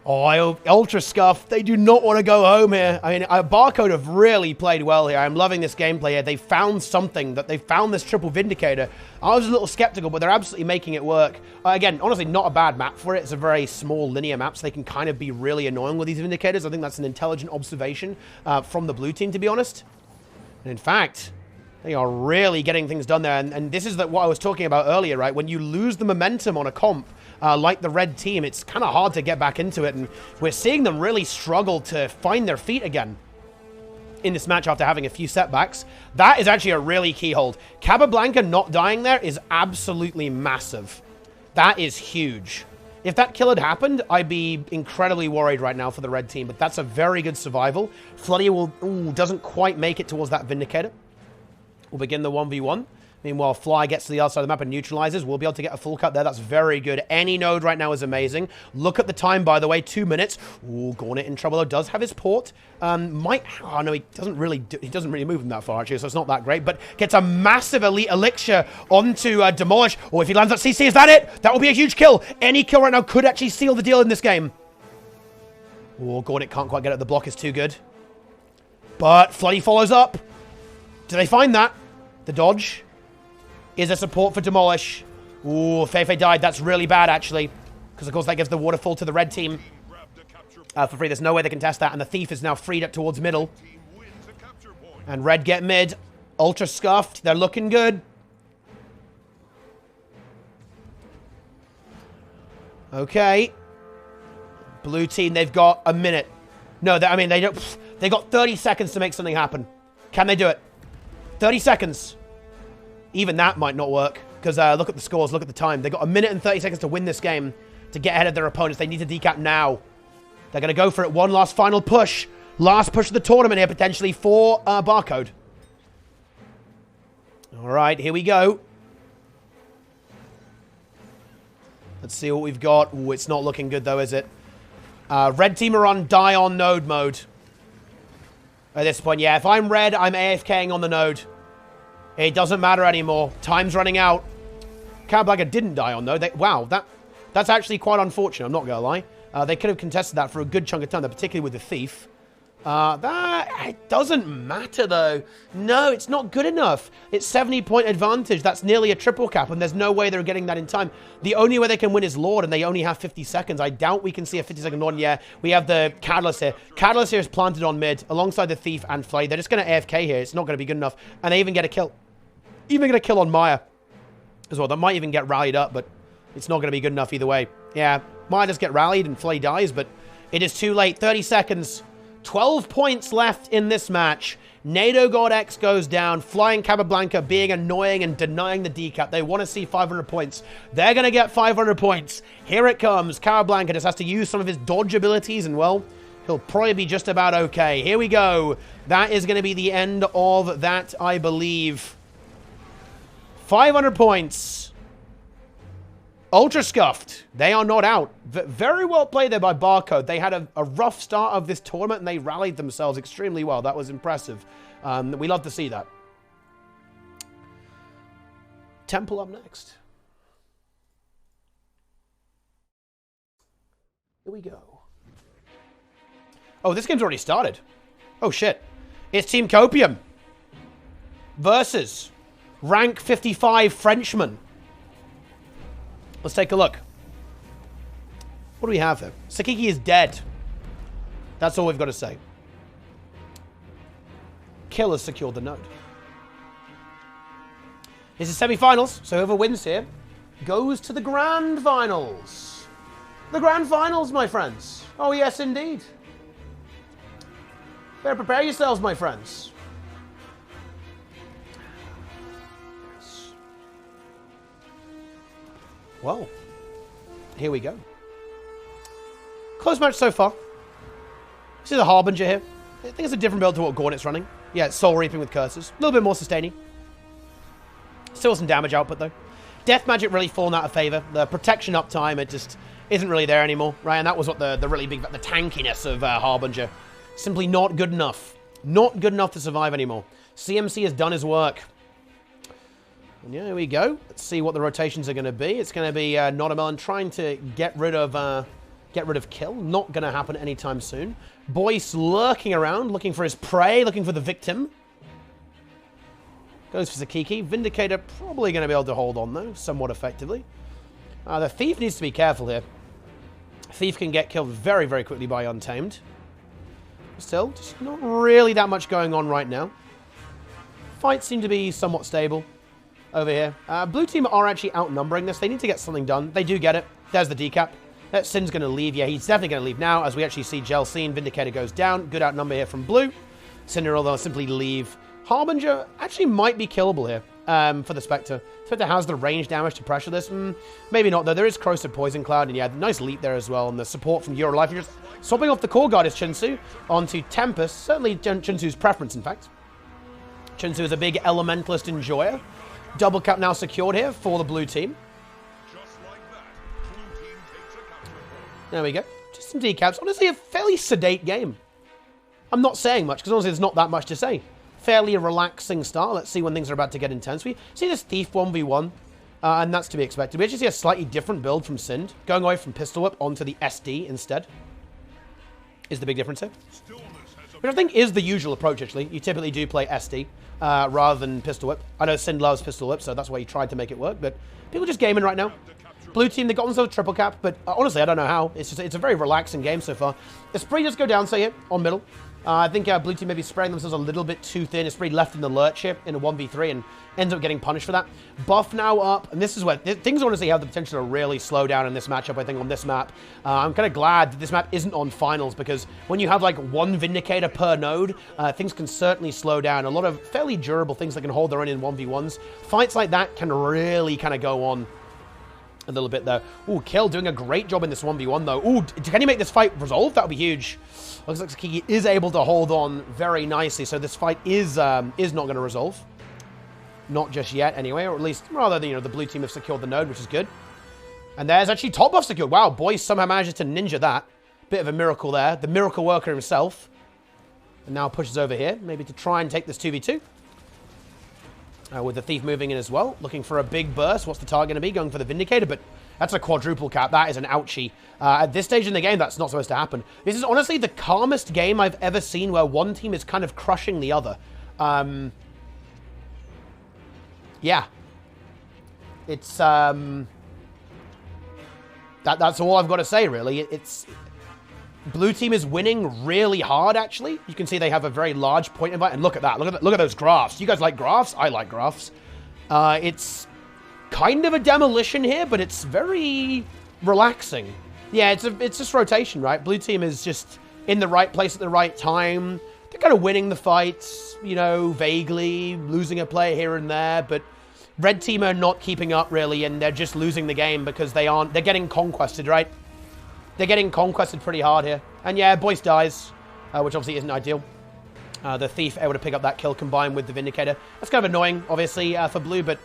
Oh, Ultra Scuff. They do not want to go home here. I mean, Barcode have really played well here. I'm loving this gameplay here. They found something. They found this triple Vindicator. I was a little skeptical, but they're absolutely making it work. Again, honestly, not a bad map for it. It's a very small linear map, so they can kind of be really annoying with these Vindicators. I think that's an intelligent observation from the blue team, to be honest. And in fact, they are really getting things done there. And this is what I was talking about earlier, right? When you lose the momentum on a comp, like the red team, it's kind of hard to get back into it. And we're seeing them really struggle to find their feet again in this match after having a few setbacks. That is actually a really key hold. Capablanca not dying there is absolutely massive. That is huge. If that kill had happened, I'd be incredibly worried right now for the red team. But that's a very good survival. Floody doesn't quite make it towards that Vindicator. We'll begin the 1v1. Meanwhile, Fly gets to the other side of the map and neutralizes. We'll be able to get a full cut there. That's very good. Any node right now is amazing. Look at the time, by the way. 2 minutes. Ooh, Gornet in trouble, though. Does have his port. Oh, no, he doesn't really move him that far, actually, so it's not that great. But gets a massive elite elixir onto Demolish. Or if he lands that CC, is that it? That will be a huge kill. Any kill right now could actually seal the deal in this game. Oh, Gornet can't quite get it. The block is too good. But Floody follows up. Do they find that? The dodge is a support for Demolish. Ooh, Feifei died. That's really bad, actually. Because, of course, that gives the waterfall to the red team for free. There's no way they can test that. And the Thief is now freed up towards middle. And red get mid. Ultra scuffed. They're looking good. Okay. Blue team, they've got a minute. No, they don't. They got 30 seconds to make something happen. Can they do it? 30 seconds. Even that might not work. Because look at the scores. Look at the time. They've got a minute and 30 seconds to win this game. To get ahead of their opponents. They need to decap now. They're going to go for it. One last final push. Last push of the tournament here, potentially, for Barcode. All right, here we go. Let's see what we've got. Ooh, it's not looking good, though, is it? Red team are on die on node mode. At this point, yeah. If I'm red, I'm AFKing on the node. It doesn't matter anymore. Time's running out. Capablanca didn't die on node. Wow, that's actually quite unfortunate. I'm not going to lie. They could have contested that for a good chunk of time, particularly with the Thief. It doesn't matter, though. No, it's not good enough. It's 70-point advantage. That's nearly a triple cap, and there's no way they're getting that in time. The only way they can win is Lord, and they only have 50 seconds. I doubt we can see a 50-second Lord. Yeah, we have the Catalyst here. Catalyst here is planted on mid, alongside the Thief and Flay. They're just going to AFK here. It's not going to be good enough. And they even get a kill. Even get a kill on Maya as well. That might even get rallied up, but it's not going to be good enough either way. Yeah, might just get rallied and Flay dies, but it is too late. 30 seconds. 12 points left in this match. NATO God X goes down. Flying Capablanca being annoying and denying the decap. They want to see 500 points. They're going to get 500 points. Here it comes. Capablanca just has to use some of his dodge abilities, and, well, he'll probably be just about okay. Here we go. That is going to be the end of that, I believe. 500 points. Ultra Scuffed. They are not out. Very well played there by Barcode. They had a rough start of this tournament, and they rallied themselves extremely well. That was impressive. We love to see that. Temple up next. Here we go. Oh, this game's already started. Oh, shit. It's Team Copium versus rank 55 Frenchman. Let's take a look. What do we have there? Sakiki is dead. That's all we've got to say. Kill has secured the node. This is semifinals, so whoever wins here goes to the grand finals. The grand finals, my friends. Oh, yes, indeed. Better prepare yourselves, my friends. Well, here we go. Close match so far. This is a Harbinger here. I think it's a different build to what Gornet's running. Yeah, it's Soul Reaping with Curses. A little bit more sustaining. Still some damage output, though. Death Magic really fallen out of favor. The protection uptime, it just isn't really there anymore, right? And that was what the really big... The tankiness of Harbinger. Simply not good enough. Not good enough to survive anymore. CMC has done his work. And yeah, here we go. Let's see what the rotations are going to be. It's going to be Notamelon trying to get rid of Kill. Not going to happen anytime soon. Boyce lurking around, looking for his prey, looking for the victim. Goes for Zakiki. Vindicator probably going to be able to hold on, though, somewhat effectively. The Thief needs to be careful here. Thief can get killed very, very quickly by Untamed. Still, just not really that much going on right now. Fights seem to be somewhat stable over here. Blue team are actually outnumbering this. They need to get something done. They do get it. There's the decap. That Sin's going to leave. Yeah, he's definitely going to leave now, as we actually see Gelsine. Vindicator goes down. Good outnumber here from Blue. Cinder will simply leave. Harbinger actually might be killable here for the Spectre. Spectre has the range damage to pressure this. Maybe not, though. There is Corrosive Poison Cloud, and yeah, nice leap there as well. And the support from Eurolife. You're just swapping off the core guard is Chinsu onto Tempest. Certainly Chinsu's preference, in fact. Chinsu is a big Elementalist enjoyer. Double cap now secured here for the blue team. Just like that, blue team takes a counter. There we go. Just some decaps. Honestly, a fairly sedate game. I'm not saying much, because honestly, there's not that much to say. Fairly relaxing start. Let's see when things are about to get intense. We see this Thief 1v1, and that's to be expected. We actually see a slightly different build from Sind, going away from Pistol Whip onto the SD instead. Is the big difference here. Which I think is the usual approach, actually. You typically do play SD rather than Pistol Whip. I know Sind loves Pistol Whip, so that's why he tried to make it work, but people just gaming right now. Blue team, they got themselves a triple cap, but honestly, I don't know how. It's a very relaxing game so far. Esprit does go down, so here, on middle. I think blue team may be spraying themselves a little bit too thin. Esprit left in the lurch here in a 1v3 and ends up getting punished for that. Buff now up, and this is where things honestly have the potential to really slow down in this matchup, I think, on this map. I'm kind of glad that this map isn't on finals, because when you have like one Vindicator per node, things can certainly slow down. A lot of fairly durable things that can hold their own in 1v1s. Fights like that can really kind of go on a little bit there. Ooh, Kill doing a great job in this 1v1 though. Ooh, can he make this fight resolve? That would be huge. Looks like Kiki is able to hold on very nicely, so this fight is not going to resolve. Not just yet, anyway, or at least, rather, the blue team have secured the node, which is good. And there's actually top buff secured. Wow, Boyce somehow manages to ninja that. Bit of a miracle there. The miracle worker himself. And now pushes over here, maybe to try and take this 2v2. With the Thief moving in as well, looking for a big burst. What's the target going to be? Going for the Vindicator, but that's a quadruple cap. That is an ouchie. At this stage in the game, that's not supposed to happen. This is honestly the calmest game I've ever seen where one team is kind of crushing the other. Yeah. It's, that's all I've got to say, really. Blue team is winning really hard, actually. You can see they have a very large point invite, and look at that. Look at those graphs. You guys like graphs? I like graphs. It's kind of a demolition here, but it's very relaxing. Yeah, it's just rotation, right? Blue team is just in the right place at the right time. They're kind of winning the fights, vaguely, losing a player here and there, but red team are not keeping up, really, and they're just losing the game because they're getting conquested, right? They're getting conquested pretty hard here. And yeah, Boyce dies, which obviously isn't ideal. The Thief able to pick up that kill combined with the Vindicator. That's kind of annoying, obviously, for Blue, but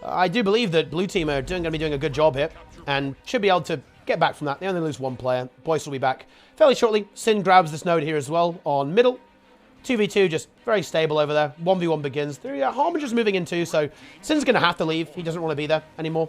I do believe that Blue team are going to be doing a good job here and should be able to get back from that. They only lose one player. Boyce will be back fairly shortly. Sin grabs this node here as well on middle. 2v2, just very stable over there. 1v1 begins. Harbinger's moving in too, so Sin's going to have to leave. He doesn't want to be there anymore,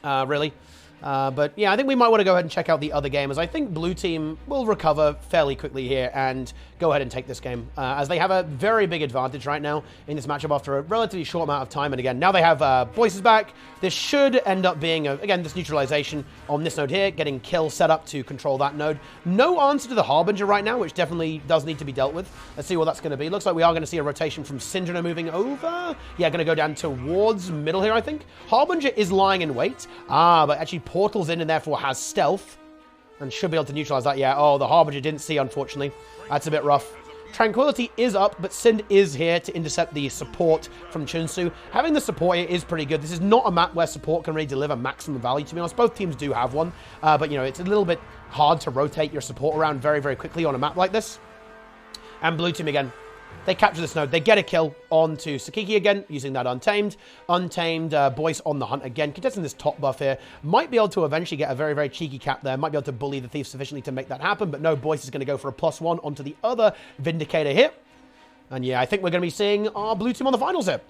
really. But yeah, I think we might want to go ahead and check out the other game, as I think blue team will recover fairly quickly here and go ahead and take this game, as they have a very big advantage right now in this matchup after a relatively short amount of time. And again, now they have Boyce's back. This should end up being, again, this neutralization on this node here, getting Kill set up to control that node. No answer to the Harbinger right now, which definitely does need to be dealt with. Let's see what that's going to be. Looks like we are going to see a rotation from Syndrome moving over. Yeah, going to go down towards middle here, I think. Harbinger is lying in wait. But actually portals in and therefore has stealth and should be able to neutralize that. Yeah, the Harbinger didn't see, unfortunately. That's a bit rough. Tranquility is up, but Sind is here to intercept the support from Chinsu. Having the support here is pretty good. This is not a map where support can really deliver maximum value, to be honest. Both teams do have one, but it's a little bit hard to rotate your support around very, very quickly on a map like this. And blue team again, They capture this node. They get a kill onto Sakiki again, using that Untamed. Untamed, Boyce on the hunt again, contesting this top buff here. Might be able to eventually get a very, very cheeky cap there. Might be able to bully the Thief sufficiently to make that happen, but no, Boyce is going to go for a +1 onto the other Vindicator here. And yeah, I think we're going to be seeing our blue team on the finals here,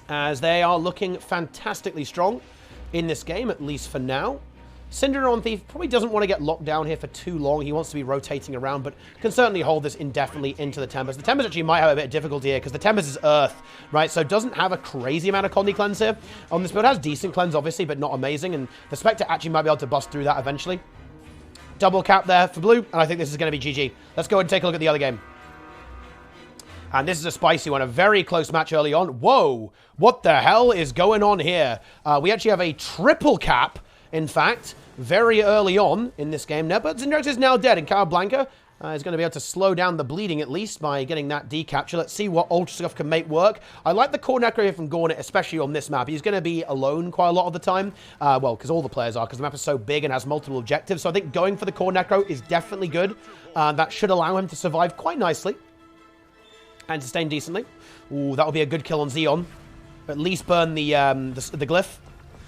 as they are looking fantastically strong in this game, at least for now. Cinder on Thief probably doesn't want to get locked down here for too long. He wants to be rotating around, but can certainly hold this indefinitely into the Tempest. The Tempest actually might have a bit of difficulty here, because the Tempest is Earth, right? So doesn't have a crazy amount of Condi cleanse here on this build. Has decent cleanse, obviously, but not amazing. And the Spectre actually might be able to bust through that eventually. Double cap there for blue, and I think this is going to be GG. Let's go and take a look at the other game. And this is a spicy one, a very close match early on. Whoa, what the hell is going on here? We actually have a triple cap, in fact, very early on in this game now. But Zindrax is now dead, and Casablanca is going to be able to slow down the bleeding, at least, by getting that decapture. Let's see what Ultra Scuff can make work. I like the core Necro here from Gornet, especially on this map. He's going to be alone quite a lot of the time. Well, because all the players are, because the map is so big and has multiple objectives. So I think going for the core Necro is definitely good. That should allow him to survive quite nicely and sustain decently. Ooh, that will be a good kill on Xeon. At least burn the glyph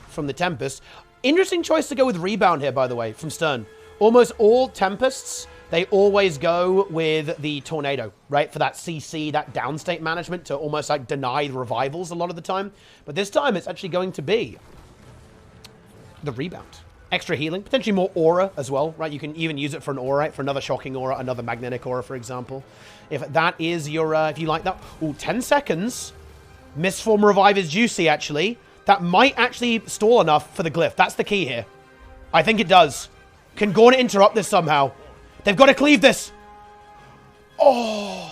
from the Tempest. Interesting choice to go with Rebound here, by the way, from Stern. Almost all Tempests, they always go with the Tornado, right? For that CC, that downstate management to almost like deny revivals a lot of the time. But this time, it's actually going to be the Rebound. Extra healing, potentially more aura as well, right? You can even use it for an aura, for another shocking aura, another magnetic aura, for example. If that is your, if you like that. Ooh, 10 seconds. Mistform revive is juicy, actually. That might actually stall enough for the glyph. That's the key here. I think it does. Can Gornet interrupt this somehow? They've got to cleave this. Oh.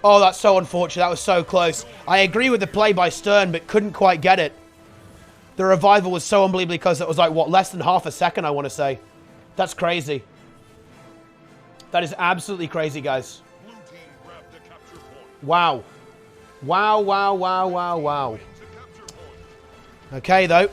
Oh, that's so unfortunate. That was so close. I agree with the play by Stern, but couldn't quite get it. The revival was so unbelievably close. It was like, what, less than half a second, I want to say. That's crazy. That is absolutely crazy, guys. Wow. Wow, wow, wow, wow, wow. Okay, though.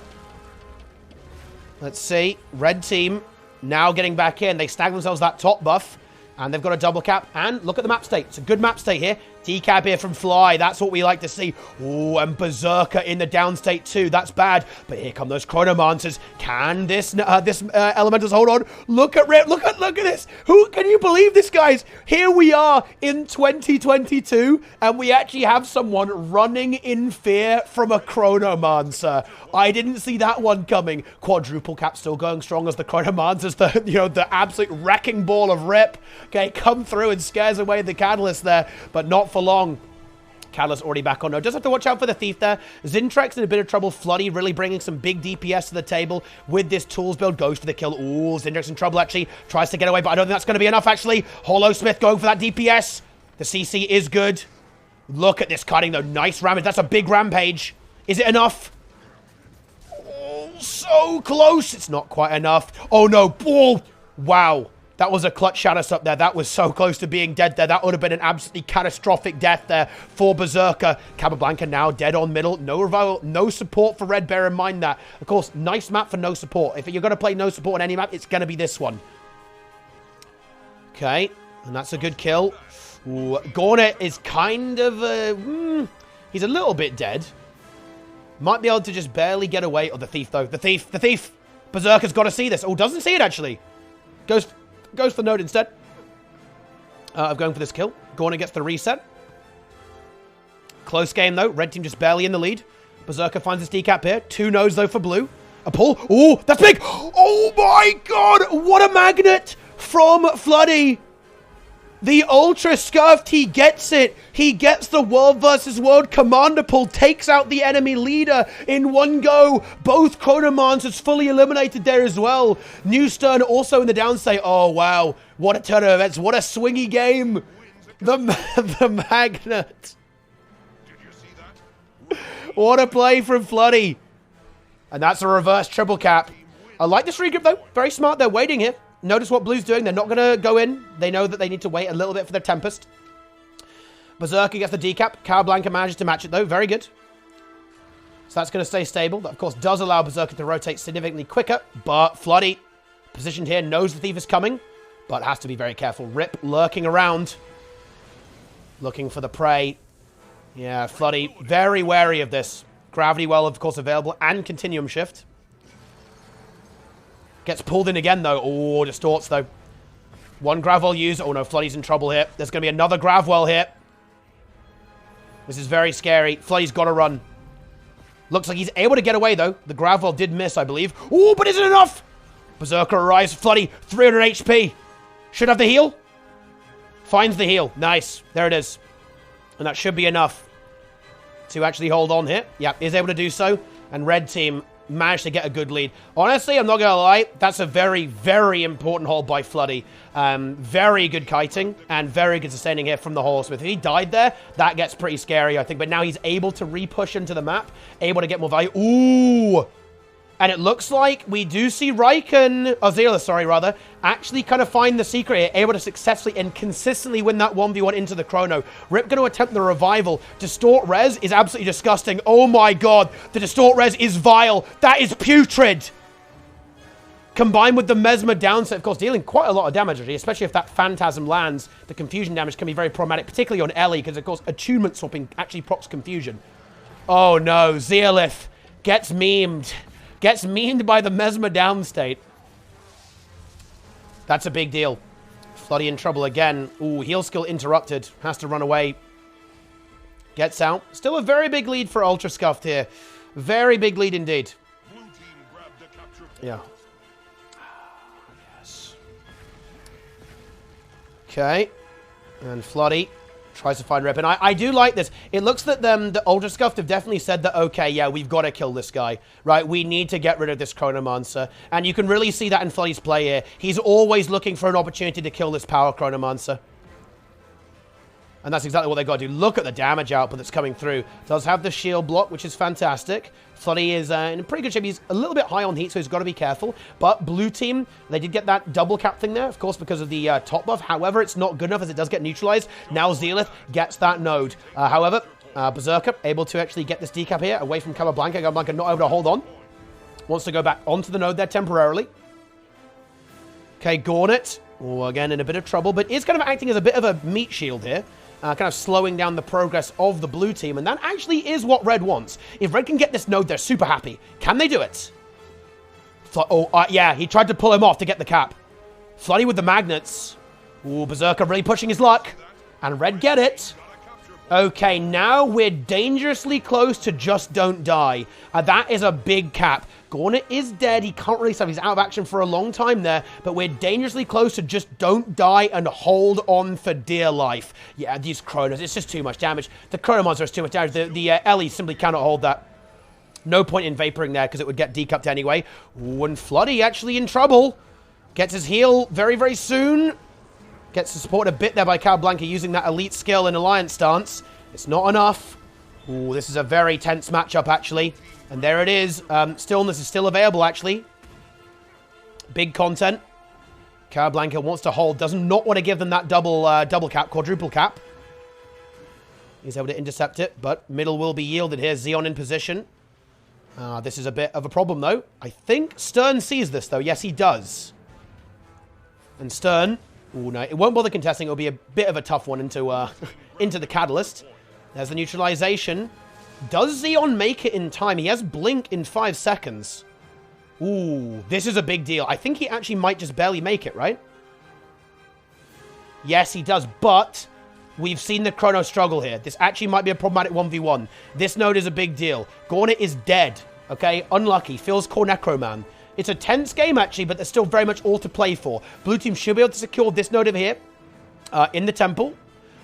Let's see. Red team now getting back in. They snag themselves that top buff. And they've got a double cap. And look at the map state. It's a good map state here. Decap here from Fly. That's what we like to see. Ooh, and Berserker in the downstate too. That's bad. But here come those Chronomancers. Can this Elementals hold on? Look at Rip. Look at this. Who can you believe this, guys? Here we are in 2022, and we actually have someone running in fear from a Chronomancer. I didn't see that one coming. Quadruple cap still going strong as the Chronomancers, the absolute wrecking ball of Rip. Okay, come through and scares away the Catalyst there, but not for long. Catalyst already back on. No, just have to watch out for the Thief there. Zintrex in a bit of trouble. Floody really bringing some big DPS to the table with this tools build. Goes for the kill. Ooh, Zintrex in trouble, actually. Tries to get away, but I don't think that's going to be enough, actually. Hollow-Smith going for that DPS. The CC is good. Look at this cutting, though. Nice rampage. That's a big rampage. Is it enough? Oh, so close. It's not quite enough. Oh, no. Oh, wow. That was a clutch Shadows up there. That was so close to being dead there. That would have been an absolutely catastrophic death there for Berserker. Capablanca now dead on middle. No revival, no support for Red. Bear in mind that. Of course, nice map for no support. If you're going to play no support on any map, it's going to be this one. Okay, and that's a good kill. Ooh, Gornet is kind of, he's a little bit dead. Might be able to just barely get away. Oh, the Thief, though. The Thief. Berserker's got to see this. Oh, doesn't see it, actually. Goes for node instead of going for this kill. Gornet gets the reset. Close game, though. Red team just barely in the lead. Berserker finds his decap here. 2 nodes, though, for blue. A pull. Oh, that's big. Oh, my God. What a magnet from Floody. The Ultra Scuffed, he gets it. He gets the World versus World Commander pull, takes out the enemy leader in one go. Both Chronomancers fully eliminated there as well. New Stern also in the downstate. Oh, wow. What a turn of events. What a swingy game. The magnet. What a play from Floody. And that's a reverse triple cap. I like this regrip, though. Very smart. They're waiting here. Notice what Blue's doing. They're not going to go in. They know that they need to wait a little bit for their Tempest. Berserker gets the decap. Casablanca manages to match it, though. Very good. So that's going to stay stable. That, of course, does allow Berserker to rotate significantly quicker. But Floody, positioned here, knows the Thief is coming. But has to be very careful. Rip lurking around. Looking for the prey. Yeah, Floody, very wary of this. Gravity well, of course, available, and Continuum Shift. Gets pulled in again, though. Oh, distorts, though. One Grav well used. Oh, no, Floody's in trouble here. There's going to be another Grav well here. This is very scary. Floody's got to run. Looks like he's able to get away, though. The Grav well did miss, I believe. Oh, but isn't enough! Berserker arrives. Floody, 300 HP. Should have the heal. Finds the heal. Nice. There it is. And that should be enough to actually hold on here. Yeah, is able to do so. And red team managed to get a good lead. Honestly, I'm not going to lie. That's a very, very important hold by Floody. Very good kiting and very good sustaining here from the Horseman. If he died there, that gets pretty scary, I think. But now he's able to re-push into the map. Able to get more value. Ooh! And it looks like we do see Raikön, or Zealous, sorry, rather, actually kind of find the secret here, able to successfully and consistently win that 1v1 into the Chrono. Rip going to attempt the revival. Distort Res is absolutely disgusting. Oh my god, the Distort Res is vile. That is putrid. Combined with the Mesmer downset, of course, dealing quite a lot of damage, especially if that Phantasm lands. The confusion damage can be very problematic, particularly on Ellie, because, of course, attunement swapping actually procs confusion. Oh no, Zealith gets memed. Gets memed by the Mesmer down state. That's a big deal. Floody in trouble again. Ooh, heal skill interrupted. Has to run away. Gets out. Still a very big lead for Ultra Scuffed here. Very big lead indeed. Blue team grabbed the capture point. Yeah. Yes. Okay. And Floody tries to find Rip. And I do like this. It looks that the Ultra Scuffed have definitely said that, okay, yeah, we've got to kill this guy, right? We need to get rid of this Chronomancer. And you can really see that in Floody's play here. He's always looking for an opportunity to kill this power Chronomancer. And that's exactly what they got to do. Look at the damage output that's coming through. Does have the shield block, which is fantastic. Floody is in pretty good shape. He's a little bit high on heat, so he's got to be careful. But blue team, they did get that double cap thing there, of course, because of the top buff. However, it's not good enough as it does get neutralized. Now Zealith gets that node. However, Berserker able to actually get this decap here away from Capablanca. Capablanca not able to hold on. Wants to go back onto the node there temporarily. Okay, Gornet. Oh, again, in a bit of trouble, but is kind of acting as a bit of a meat shield here. Kind of slowing down the progress of the blue team, and that actually is what red wants. If red can get this node, they're super happy. Can they do it? Yeah, he tried to pull him off to get the cap. Floody with the magnets. Ooh, Berserker really pushing his luck. And red get it. Okay, now we're dangerously close to just don't die. That is a big cap. Gornet is dead. He can't really save. He's out of action for a long time there. But we're dangerously close to just don't die and hold on for dear life. Yeah, these Chronos, it's just too much damage. The Chronomancer is too much damage. The Ellie simply cannot hold that. No point in vaporing there because it would get decupped anyway. Ooh, and Floody actually in trouble. Gets his heal very, very soon. Gets supported a bit there by Capablanca using that elite skill in Alliance stance. It's not enough. Ooh, this is a very tense matchup, actually. And there it is. Stillness is still available, actually. Big content. Capablanca wants to hold. Does not want to give them that double cap, quadruple cap. He's able to intercept it, but middle will be yielded here. Xeon in position. This is a bit of a problem, though. I think Stern sees this, though. Yes, he does. And Stern... Ooh, no, it won't bother contesting. It'll be a bit of a tough one into into the Catalyst. There's the neutralization. Does Xeon make it in time? He has Blink in 5 seconds. Ooh, this is a big deal. I think he actually might just barely make it, right? Yes, he does, but we've seen the Chrono struggle here. This actually might be a problematic 1v1. This node is a big deal. Gornet is dead, okay? Unlucky. Feels core Necroman. It's a tense game, actually, but there's still very much all to play for. Blue team should be able to secure this node over here in the temple.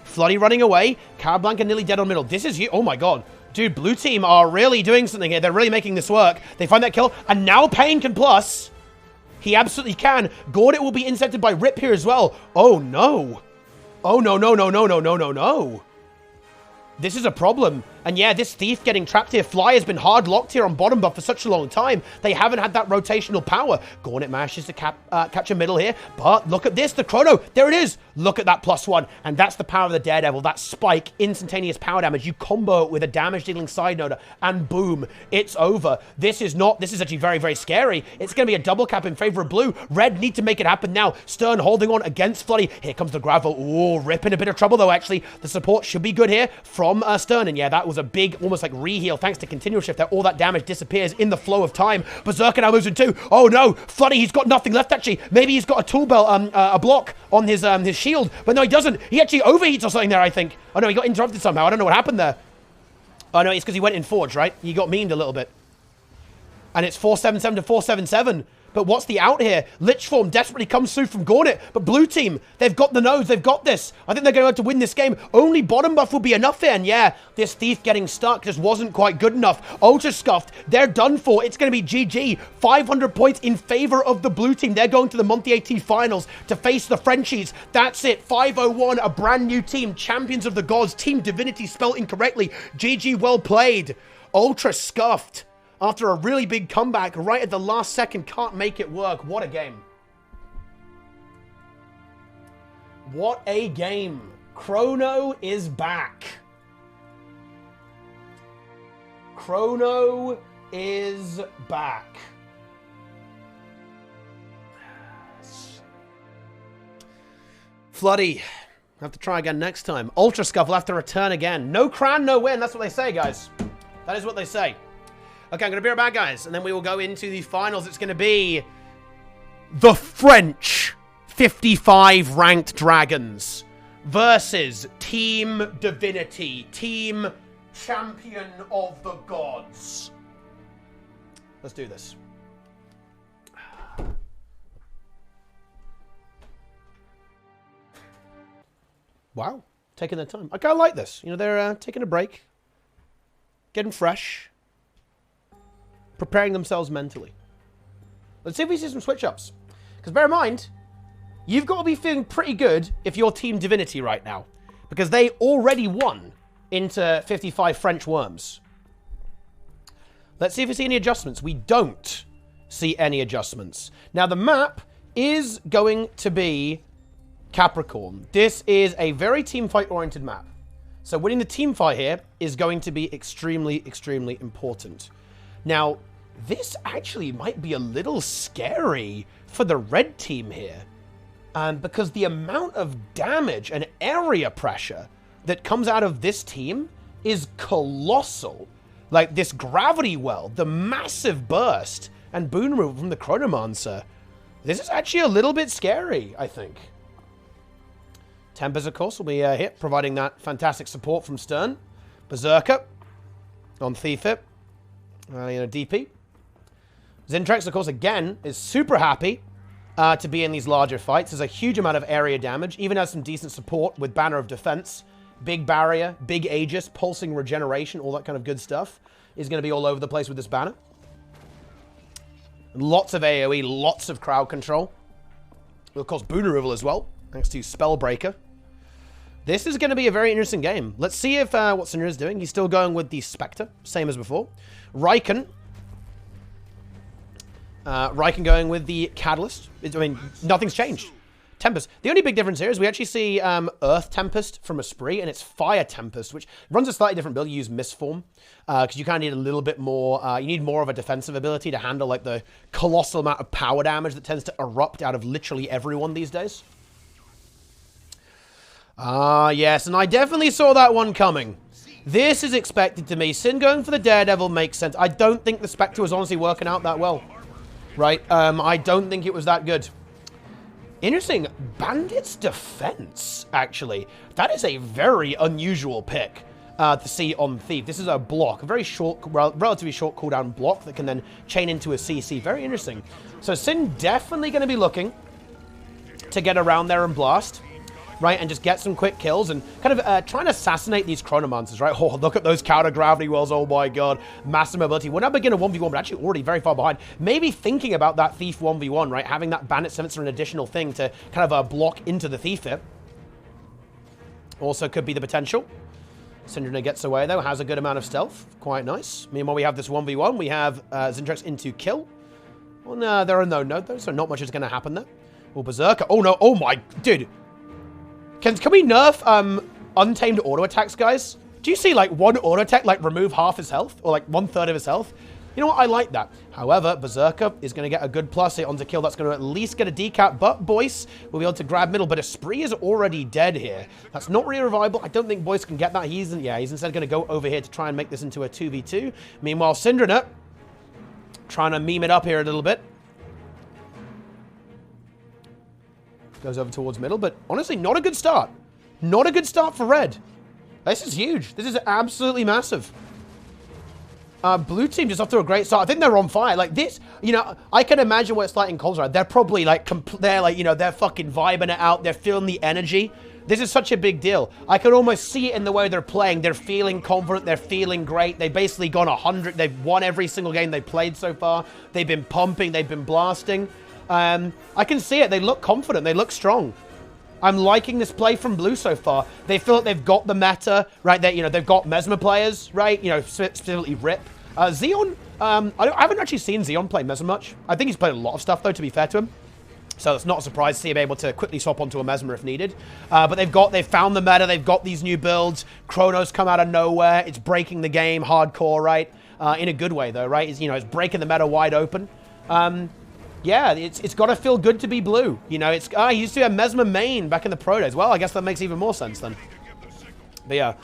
Floody running away. Capablanca nearly dead on middle. This is you. Oh, my God. Dude, blue team are really doing something here. They're really making this work. They find that kill, and now Pain can plus. He absolutely can. Gordet will be intercepted by Rip here as well. Oh, no. Oh, no, no, no, no, no, no, no, no. This is a problem. And yeah, this Thief getting trapped here. Fly has been hard locked here on bottom buff for such a long time. They haven't had that rotational power. Gornet manages to capture middle here. But look at this, the Chrono. There it is. Look at that +1. And that's the power of the Daredevil. That spike, instantaneous power damage. You combo it with a damage-dealing side noder, and boom, it's over. This is actually very, very scary. It's going to be a double cap in favor of blue. Red need to make it happen now. Stern holding on against Floody. Here comes the gravel. Ooh, Rip in a bit of trouble, though, actually. The support should be good here from Stern. And yeah, that was a big, almost like re-heal thanks to continual shift. That all that damage disappears in the flow of time. Berserker now moves in 2. Oh no, Floody, he's got nothing left actually. Maybe he's got a tool belt, a block on his shield, but no, he doesn't. He actually overheats or something there, I think. Oh no, he got interrupted somehow. I don't know what happened there. Oh no, it's because he went in Forge, right? He got memed a little bit. And it's 477 to 477. But what's the out here? Lich form desperately comes through from Gornet. But blue team, they've got the nose. They've got this. I think they're going to have to win this game. Only bottom buff will be enough here. And yeah, this Thief getting stuck just wasn't quite good enough. Ultra Scuffed, they're done for. It's going to be GG. 500 points in favor of the blue team. They're going to the Monthly AT Finals to face the Frenchies. That's it. 501, a brand new team. Champions of the Gods. Team Divinity spelled incorrectly. GG, well played. Ultra Scuffed. After a really big comeback, right at the last second, can't make it work. What a game. What a game. Chrono is back. Chrono is back. Floody, have to try again next time. Ultra Scuff will have to return again. No crown, no win. That's what they say, guys. That is what they say. Okay, I'm going to be right back, guys, and then we will go into the finals. It's going to be the French 55 ranked Dragons versus Team Divinity, Team Champion of the Gods. Let's do this. Wow, taking their time. I kind of like this. You know, they're taking a break, getting fresh. Preparing themselves mentally. Let's see if we see some switch-ups. Because bear in mind, you've got to be feeling pretty good if you're Team Divinity right now. Because they already won into 55 French Worms. Let's see if we see any adjustments. We don't see any adjustments. Now, the map is going to be Capricorn. This is a very team fight-oriented map. So winning the team fight here is going to be extremely, extremely important. Now, this actually might be a little scary for the red team here. Because the amount of damage and area pressure that comes out of this team is colossal. Like this gravity well, the massive burst, and boon removal from the Chronomancer. This is actually a little bit scary, I think. Tempest, of course, will be here, providing that fantastic support from Stern. Berserker on Thief Hip. DP. Zintrex, of course, again, is super happy to be in these larger fights. There's a huge amount of area damage. Even has some decent support with Banner of Defense. Big Barrier, Big Aegis, Pulsing Regeneration, all that kind of good stuff is going to be all over the place with this banner. Lots of AoE, lots of crowd control. Of course, boon removal as well, thanks to Spellbreaker. This is going to be a very interesting game. Let's see if what Sinner is doing. He's still going with the Spectre, same as before. Riken going with the Catalyst. I mean, nothing's changed. Tempest. The only big difference here is we actually see Earth Tempest from a spree, and it's Fire Tempest, which runs a slightly different build. You use Mistform, because you kind of need a little bit more, you need more of a defensive ability to handle like the colossal amount of power damage that tends to erupt out of literally everyone these days. Yes, and I definitely saw that one coming. This is expected to me. Sin going for the Daredevil makes sense. I don't think the Spectre was honestly working out that well. Right? I don't think it was that good. Interesting. Bandit's Defense, actually. That is a very unusual pick to see on Thief. This is a block. A very short, relatively short cooldown block that can then chain into a CC. Very interesting. So Sin definitely going to be looking to get around there and blast. Right, and just get some quick kills and kind of trying to assassinate these Chronomancers, right? Oh, look at those counter-gravity wells, oh my god. Massive mobility. We're not beginning a 1v1, but actually already very far behind. Maybe thinking about that Thief 1v1, right? Having that Bandit Sensor an additional thing to kind of block into the Thief here. Also could be the potential. Syndrome gets away, though. Has a good amount of stealth. Quite nice. Meanwhile, we have this 1v1. We have Zintrax into kill. Well, there are no node, though, so not much is going to happen there. Well, Berserker. Oh, no. Oh, my... Dude. Can we nerf untamed auto attacks, guys? Do you see, like, one auto attack, like, remove half his health? Or, like, 1/3 of his health? You know what? I like that. However, Berserker is going to get a good plus hit onto kill. That's going to at least get a decap. But Boyce will be able to grab middle. But Esprit is already dead here. That's not really revival. I don't think Boyce can get that. He's instead going to go over here to try and make this into a 2v2. Meanwhile, Syndrome trying to meme it up here a little bit. Goes over towards middle. But honestly, not a good start. Not a good start for Red. This is huge. This is absolutely massive. Blue team just off to a great start. I think they're on fire. Like this, you know, I can imagine what it's like in Colorado. They're probably like, they're like, you know, they're fucking vibing it out. They're feeling the energy. This is such a big deal. I can almost see it in the way they're playing. They're feeling confident. They're feeling great. They've basically gone 100. They've won every single game they played so far. They've been pumping. They've been blasting. I can see it. They look confident. They look strong. I'm liking this play from Blue so far. They feel like they've got the meta, right? They, you know, they've got Mesmer players, right? You know, specifically Rip. Xeon, I haven't actually seen Xeon play Mesmer much. I think he's played a lot of stuff, though, to be fair to him. So it's not a surprise to see him able to quickly swap onto a Mesmer if needed. But they've found the meta. They've got these new builds. Chrono's come out of nowhere. It's breaking the game hardcore, right? In a good way, though, right? It's, you know, it's breaking the meta wide open. Yeah, it's got to feel good to be Blue. You know, it's he used to be a Mesmer main back in the Pro Days. Well, I guess that makes even more sense then. But yeah.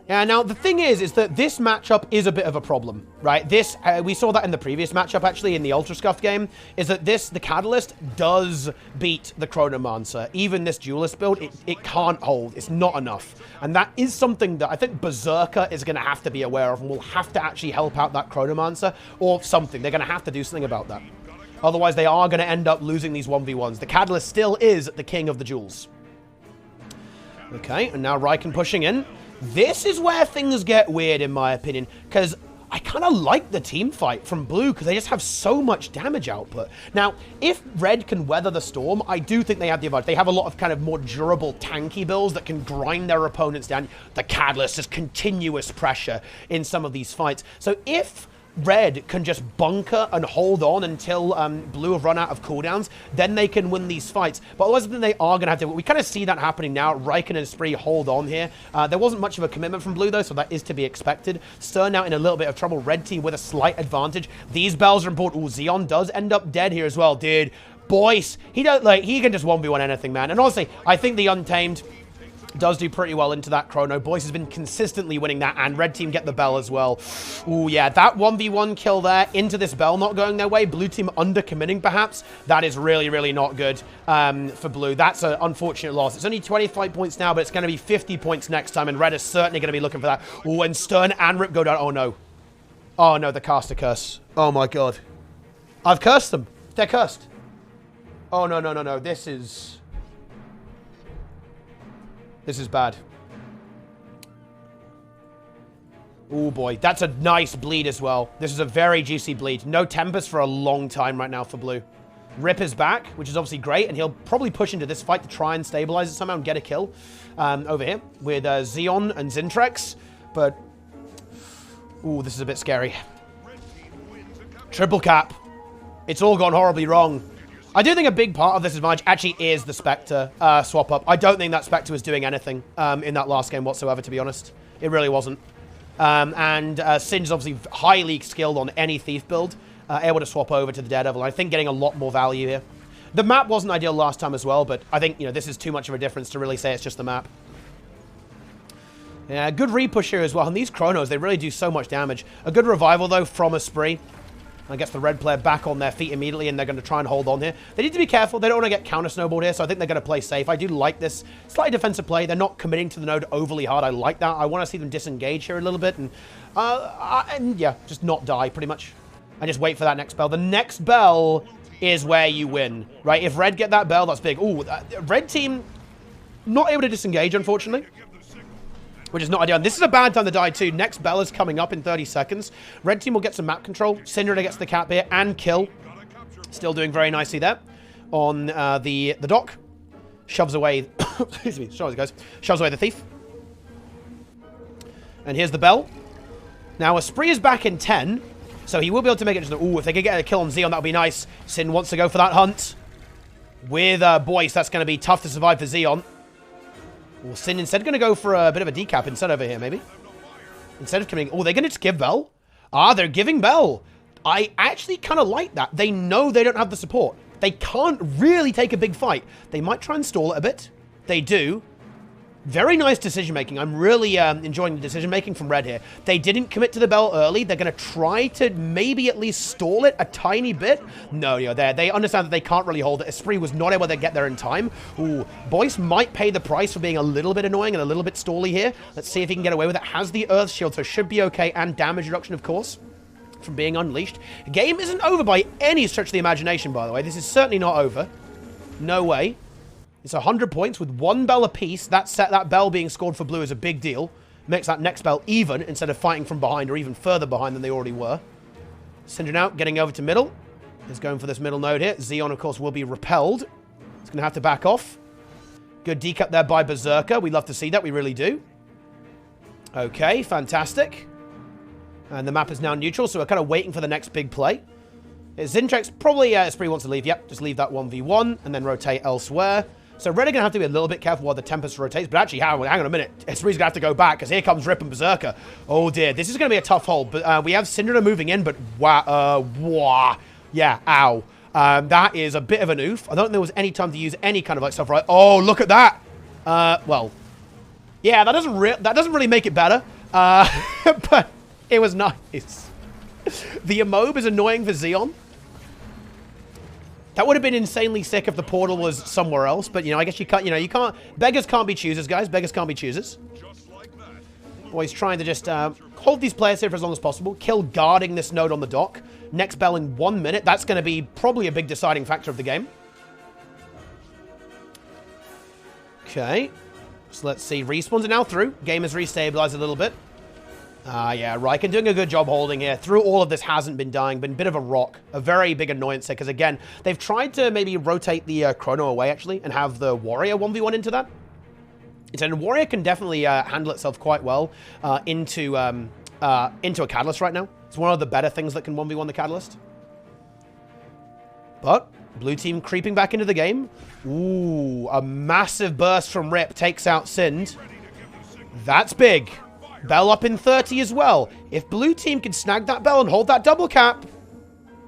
Yeah, now the thing is that this matchup is a bit of a problem, right? This, we saw that in the previous matchup, actually, in the Ultra Scuff game, is that the Catalyst does beat the Chronomancer. Even this Duelist build, it can't hold. It's not enough. And that is something that I think Berserker is going to have to be aware of and will have to actually help out that Chronomancer or something. They're going to have to do something about that. Otherwise, they are going to end up losing these 1v1s. The Catalyst still is the king of the duels. Okay, and now Raikkonen pushing in. This is where things get weird, in my opinion, because I kind of like the team fight from Blue because they just have so much damage output. Now, if Red can weather the storm, I do think they have the advantage. They have a lot of kind of more durable, tanky builds that can grind their opponents down. The Catalyst is continuous pressure in some of these fights. So if Red can just bunker and hold on until Blue have run out of cooldowns, then they can win these fights. But otherwise, then they are going to have to... We kind of see that happening now. Raikkonen and Spree hold on here. There wasn't much of a commitment from Blue, though, so that is to be expected. Stern now in a little bit of trouble. Red team with a slight advantage. These bells are important. Ooh, Xeon does end up dead here as well, dude. Boyce, he can just 1v1 anything, man. And honestly, I think the Untamed does do pretty well into that Chrono. Boyce has been consistently winning that, and Red team get the Bell as well. Ooh, yeah, that 1v1 kill there into this Bell not going their way. Blue team under-committing, perhaps. That is really, really not good for Blue. That's an unfortunate loss. It's only 25 points now, but it's going to be 50 points next time, and Red is certainly going to be looking for that. Ooh, and Stern and Rip go down. Oh, no. Oh, no, the caster curse. Oh, my God. I've cursed them. They're cursed. Oh, no, no, no, no. This is bad. Oh boy, that's a nice bleed as well. This is a very juicy bleed. No Tempest for a long time right now for Blue. Rip is back, which is obviously great, and he'll probably push into this fight to try and stabilize it somehow and get a kill over here with Xeon and Zintrax. But, ooh, this is a bit scary. Triple cap. It's all gone horribly wrong. I do think a big part of this advantage actually is the Spectre swap up. I don't think that Spectre was doing anything in that last game whatsoever, to be honest. It really wasn't. Singe is obviously highly skilled on any Thief build, able to swap over to the Daredevil. I think getting a lot more value here. The map wasn't ideal last time as well, but I think, you know, this is too much of a difference to really say it's just the map. Yeah, good repush here as well. And these Chronos, they really do so much damage. A good revival, though, from a Spree. I guess the Red player back on their feet immediately, and they're going to try and hold on here. They need to be careful. They don't want to get counter-snowballed here, so I think they're going to play safe. I do like this slightly defensive play. They're not committing to the node overly hard. I like that. I want to see them disengage here a little bit, and yeah, just not die, pretty much. And just wait for that next bell. The next bell is where you win, right? If Red get that bell, that's big. Ooh, Red team not able to disengage, unfortunately, which is not ideal. And this is a bad time to die, too. Next bell is coming up in 30 seconds. Red team will get some map control. Syndrome gets the cap here and kill. Still doing very nicely there on the dock. Shoves away... excuse me. Sorry, guys. Shoves away the Thief. And here's the bell. Now, Esprit is back in 10, so he will be able to make it. Ooh, if they could get a kill on Xeon, that would be nice. Sin wants to go for that hunt. With Boyce, that's going to be tough to survive for Xeon. Well, Sin instead going to go for a bit of a decap instead over here, maybe. Instead of coming... Oh, they're going to just give Bell? Ah, they're giving Bell. I actually kind of like that. They know they don't have the support. They can't really take a big fight. They might try and stall it a bit. They do. Very nice decision-making. I'm really enjoying the decision-making from Red here. They didn't commit to the bell early. They're going to try to maybe at least stall it a tiny bit. No, they understand that they can't really hold it. Esprit was not able to get there in time. Ooh, Boyce might pay the price for being a little bit annoying and a little bit stally here. Let's see if he can get away with it. Has the Earth Shield, so should be okay. And damage reduction, of course, from being unleashed. The game isn't over by any stretch of the imagination, by the way. This is certainly not over. No way. It's 100 points with 1 bell apiece. That bell being scored for blue is a big deal. Makes that next bell even instead of fighting from behind or even further behind than they already were. Syndra now getting over to middle. Is going for this middle node here. Xeon, of course, will be repelled. It's going to have to back off. Good decap there by Berserker. We love to see that. We really do. Okay, fantastic. And the map is now neutral, so we're kind of waiting for the next big play. Zintrax probably, Esprit wants to leave. Yep, just leave that 1v1 and then rotate elsewhere. So Red are going to have to be a little bit careful while the Tempest rotates. But actually, hang on a minute. Esprit's going to have to go back because here comes Rip and Berserker. Oh, dear. This is going to be a tough hold. But we have Syndra moving in, but wow. Yeah, ow. That is a bit of an oof. I don't think there was any time to use any kind of like stuff, right? Oh, look at that. Well, yeah, that doesn't really make it better. But it was nice. The Emobe is annoying for Xeon. That would have been insanely sick if the portal was somewhere else, but, I guess you can't, beggars can't be choosers, guys. Beggars can't be choosers. Always trying to just hold these players here for as long as possible. Kill guarding this node on the dock. Next bell in 1 minute. That's going to be probably a big deciding factor of the game. Okay. So let's see. Respawns are now through. Game has restabilized a little bit. Yeah, Riken doing a good job holding here. Through all of this, hasn't been dying. Been a bit of a rock. A very big annoyance here, because again, they've tried to maybe rotate the Chrono away, actually, and have the Warrior 1v1 into that. And Warrior can definitely handle itself quite well into a Catalyst right now. It's one of the better things that can 1v1 the Catalyst. But blue team creeping back into the game. Ooh, a massive burst from Rip takes out Sind. That's big. Bell up in 30 as well. If blue team can snag that bell and hold that double cap,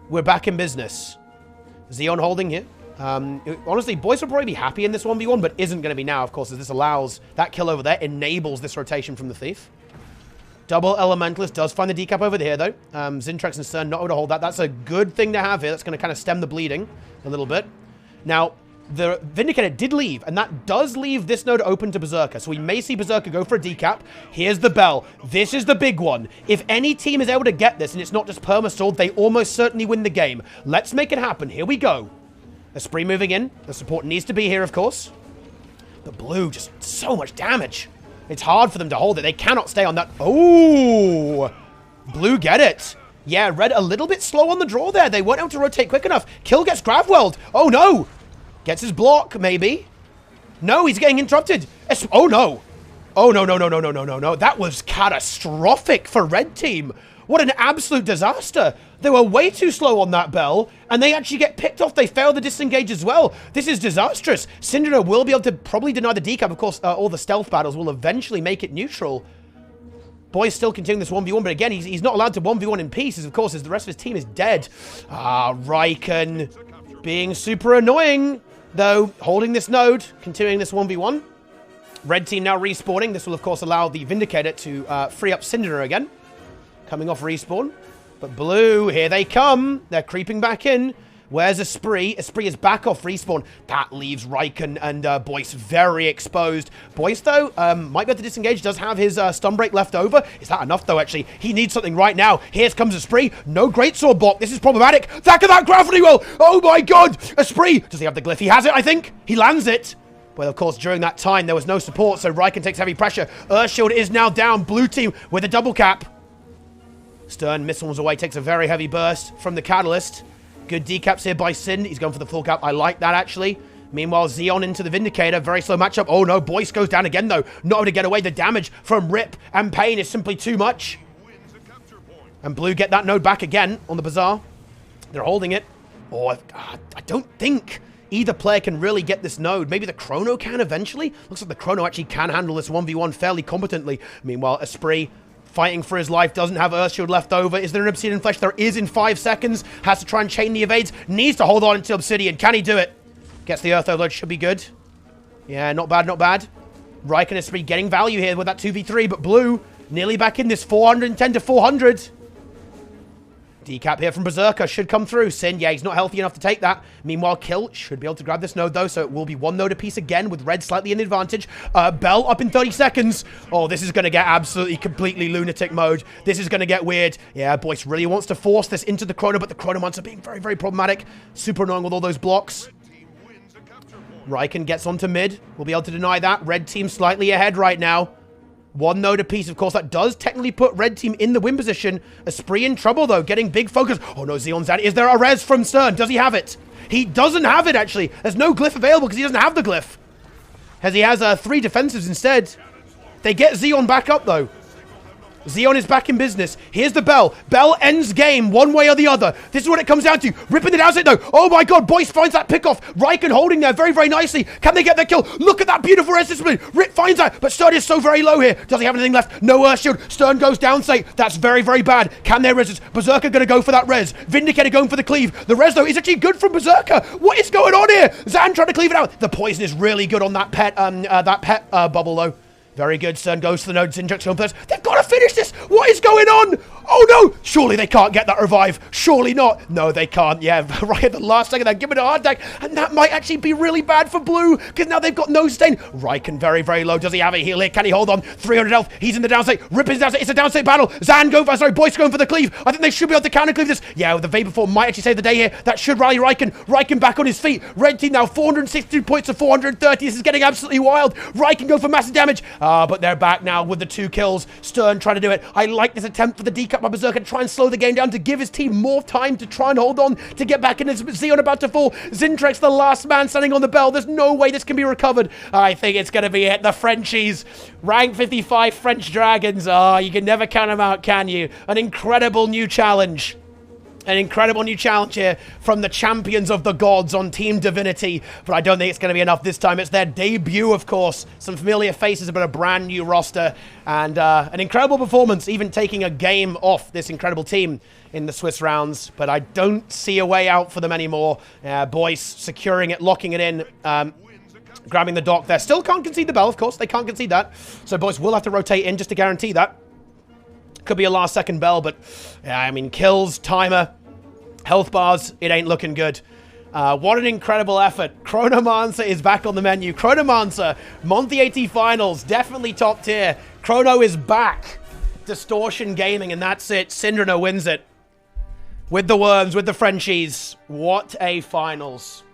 we're back in business. Xeon holding here. Honestly, Boyce will probably be happy in this 1v1, but isn't going to be now, of course, as this allows that kill over there, enables this rotation from the Thief. Double Elementalist does find the decap over here, though. Zintrax and Stern not able to hold that. That's a good thing to have here. That's going to kind of stem the bleeding a little bit. Now, the Vindicator did leave, and that does leave this node open to Berserker. So we may see Berserker go for a decap. Here's the bell. This is the big one. If any team is able to get this, and it's not just perma-stalled, they almost certainly win the game. Let's make it happen. Here we go. Esprit moving in. The support needs to be here, of course. But blue, just so much damage. It's hard for them to hold it. They cannot stay on that. Oh! Blue get it. Yeah, red a little bit slow on the draw there. They weren't able to rotate quick enough. Kill gets Gravwelled. Oh, no! Gets his block, maybe. No, he's getting interrupted. Oh, no. Oh, no. That was catastrophic for red team. What an absolute disaster. They were way too slow on that bell, and they actually get picked off. They fail the disengage as well. This is disastrous. Syndra will be able to probably deny the decap. Of course, all the stealth battles will eventually make it neutral. Boy's still continuing this 1v1, but again, he's not allowed to 1v1 in pieces, of course, as the rest of his team is dead. Riken being super annoying, though, holding this node, continuing this 1v1. Red team now respawning. This will, of course, allow the Vindicator to free up Syndra again. Coming off respawn. But blue, here they come. They're creeping back in. Where's Esprit? Esprit is back off respawn. That leaves Riken and Boyce very exposed. Boyce, though, might be able to disengage. Does have his stun break left over. Is that enough, though, actually? He needs something right now. Here comes Esprit. No greatsword block. This is problematic. Back of that gravity well. Oh, my God. Esprit. Does he have the glyph? He has it, I think. He lands it. But, of course, during that time, there was no support, so Riken takes heavy pressure. Earthshield is now down. Blue team with a double cap. Stern missiles away, takes a very heavy burst from the Catalyst. Good decaps here by Sin. He's going for the full cap. I like that, actually. Meanwhile, Xeon into the Vindicator. Very slow matchup. Oh no, Boyce goes down again though. Not able to get away. The damage from Rip and Pain is simply too much. And Blue get that node back again on the Bazaar. They're holding it. Oh, I don't think either player can really get this node. Maybe the Chrono can eventually. Looks like the Chrono actually can handle this 1v1 fairly competently. Meanwhile, Esprit fighting for his life, doesn't have Earthshield left over. Is there an Obsidian Flesh? There is in 5 seconds. Has to try and chain the evades. Needs to hold on until Obsidian. Can he do it? Gets the Earth Overload. Should be good. Yeah, not bad, not bad. Raik and Esprit getting value here with that 2v3, but Blue nearly back in this 410 to 400. Decap here from Berserker should come through. Sin, yeah, he's not healthy enough to take that. Meanwhile, Kill should be able to grab this node, though, so it will be 1 node apiece again with Red slightly in the advantage. Bell up in 30 seconds. Oh, this is going to get absolutely, completely lunatic mode. This is going to get weird. Yeah, Boyce really wants to force this into the Chrono, but the Chronomancer being very, very problematic. Super annoying with all those blocks. Raikkonen gets onto mid. We'll be able to deny that. Red team slightly ahead right now. 1 node apiece, of course. That does technically put Red team in the win position. Esprit in trouble, though. Getting big focus. Oh, no, Xeon's down. Is there a res from Stern? Does he have it? He doesn't have it, actually. There's no glyph available because he doesn't have the glyph. As he has 3 defensives instead. They get Xeon back up, though. Xeon is back in business. Here's the Bell. Bell ends game one way or the other. This is what it comes down to. Ripping the downside though. Oh my god, Boyce finds that pickoff. Raikkonen holding there very, very nicely. Can they get their kill? Look at that beautiful resistance. Rip finds that, but Stern is so very low here. Does he have anything left? No Earth Shield. Stern goes down, say. That's very, very bad. Can they resist? Berserker gonna go for that res. Vindicator going for the cleave. The res though is actually good from Berserker. What is going on here? Zan trying to cleave it out. The poison is really good on that pet bubble though. Very good. Stern goes to the node. Zinjux going first. They've got to finish this. What is going on? Oh, no. Surely they can't get that revive. Surely not. No, they can't. Yeah, right at the last second, they're giving it a hard attack. And that might actually be really bad for Blue because now they've got no sustain. Raikkonen very, very low. Does he have a heal here? Can he hold on? 300 health. He's in the downstate. Rip is downstate. It's a downstate battle. Zan going for, Boyce going for the cleave. I think they should be able to counter cleave this. Yeah, the Vapor Form might actually save the day here. That should rally Raikkonen. Raikkonen back on his feet. Red team now 462 points to 430. This is getting absolutely wild. Raikkonen go for massive damage. But they're back now with the 2 kills. Stern trying to do it. I like this attempt for the decap by Berserker to try and slow the game down to give his team more time to try and hold on to get back in. Xeon about to fall. Zintrex the last man standing on the Bell. There's no way this can be recovered. I think it's going to be it. The Frenchies. Rank 55 French Dragons. Oh, you can never count them out, can you? An incredible new challenge. An incredible new challenge here from the champions of the gods on Team Divinity. But I don't think it's going to be enough this time. It's their debut, of course. Some familiar faces, but a brand new roster. And an incredible performance, even taking a game off this incredible team in the Swiss rounds. But I don't see a way out for them anymore. Boyce securing it, locking it in. Grabbing the dock there. Still can't concede the Bell, of course. They can't concede that. So Boyce will have to rotate in just to guarantee that. Could be a last second Bell, but yeah, I mean, kills, timer, health bars, it ain't looking good. What an incredible effort. Chronomancer is back on the menu. Chronomancer, Monty 80 Finals, definitely top tier. Chrono is back. Distortion Gaming, and that's it. Syndrano wins it. With the Worms, with the Frenchies. What a finals.